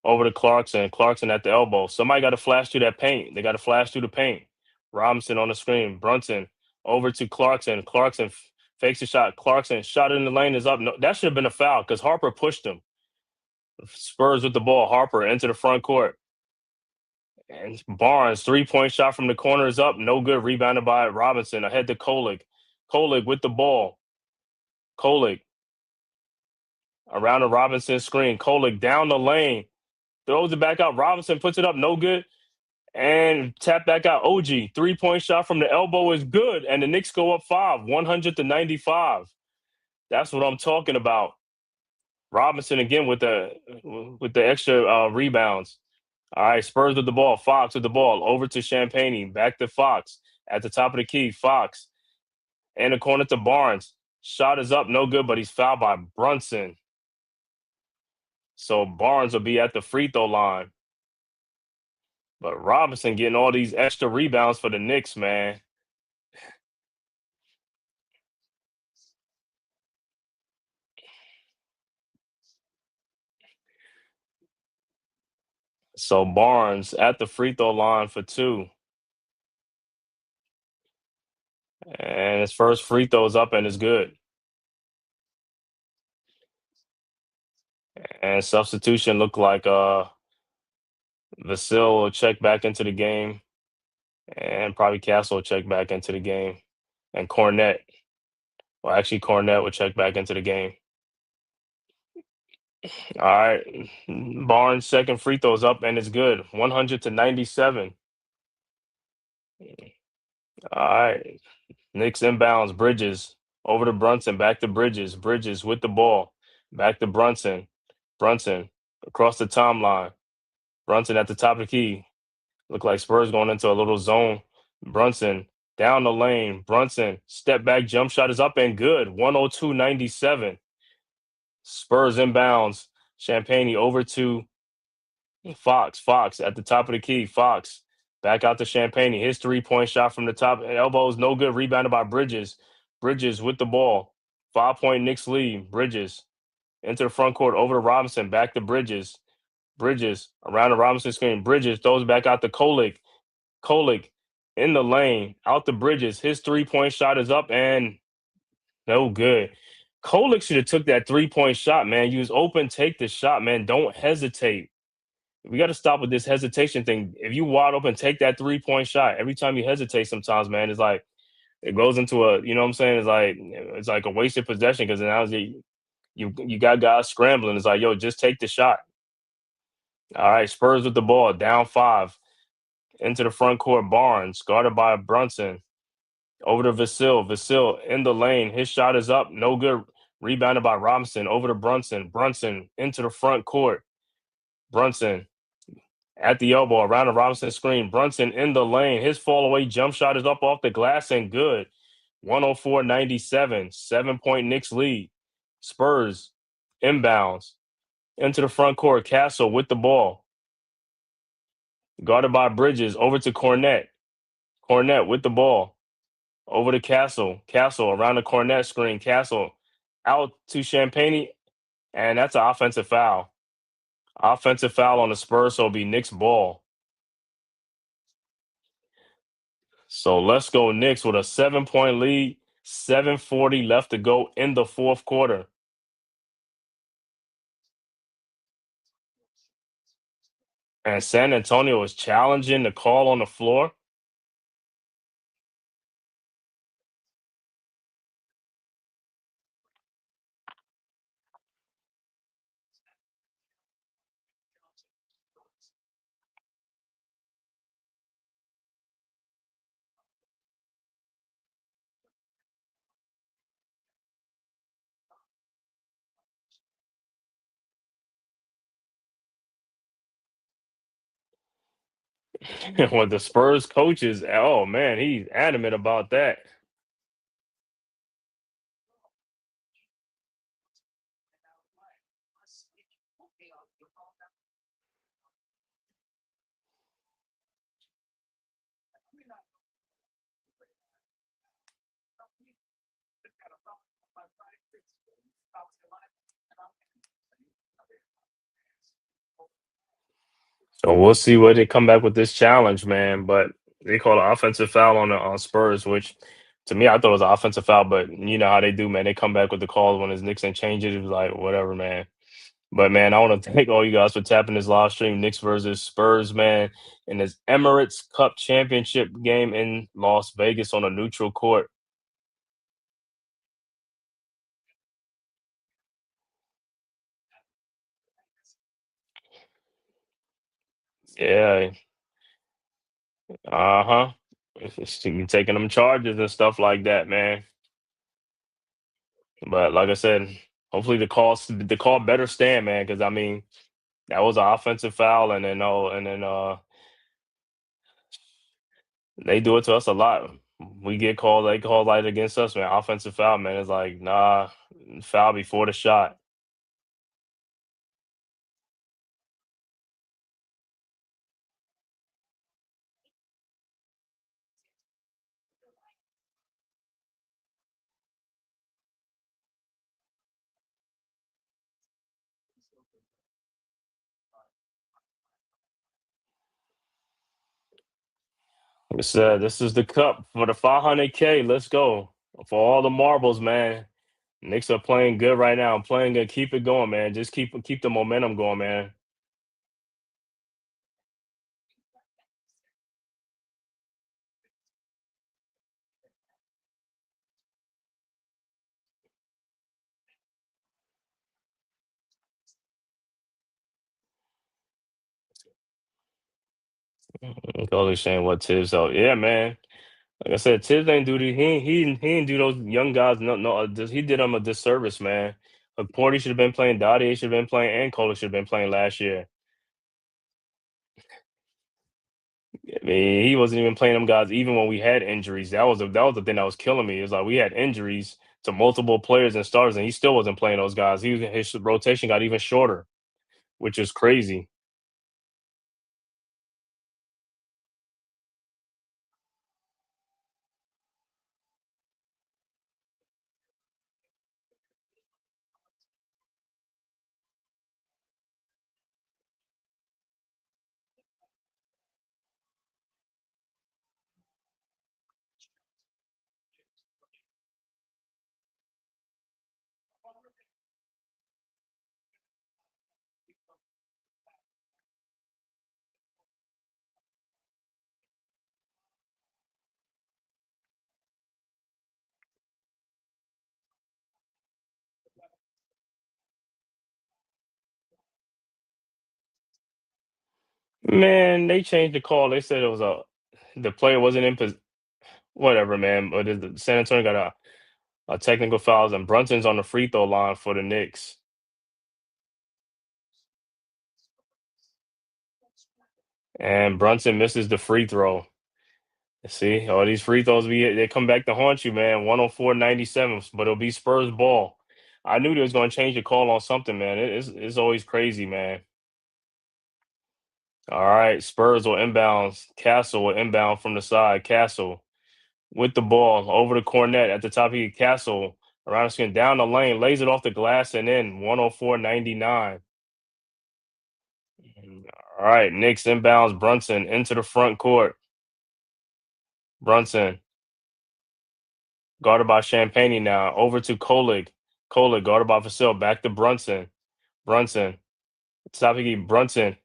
over to Clarkson. Clarkson at the elbow. Somebody got to flash through that paint. They got to flash through the paint. Robinson on the screen. Brunson over to Clarkson. Clarkson fakes a shot. Clarkson shot in the lane is up. No, that should have been a foul because Harper pushed him. Spurs with the ball. Harper into the front court. And Barnes, 3-point shot from the corner is up. No good. Rebounded by Robinson. Ahead to Kolick. Kolick with the ball. Kolick around the Robinson screen. Kolick down the lane. Throws it back out. Robinson puts it up. No good. And tap back out. OG. 3-point shot from the elbow is good. And the Knicks go up 5, 100-95. That's what I'm talking about. Robinson again with the extra rebounds. All right, Spurs with the ball. Fox with the ball. Over to Champagne. Back to Fox. At the top of the key, Fox. In the corner to Barnes. Shot is up. No good, but he's fouled by Brunson. So Barnes will be at the free throw line. But Robinson getting all these extra rebounds for the Knicks, man. So Barnes at the free throw line for two. And his first free throw is up and is good. And substitution looked like Vasil will check back into the game. And probably Castle will check back into the game. And Cornette. Well, actually, Cornette will check back into the game. All right. Barnes' second free throw is up and it's good. 100-97. All right. Knicks inbounds. Bridges over to Brunson. Back to Bridges. Bridges with the ball. Back to Brunson. Brunson across the timeline. Brunson at the top of the key. Look like Spurs going into a little zone. Brunson down the lane. Brunson step back jump shot is up and good. 102-97. Spurs inbounds. Champagne over to Fox. Fox at the top of the key. Fox back out to Champagne. His 3-point shot from the top. Elbows no good. Rebounded by Bridges. Bridges with the ball. 5-point Knicks lead. Bridges into the front court over to Robinson. Back to Bridges. Bridges around the Robinson screen. Bridges throws back out to Kolick. Kolick in the lane. Out to Bridges. His 3-point shot is up and no good. Kolick should have took that 3-point shot, man. You was open. Take the shot, man. Don't hesitate. We got to stop with this hesitation thing. If you wide open, take that 3-point shot. Every time you hesitate, sometimes, man, it's like it goes into a, you know what I'm saying? It's like a wasted possession because now you got guys scrambling. It's like, yo, just take the shot. All right, Spurs with the ball, down 5 into the front court. Barnes guarded by Brunson. Over to Vasil. Vasil in the lane. His shot is up. No good. Rebounded by Robinson. Over to Brunson. Brunson into the front court. Brunson at the elbow around the Robinson screen. Brunson in the lane. His fall away jump shot is up off the glass and good. 104-97. 7-point Knicks lead. Spurs inbounds into the front court. Castle with the ball. Guarded by Bridges. Over to Cornette. Cornette with the ball. Over to Castle. Castle around the Cornette screen. Castle out to Champagne. And that's an offensive foul. Offensive foul on the Spurs, so it'll be Knicks ball. So let's go Knicks with a 7-point lead. 7:40 left to go in the fourth quarter. And San Antonio is challenging the call on the floor. With the Spurs coaches, oh man, he's adamant about that. So we'll see where they come back with this challenge, man. But they call an offensive foul on Spurs, which to me I thought it was an offensive foul. But you know how they do, man. They come back with the calls when it's Knicks and change it. It was like whatever, man. But man, I want to thank all you guys for tapping this live stream. Knicks versus Spurs, man, in this Emirates Cup championship game in Las Vegas on a neutral court. Yeah, uh-huh. You taking them charges and stuff like that, man. But like I said, hopefully the call better stand, man, because I mean that was an offensive foul, and then they do it to us a lot. We get called, they call light against us, man. Offensive foul, man. It's like nah, foul before the shot. Like I said, this is the cup for the 500K. Let's go for all the marbles, man. Knicks are playing good right now. Playing good. Keep it going, man. Just keep the momentum going, man. Totally saying what Tibbs. So yeah, man. Like I said, Tibbs ain't do the, he ain't do those young guys he did them a disservice, man. Like Porty should have been playing, Dottie should have been playing, and Cola should have been playing last year. I mean, he wasn't even playing them guys even when we had injuries. That was the thing that was killing me. It's like we had injuries to multiple players and stars, and he still wasn't playing those guys. His rotation got even shorter, which is crazy. Man, they changed the call. They said it was the player wasn't in whatever, man. But the San Antonio got a technical fouls, and Brunson's on the free throw line for the Knicks. And Brunson misses the free throw. See, all these free throws they come back to haunt you, man. 104-97, but it'll be Spurs ball. I knew they was gonna change the call on something, man. It's always crazy, man. All right, Spurs will inbound. Castle will inbound from the side. Castle with the ball over the cornet at the top of Castle around the screen down the lane, lays it off the glass and in 104-99. All right, Knicks inbounds Brunson into the front court. Brunson guarded by Champagne now. Over to Kolig. Kolig guarded by Vasil. Back to Brunson. Brunson. Top Brunson.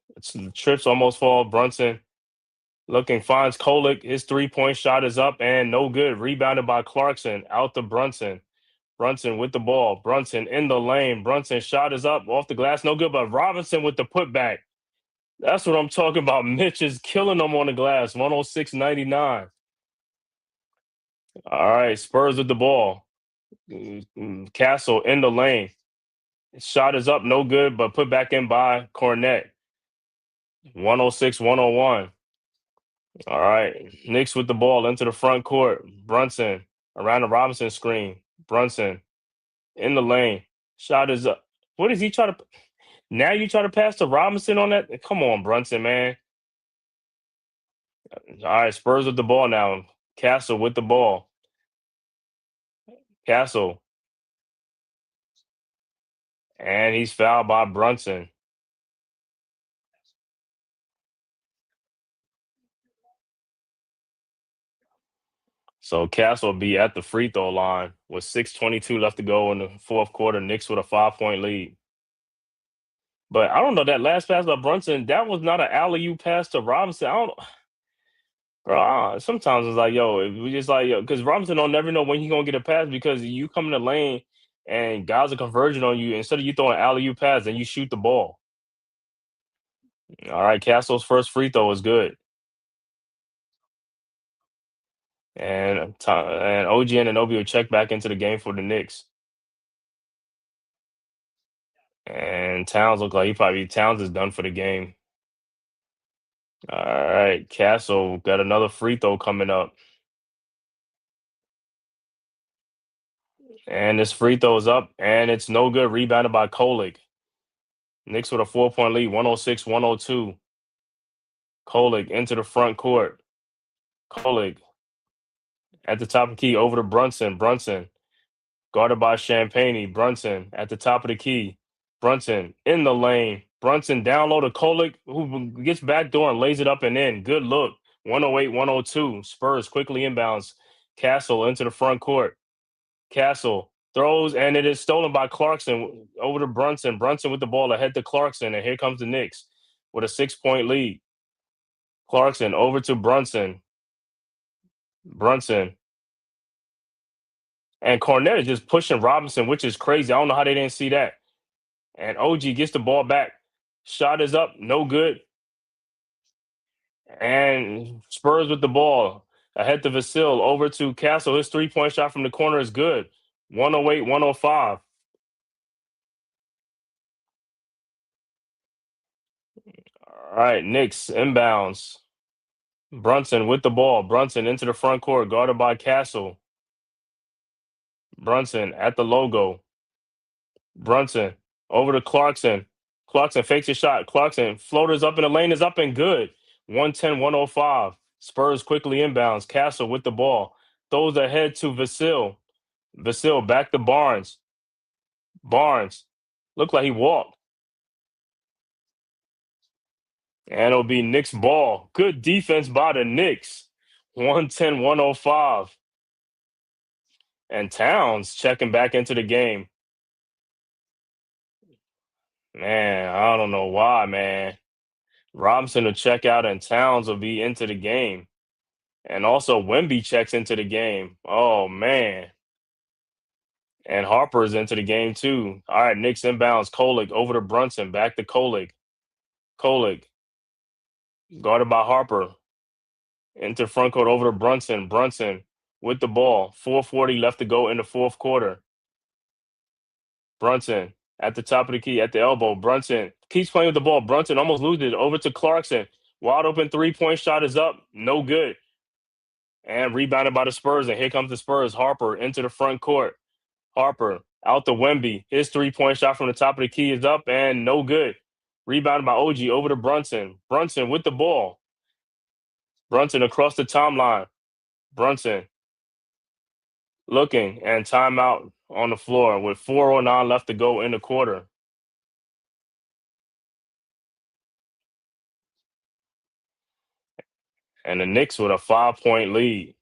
Trips almost fall. Brunson looking, finds Kolig. His 3-point shot is up and no good. Rebounded by Clarkson. Out to Brunson. Brunson with the ball. Brunson in the lane. Brunson shot is up off the glass. No good, but Robinson with the putback. That's what I'm talking about. Mitch is killing them on the glass. 106-99. All right, Spurs with the ball. Castle in the lane. Shot is up, no good, but put back in by Cornette. 106-101. All right, Knicks with the ball into the front court. Brunson around the Robinson screen. Brunson in the lane. Shot is up. What is he trying to? Now you try to pass to Robinson on that? Come on, Brunson, man. All right, Spurs with the ball now. Castle with the ball. Castle. And he's fouled by Brunson. So Castle will be at the free throw line with 6:22 left to go in the fourth quarter. Knicks with a 5-point lead. But I don't know, that last pass by Brunson, that was not an alley-oop pass to Robinson. I don't, bro. Sometimes it's like, yo, if we just like, yo, because Robinson don't never know when he's gonna get a pass because you come in the lane and guys are converging on you. Instead of you throwing alley-oop pass, then you shoot the ball. All right, Castle's first free throw is good, and OG and Anunoby will check back into the game for the Knicks. And Towns look like Towns is done for the game. All right, Castle got another free throw coming up. And this free throw is up, and it's no good. Rebounded by Kolig. Knicks with a 4-point lead, 106-102. Kolig into the front court. Kolig at the top of the key over to Brunson. Brunson guarded by Champagne. Brunson at the top of the key. Brunson in the lane. Brunson down low to Kolig, who gets back door and lays it up and in. Good look. 108-102. Spurs quickly inbounds. Castle into the front court. Castle throws, and it is stolen by Clarkson over to Brunson. Brunson with the ball ahead to Clarkson, and here comes the Knicks with a 6-point lead. Clarkson over to Brunson. Brunson. And Cornette is just pushing Robinson, which is crazy. I don't know how they didn't see that. And OG gets the ball back. Shot is up, no good. And Spurs with the ball ahead to Vasil over to Castle. His 3-point shot from the corner is good. 108-105. All right, Knicks inbounds. Brunson with the ball. Brunson into the front court, guarded by Castle. Brunson at the logo. Brunson over to Clarkson. Clarkson fakes a shot. Clarkson floaters up in the lane is up and good. 110-105. Spurs quickly inbounds. Castle with the ball. Throws ahead to Vasil. Vasil back to Barnes. Barnes looked like he walked. And it'll be Knicks ball. Good defense by the Knicks. 110-105. And Towns checking back into the game. Man, I don't know why, man. Robinson will check out and Towns will be into the game. And also Wemby checks into the game. Oh, man. And Harper is into the game, too. All right, Knicks inbounds. Kolig over to Brunson. Back to Kolig. Kolig guarded by Harper. Into front court over to Brunson. Brunson with the ball. 4:40 left to go in the fourth quarter. Brunson at the top of the key, at the elbow. Brunson keeps playing with the ball. Brunson almost loses it. Over to Clarkson. Wide open 3-point shot is up. No good. And rebounded by the Spurs. And here comes the Spurs. Harper into the front court. Harper out to Wemby. His 3-point shot from the top of the key is up and no good. Rebounded by OG over to Brunson. Brunson with the ball. Brunson across the timeline. Brunson looking and timeout on the floor with 4:09 left to go in the quarter. And the Knicks with a 5-point lead.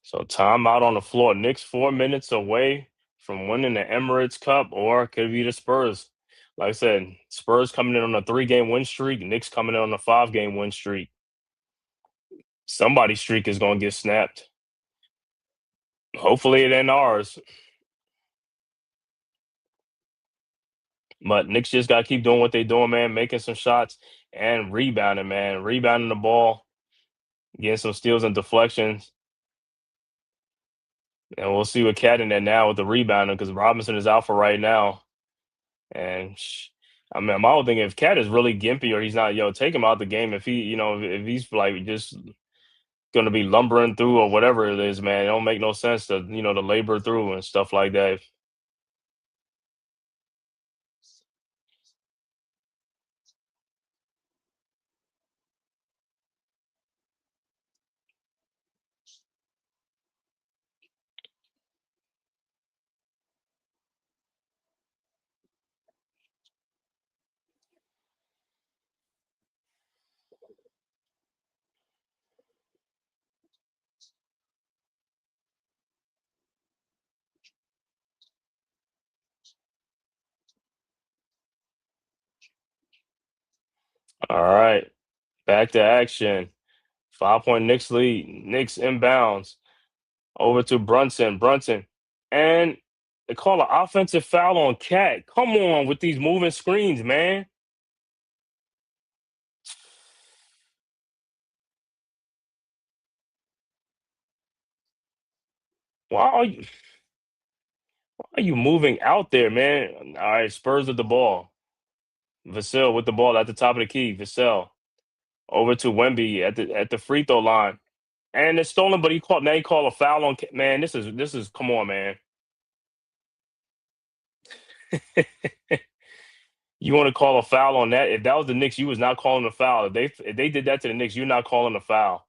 So timeout on the floor. Knicks 4 minutes away from winning the Emirates Cup, or it could be the Spurs. Like I said, Spurs coming in on a 3-game win streak. Knicks coming in on a 5-game win streak. Somebody's streak is going to get snapped. Hopefully it ain't ours. But Knicks just got to keep doing what they're doing, man, making some shots and rebounding, man. Rebounding the ball, getting some steals and deflections. And we'll see what Cat in there now with the rebounding because Robinson is out for right now. And I mean, my whole thing, if Cat is really gimpy or he's not, take him out the game. If he, if he's like just going to be lumbering through or whatever it is, man, it don't make no sense to, to labor through and stuff like that. All right, back to action. 5-point Knicks lead. Knicks inbounds over to Brunson. Brunson. And they call an offensive foul on Cat. Come on with these moving screens, man. Why are you moving out there, man? All right, Spurs with the ball. Vassell with the ball at the top of the key. Vassell over to Wemby at the free throw line. And it's stolen, but he called a foul on man. This is come on, man. You want to call a foul on that? If that was the Knicks, you was not calling a foul. If they did that to the Knicks, you're not calling a foul.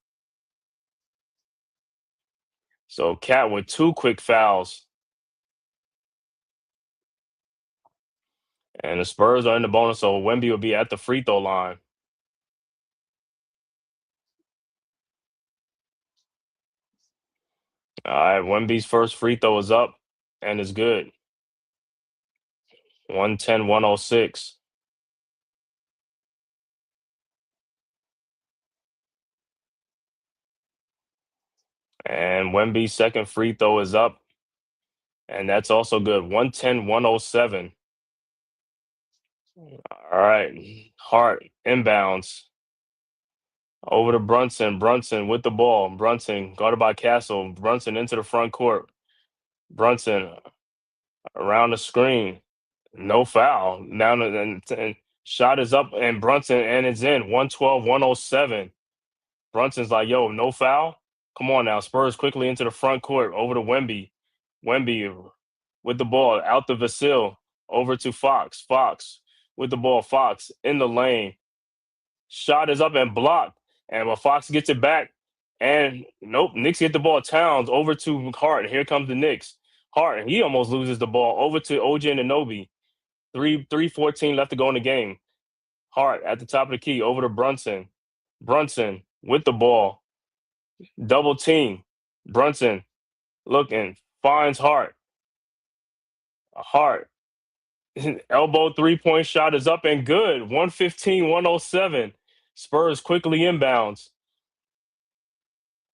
So Cat with 2 quick fouls. And the Spurs are in the bonus, so Wemby will be at the free throw line. All right, Wemby's first free throw is up and is good. 110-106. And Wemby's second free throw is up. And that's also good. 110-107. All right. Hart inbounds. Over to Brunson. Brunson with the ball. Brunson guarded by Castle. Brunson into the front court. Brunson around the screen. No foul. Now and shot is up and Brunson and it's in. 112-107. Brunson's like, yo, no foul? Come on now. Spurs quickly into the front court. Over to Wemby. Wemby with the ball. Out to Vassell. Over to Fox. Fox with the ball. Fox in the lane. Shot is up and blocked. And when Fox gets it back, and nope, Knicks get the ball. Towns over to Hart. Here comes the Knicks. Hart, and he almost loses the ball. Over to OJ Anunoby. 3:14 left to go in the game. Hart at the top of the key. Over to Brunson. Brunson with the ball. Double team. Brunson looking. Finds Hart. Hart. Elbow 3-point shot is up and good. 115-107. Spurs quickly inbounds.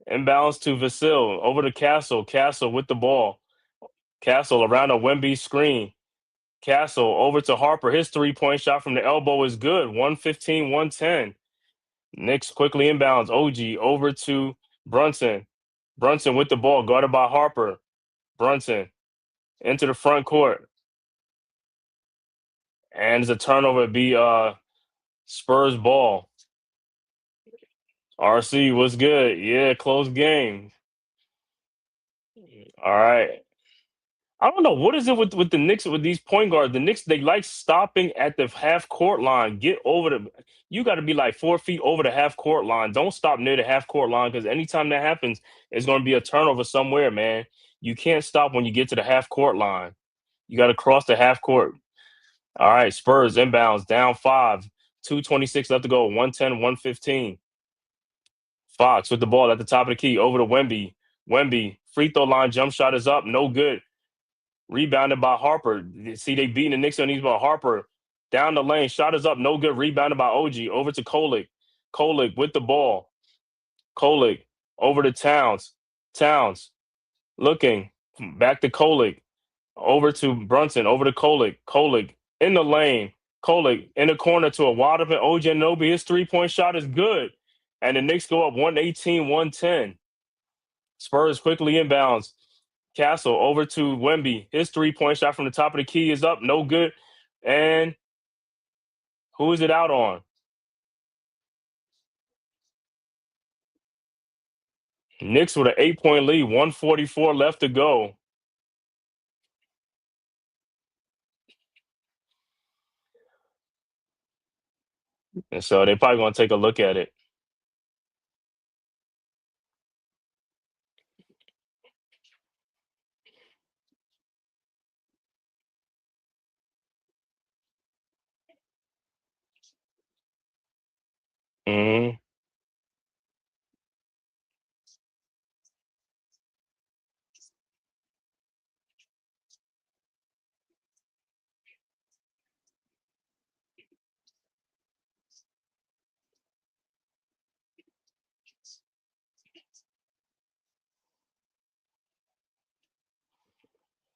Inbounds to Vasil. Over to Castle. Castle with the ball. Castle around a Wemby screen. Castle over to Harper. His 3-point shot from the elbow is good. 115, 110. Knicks quickly inbounds. OG over to Brunson. Brunson with the ball, guarded by Harper. Brunson into the front court. And it's a turnover. It'd be Spurs ball. RC was good. Yeah, close game. All right. I don't know what is it with the Knicks with these point guards. The Knicks, they like stopping at the half court line. Get over the. You got to be like 4 feet over the half court line. Don't stop near the half court line because anytime that happens, it's going to be a turnover somewhere, man. You can't stop when you get to the half court line. You got to cross the half court. All right, Spurs inbounds down 5, 2:26 left to go, 110, 115. Fox with the ball at the top of the key over to Wemby. Wemby free throw line jump shot is up, no good. Rebounded by Harper. See, they beating the Knicks on these, but Harper down the lane. Shot is up. No good. Rebounded by OG. Over to Kolick. Kolick with the ball. Kolick over to Towns. Towns looking. Back to Kolick. Over to Brunson. Over to Kolick. Kolick in the lane. Kolick in the corner to a wide open OG Anunoby. His 3-point shot is good. And the Knicks go up 118, 110. Spurs quickly inbounds. Castle over to Wemby. His 3-point shot from the top of the key is up. No good. And who is it out on? Knicks with an 8-point lead. 144 left to go. And so they're probably going to take a look at it. hmm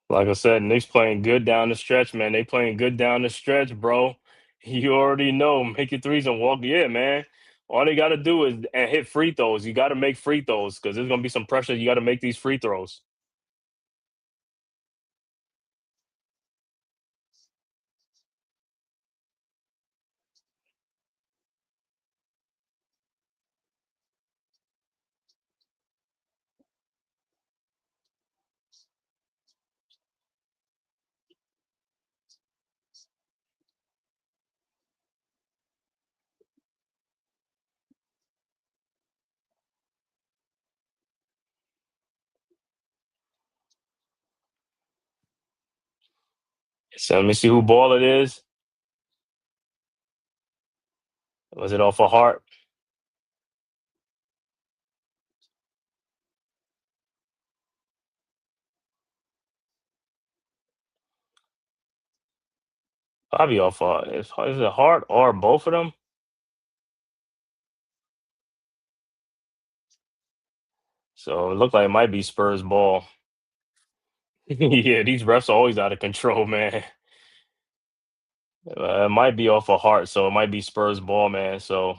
Like I said, Knicks playing good down the stretch, man. They playing good down the stretch, bro. You already know. Make your threes and walk. Yeah, man. All they got to do is and hit free throws. You got to make free throws because there's going to be some pressure. You got to make these free throws. So let me see who ball it is. Was it off a heart? Probably off. Is it Hart or both of them? So it looked like it might be Spurs ball. Yeah, these refs are always out of control, man. It might be off a Hart, so it might be Spurs ball, man. So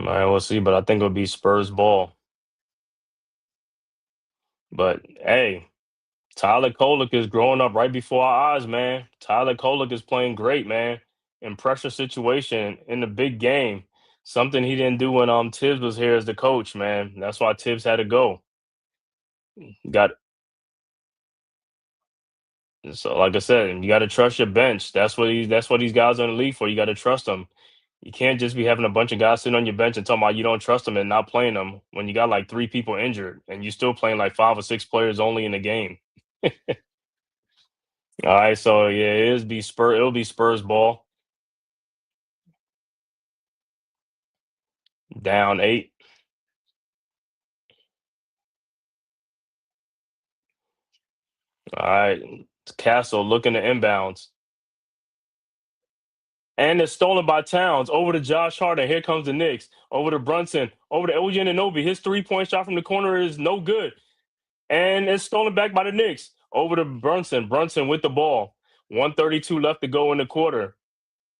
all right, we'll see. But I think it'll be Spurs ball. But hey, Tyler Kolek is growing up right before our eyes, man. Tyler Kolek is playing great, man. In pressure situation in the big game. Something he didn't do when Tibbs was here as the coach, man. That's why Tibbs had to go. Got So, like I said, you got to trust your bench. That's what these guys are in the league for. You got to trust them. You can't just be having a bunch of guys sitting on your bench and talking about you don't trust them and not playing them when you got like 3 people injured and you're still playing like 5 or 6 players only in the game. All right, so yeah, it'll be Spurs ball. Down 8. All right. Castle looking to inbounds. And it's stolen by Towns over to Josh Hart. And here comes the Knicks. Over to Brunson. Over to OG Anunoby. His 3-point shot from the corner is no good. And it's stolen back by the Knicks. Over to Brunson. Brunson with the ball. 132 left to go in the quarter.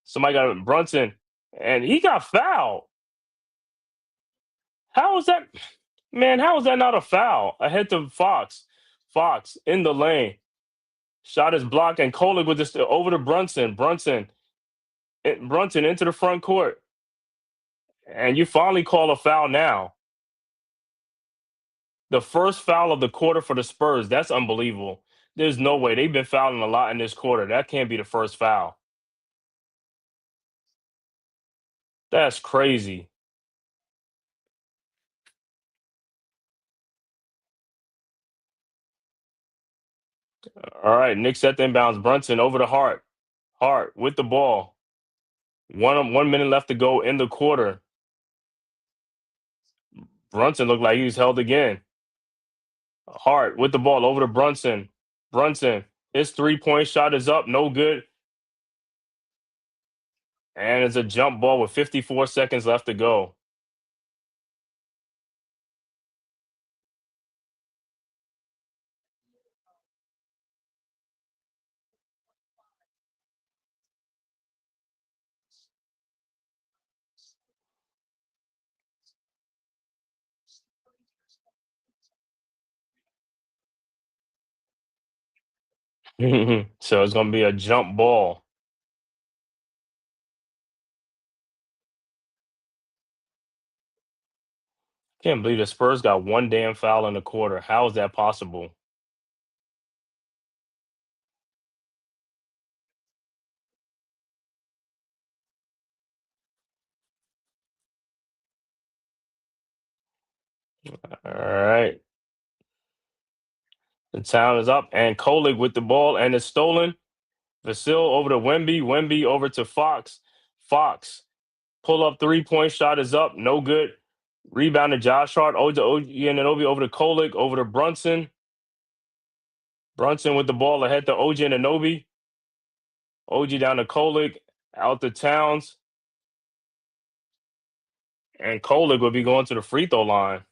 Somebody got Brunson. And he got fouled. How is that? Man, how is that not a foul? Ahead to Fox. Fox in the lane. Shot is blocked. And Kolek with this over to Brunson. Brunson into the front court. And you finally call a foul now. The first foul of the quarter for the Spurs. That's unbelievable. There's no way. They've been fouling a lot in this quarter. That can't be the first foul. That's crazy. All right, Knicks set the inbounds. Brunson over to Hart. Hart with the ball. 1 minute left to go in the quarter. Brunson looked like he was held again. Hart with the ball over to Brunson. Brunson, his 3-point shot is up, no good. And it's a jump ball with 54 seconds left to go. So it's going to be a jump ball. Can't believe the Spurs got one damn foul in the quarter. How is that possible? All right. The time is up, and Kolek with the ball, and it's stolen. Vasil over to Wemby. Wemby over to Fox. Fox pull up 3-point shot is up, no good. Rebound to Josh Hart. OG Anunoby over to Kolek. Over to Brunson. Brunson with the ball ahead to OG Anunoby. OG down to Kolek. Out to Towns. And Kolek will be going to the free throw line.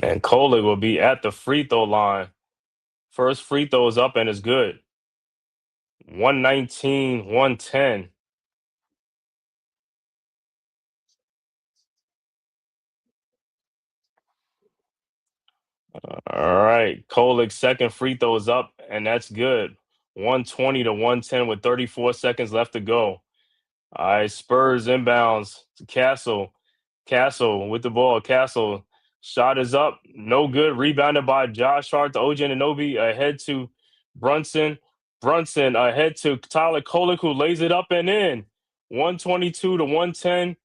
And Kolek will be at the free throw line. First free throw is up and it's good. 119, 110. All right. Kolek's second free throw is up, and that's good. 120 to 110 with 34 seconds left to go. All right. Spurs inbounds to Castle. Castle with the ball. Castle shot is up. No good. Rebounded by Josh Hart to OG Anunoby. Ahead to Brunson. Brunson ahead to Tyler Kolek, who lays it up and in. 122 to 110.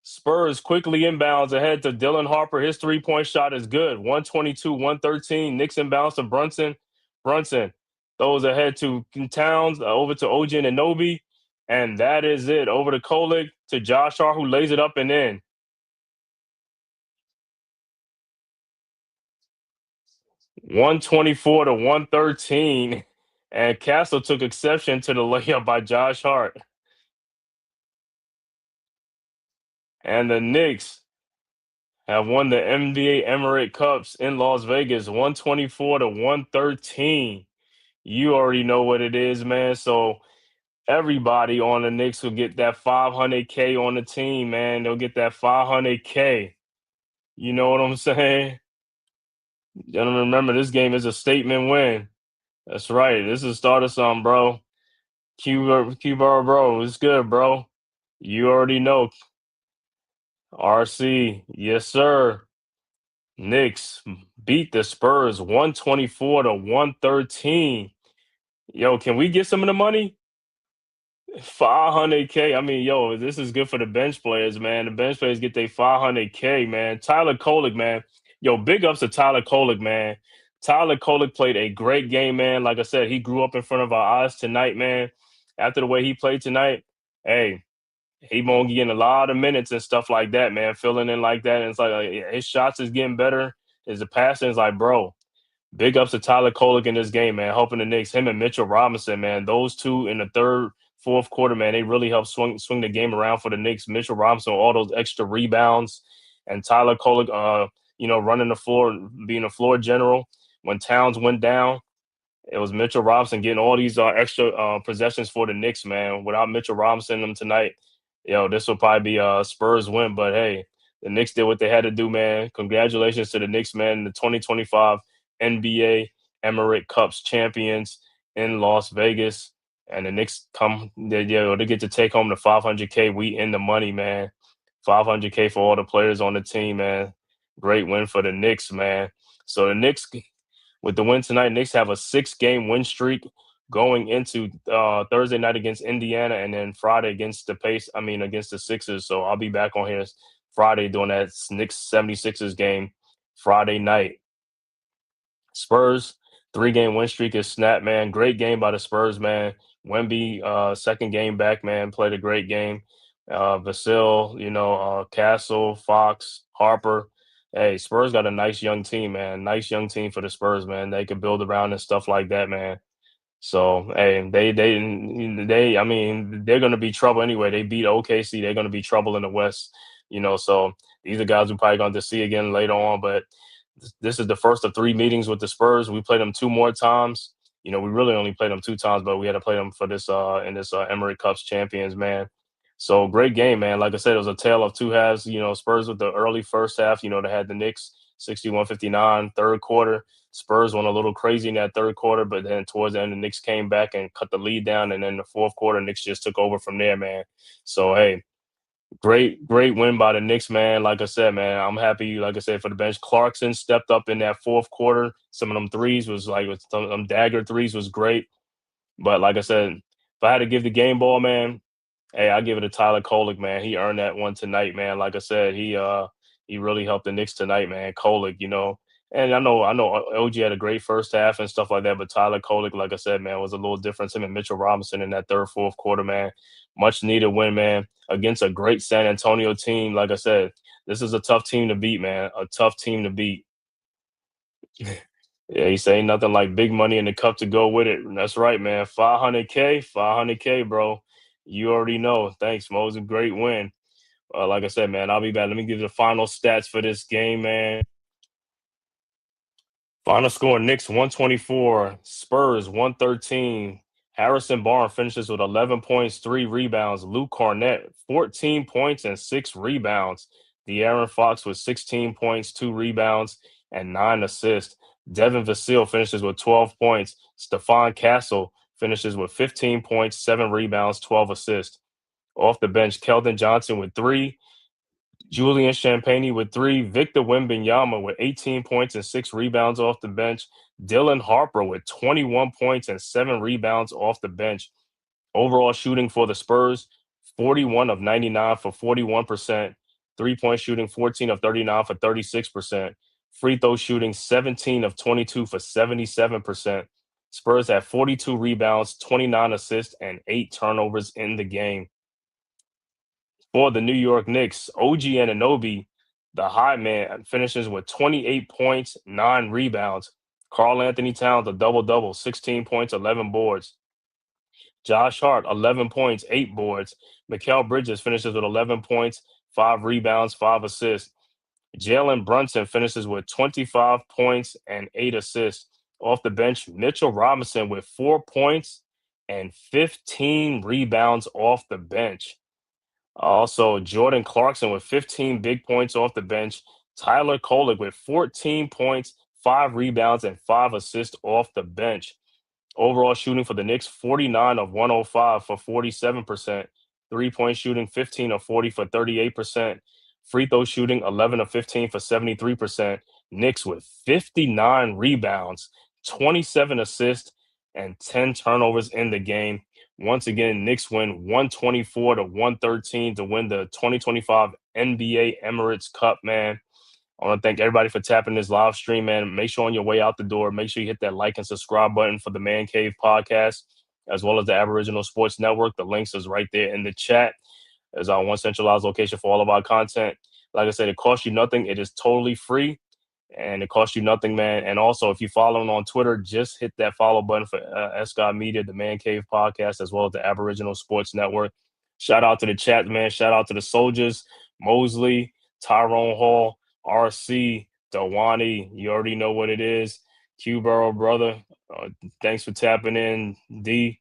Spurs quickly inbounds ahead to Dylan Harper. His 3-point shot is good. 122, 113. Knicks inbounds to Brunson. Brunson throws ahead to Towns, over to OG Anunoby. And that is it. Over to Kolek, to Josh Hart, who lays it up and in. (124 to 113). And Castle took exception to the layup by Josh Hart. And the Knicks have won the NBA Emirates Cups in Las Vegas, 124 to 113. You already know what it is, man. So everybody on the Knicks will get that 500K on the team, man. They'll get that 500K. You know what I'm saying? Gentlemen, remember, this game is a statement win. That's right. This is the start of something, bro. Q-Bar, bro. It's good, bro. You already know. RC, yes, sir. Knicks beat the Spurs 124 to 113. Yo, can we get some of the money? 500K. I mean, yo, this is good for the bench players, man. The bench players get their 500K, man. Tyler Kolek, man. Yo, big ups to Tyler Kolek, man. Tyler Kolek played a great game, man. Like I said, he grew up in front of our eyes tonight, man. After the way he played tonight, hey, he won't get in a lot of minutes and stuff like that, man. Filling in like that, and it's like his shots is getting better. His passing is like, bro. Big ups to Tyler Kolek in this game, man. Helping the Knicks. Him and Mitchell Robinson, man. Those two in the third, fourth quarter, man. They really helped swing the game around for the Knicks. Mitchell Robinson, all those extra rebounds, and Tyler Kolek, running the floor, being a floor general. When Towns went down, it was Mitchell Robinson getting all these extra possessions for the Knicks, man. Without Mitchell Robinson in them tonight, this will probably be a Spurs win. But hey, the Knicks did what they had to do, man. Congratulations to the Knicks, man. The 2025 NBA Emirates Cups champions in Las Vegas. And the Knicks they get to take home the 500K. We in the money, man. 500K for all the players on the team, man. Great win for the Knicks, man. So the Knicks, with the win tonight, Knicks have a 6-game win streak going into Thursday night against Indiana, and then Friday against the Sixers. So I'll be back on here Friday doing that Knicks 76ers game Friday night. Spurs 3-game win streak is snapped, man. Great game by the Spurs, man. Wemby, second game back, man, played a great game. Vasil, Castle, Fox, Harper. Hey, Spurs got a nice young team, man. Nice young team for the Spurs, man. They could build around and stuff like that, man. So, hey, I mean, they're going to be trouble anyway. They beat OKC. They're going to be trouble in the West, So these are guys we're probably going to see again later on. But this is the first of 3 meetings with the Spurs. We played them 2 more times. We really only played them 2 times, but we had to play them for this in this Emirates Cups champions, man. So great game, man. Like I said, it was a tale of 2 halves. Spurs with the early first half. They had the Knicks 61-59 third quarter. Spurs went a little crazy in that third quarter, but then towards the end, the Knicks came back and cut the lead down. And then the fourth quarter, Knicks just took over from there, man. So, hey, great win by the Knicks, man. Like I said, man, I'm happy, like I said, for the bench. Clarkson stepped up in that fourth quarter. Some of them threes was like, some of them dagger threes was great. But like I said, if I had to give the game ball, man, hey, I give it to Tyler Kolek, man. He earned that one tonight, man. Like I said, he really helped the Knicks tonight, man. Kolek, And I know OG had a great first half and stuff like that, but Tyler Kolek, like I said, man, was a little different. Him and Mitchell Robinson in that third, fourth quarter, man. Much needed win, man, against a great San Antonio team. Like I said, this is a tough team to beat, man. A tough team to beat. Yeah, he saying nothing like big money in the cup to go with it. That's right, man. 500K, bro. You already know. Thanks, Mo. It was a great win. Like I said, man, I'll be back. Let me give you the final stats for this game, man. Final score: Knicks 124, Spurs 113. Harrison Barnes finishes with 11 points, 3 rebounds. Luke Cornett 14 points and 6 rebounds. De'Aaron Fox with 16 points, 2 rebounds, and 9 assists. Devin Vasil finishes with 12 points. Stephon Castle finishes with 15 points, 7 rebounds, 12 assists. Off the bench, Keldon Johnson with 3. Julian Champagny with 3. Victor Wembanyama with 18 points and 6 rebounds off the bench. Dylan Harper with 21 points and 7 rebounds off the bench. Overall shooting for the Spurs, 41 of 99 for 41%. 3-point shooting, 14 of 39 for 36%. Free throw shooting, 17 of 22 for 77%. Spurs had 42 rebounds, 29 assists, and 8 turnovers in the game. For the New York Knicks, OG Anunoby, the high man, finishes with 28 points, 9 rebounds. Karl Anthony Towns, a double-double, 16 points, 11 boards. Josh Hart, 11 points, 8 boards. Mikal Bridges finishes with 11 points, 5 rebounds, 5 assists. Jalen Brunson finishes with 25 points and 8 assists. Off the bench, Mitchell Robinson with 4 points and 15 rebounds off the bench. Also, Jordan Clarkson with 15 big points off the bench. Tyler Kolek with 14 points, 5 rebounds, and 5 assists off the bench. Overall shooting for the Knicks, 49 of 105 for 47%. 3-point shooting, 15 of 40 for 38%. Free throw shooting, 11 of 15 for 73%. Knicks with 59 rebounds, 27 assists, and 10 turnovers in the game. Once again, Knicks win 124-113 to win the 2025 NBA Emirates Cup, man. I want to thank everybody for tapping this live stream, man. Make sure on your way out the door, make sure you hit that like and subscribe button for the Man Cave podcast, as well as the Aboriginal Sports Network. The links is right there in the chat. There's our one centralized location for all of our content. Like I said, it costs you nothing. It is totally free, and it costs you nothing, man. And also, if you follow on Twitter, just hit that follow button for SCOT Media, the Man Cave podcast, as well as the Aboriginal Sports Network. Shout out to the chat, man. Shout out to the soldiers, Mosley, Tyrone Hall, RC, Dawani. You already know what it is. Q-Borough, brother. Thanks for tapping in. D,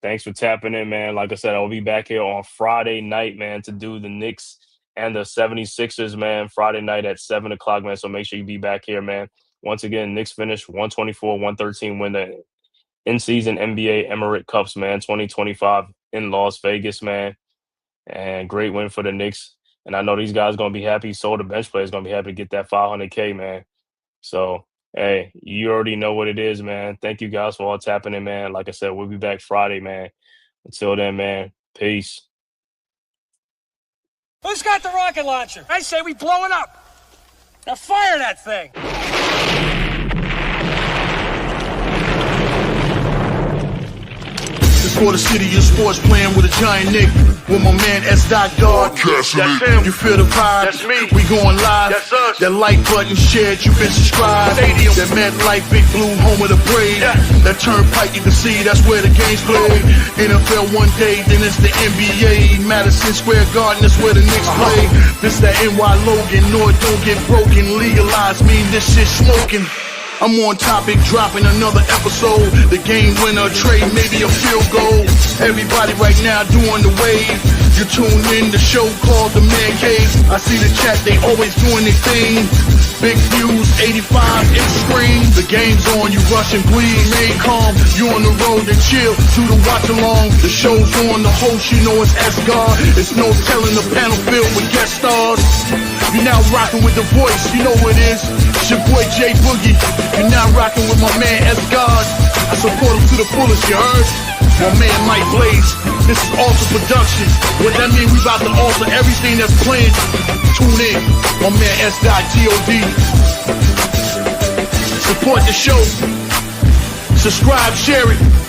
thanks for tapping in, man. Like I said, I'll be back here on Friday night, man, to do the Knicks and the 76ers, man, Friday night at 7 o'clock, man. So make sure you be back here, man. Once again, Knicks finished 124-113, win the in-season NBA Emirates Cups, man, 2025 in Las Vegas, man. And great win for the Knicks. And I know these guys going to be happy. So the bench players going to be happy to get that $500K, man. So, hey, you already know what it is, man. Thank you guys for all tapping in, man. Like I said, we'll be back Friday, man. Until then, man, peace. Who's got the rocket launcher? I say we blow it up. Now fire that thing. For the city of sports, playing with a giant Nick. With my man S. God. That's him. You feel the vibe? That's me. We going live. That's us. That like button shared, you been subscribed. Stadium. That MetLife, Big Blue, home of the Braves. Yeah. That turnpike, you can see that's where the game's played. NFL one day, then it's the NBA. Madison Square Garden, that's where the Knicks play. This that NY Logan, no it don't get broken. Legalized, mean this shit smoking. I'm on topic, dropping another episode. The game winner, trade, maybe a field goal. Everybody right now doing the wave. You tune in, the show called The Man Cave. I see the chat, they always doing their thing. Big views, 85 inch screen. The game's on, you rush and bleed, remain calm. You on the road and chill, do the watch along. The show's on, the host, you know it's S-God. It's no telling the panel filled with guest stars. You're now rocking with the voice, you know who it is. It's your boy J Boogie. You're now rocking with my man S-God. I support him to the fullest, you heard? My man Mike Blaze. This is Alter Production. What that mean? We about to alter everything that's playing. Tune in. My man S.God. Support the show. Subscribe, share it.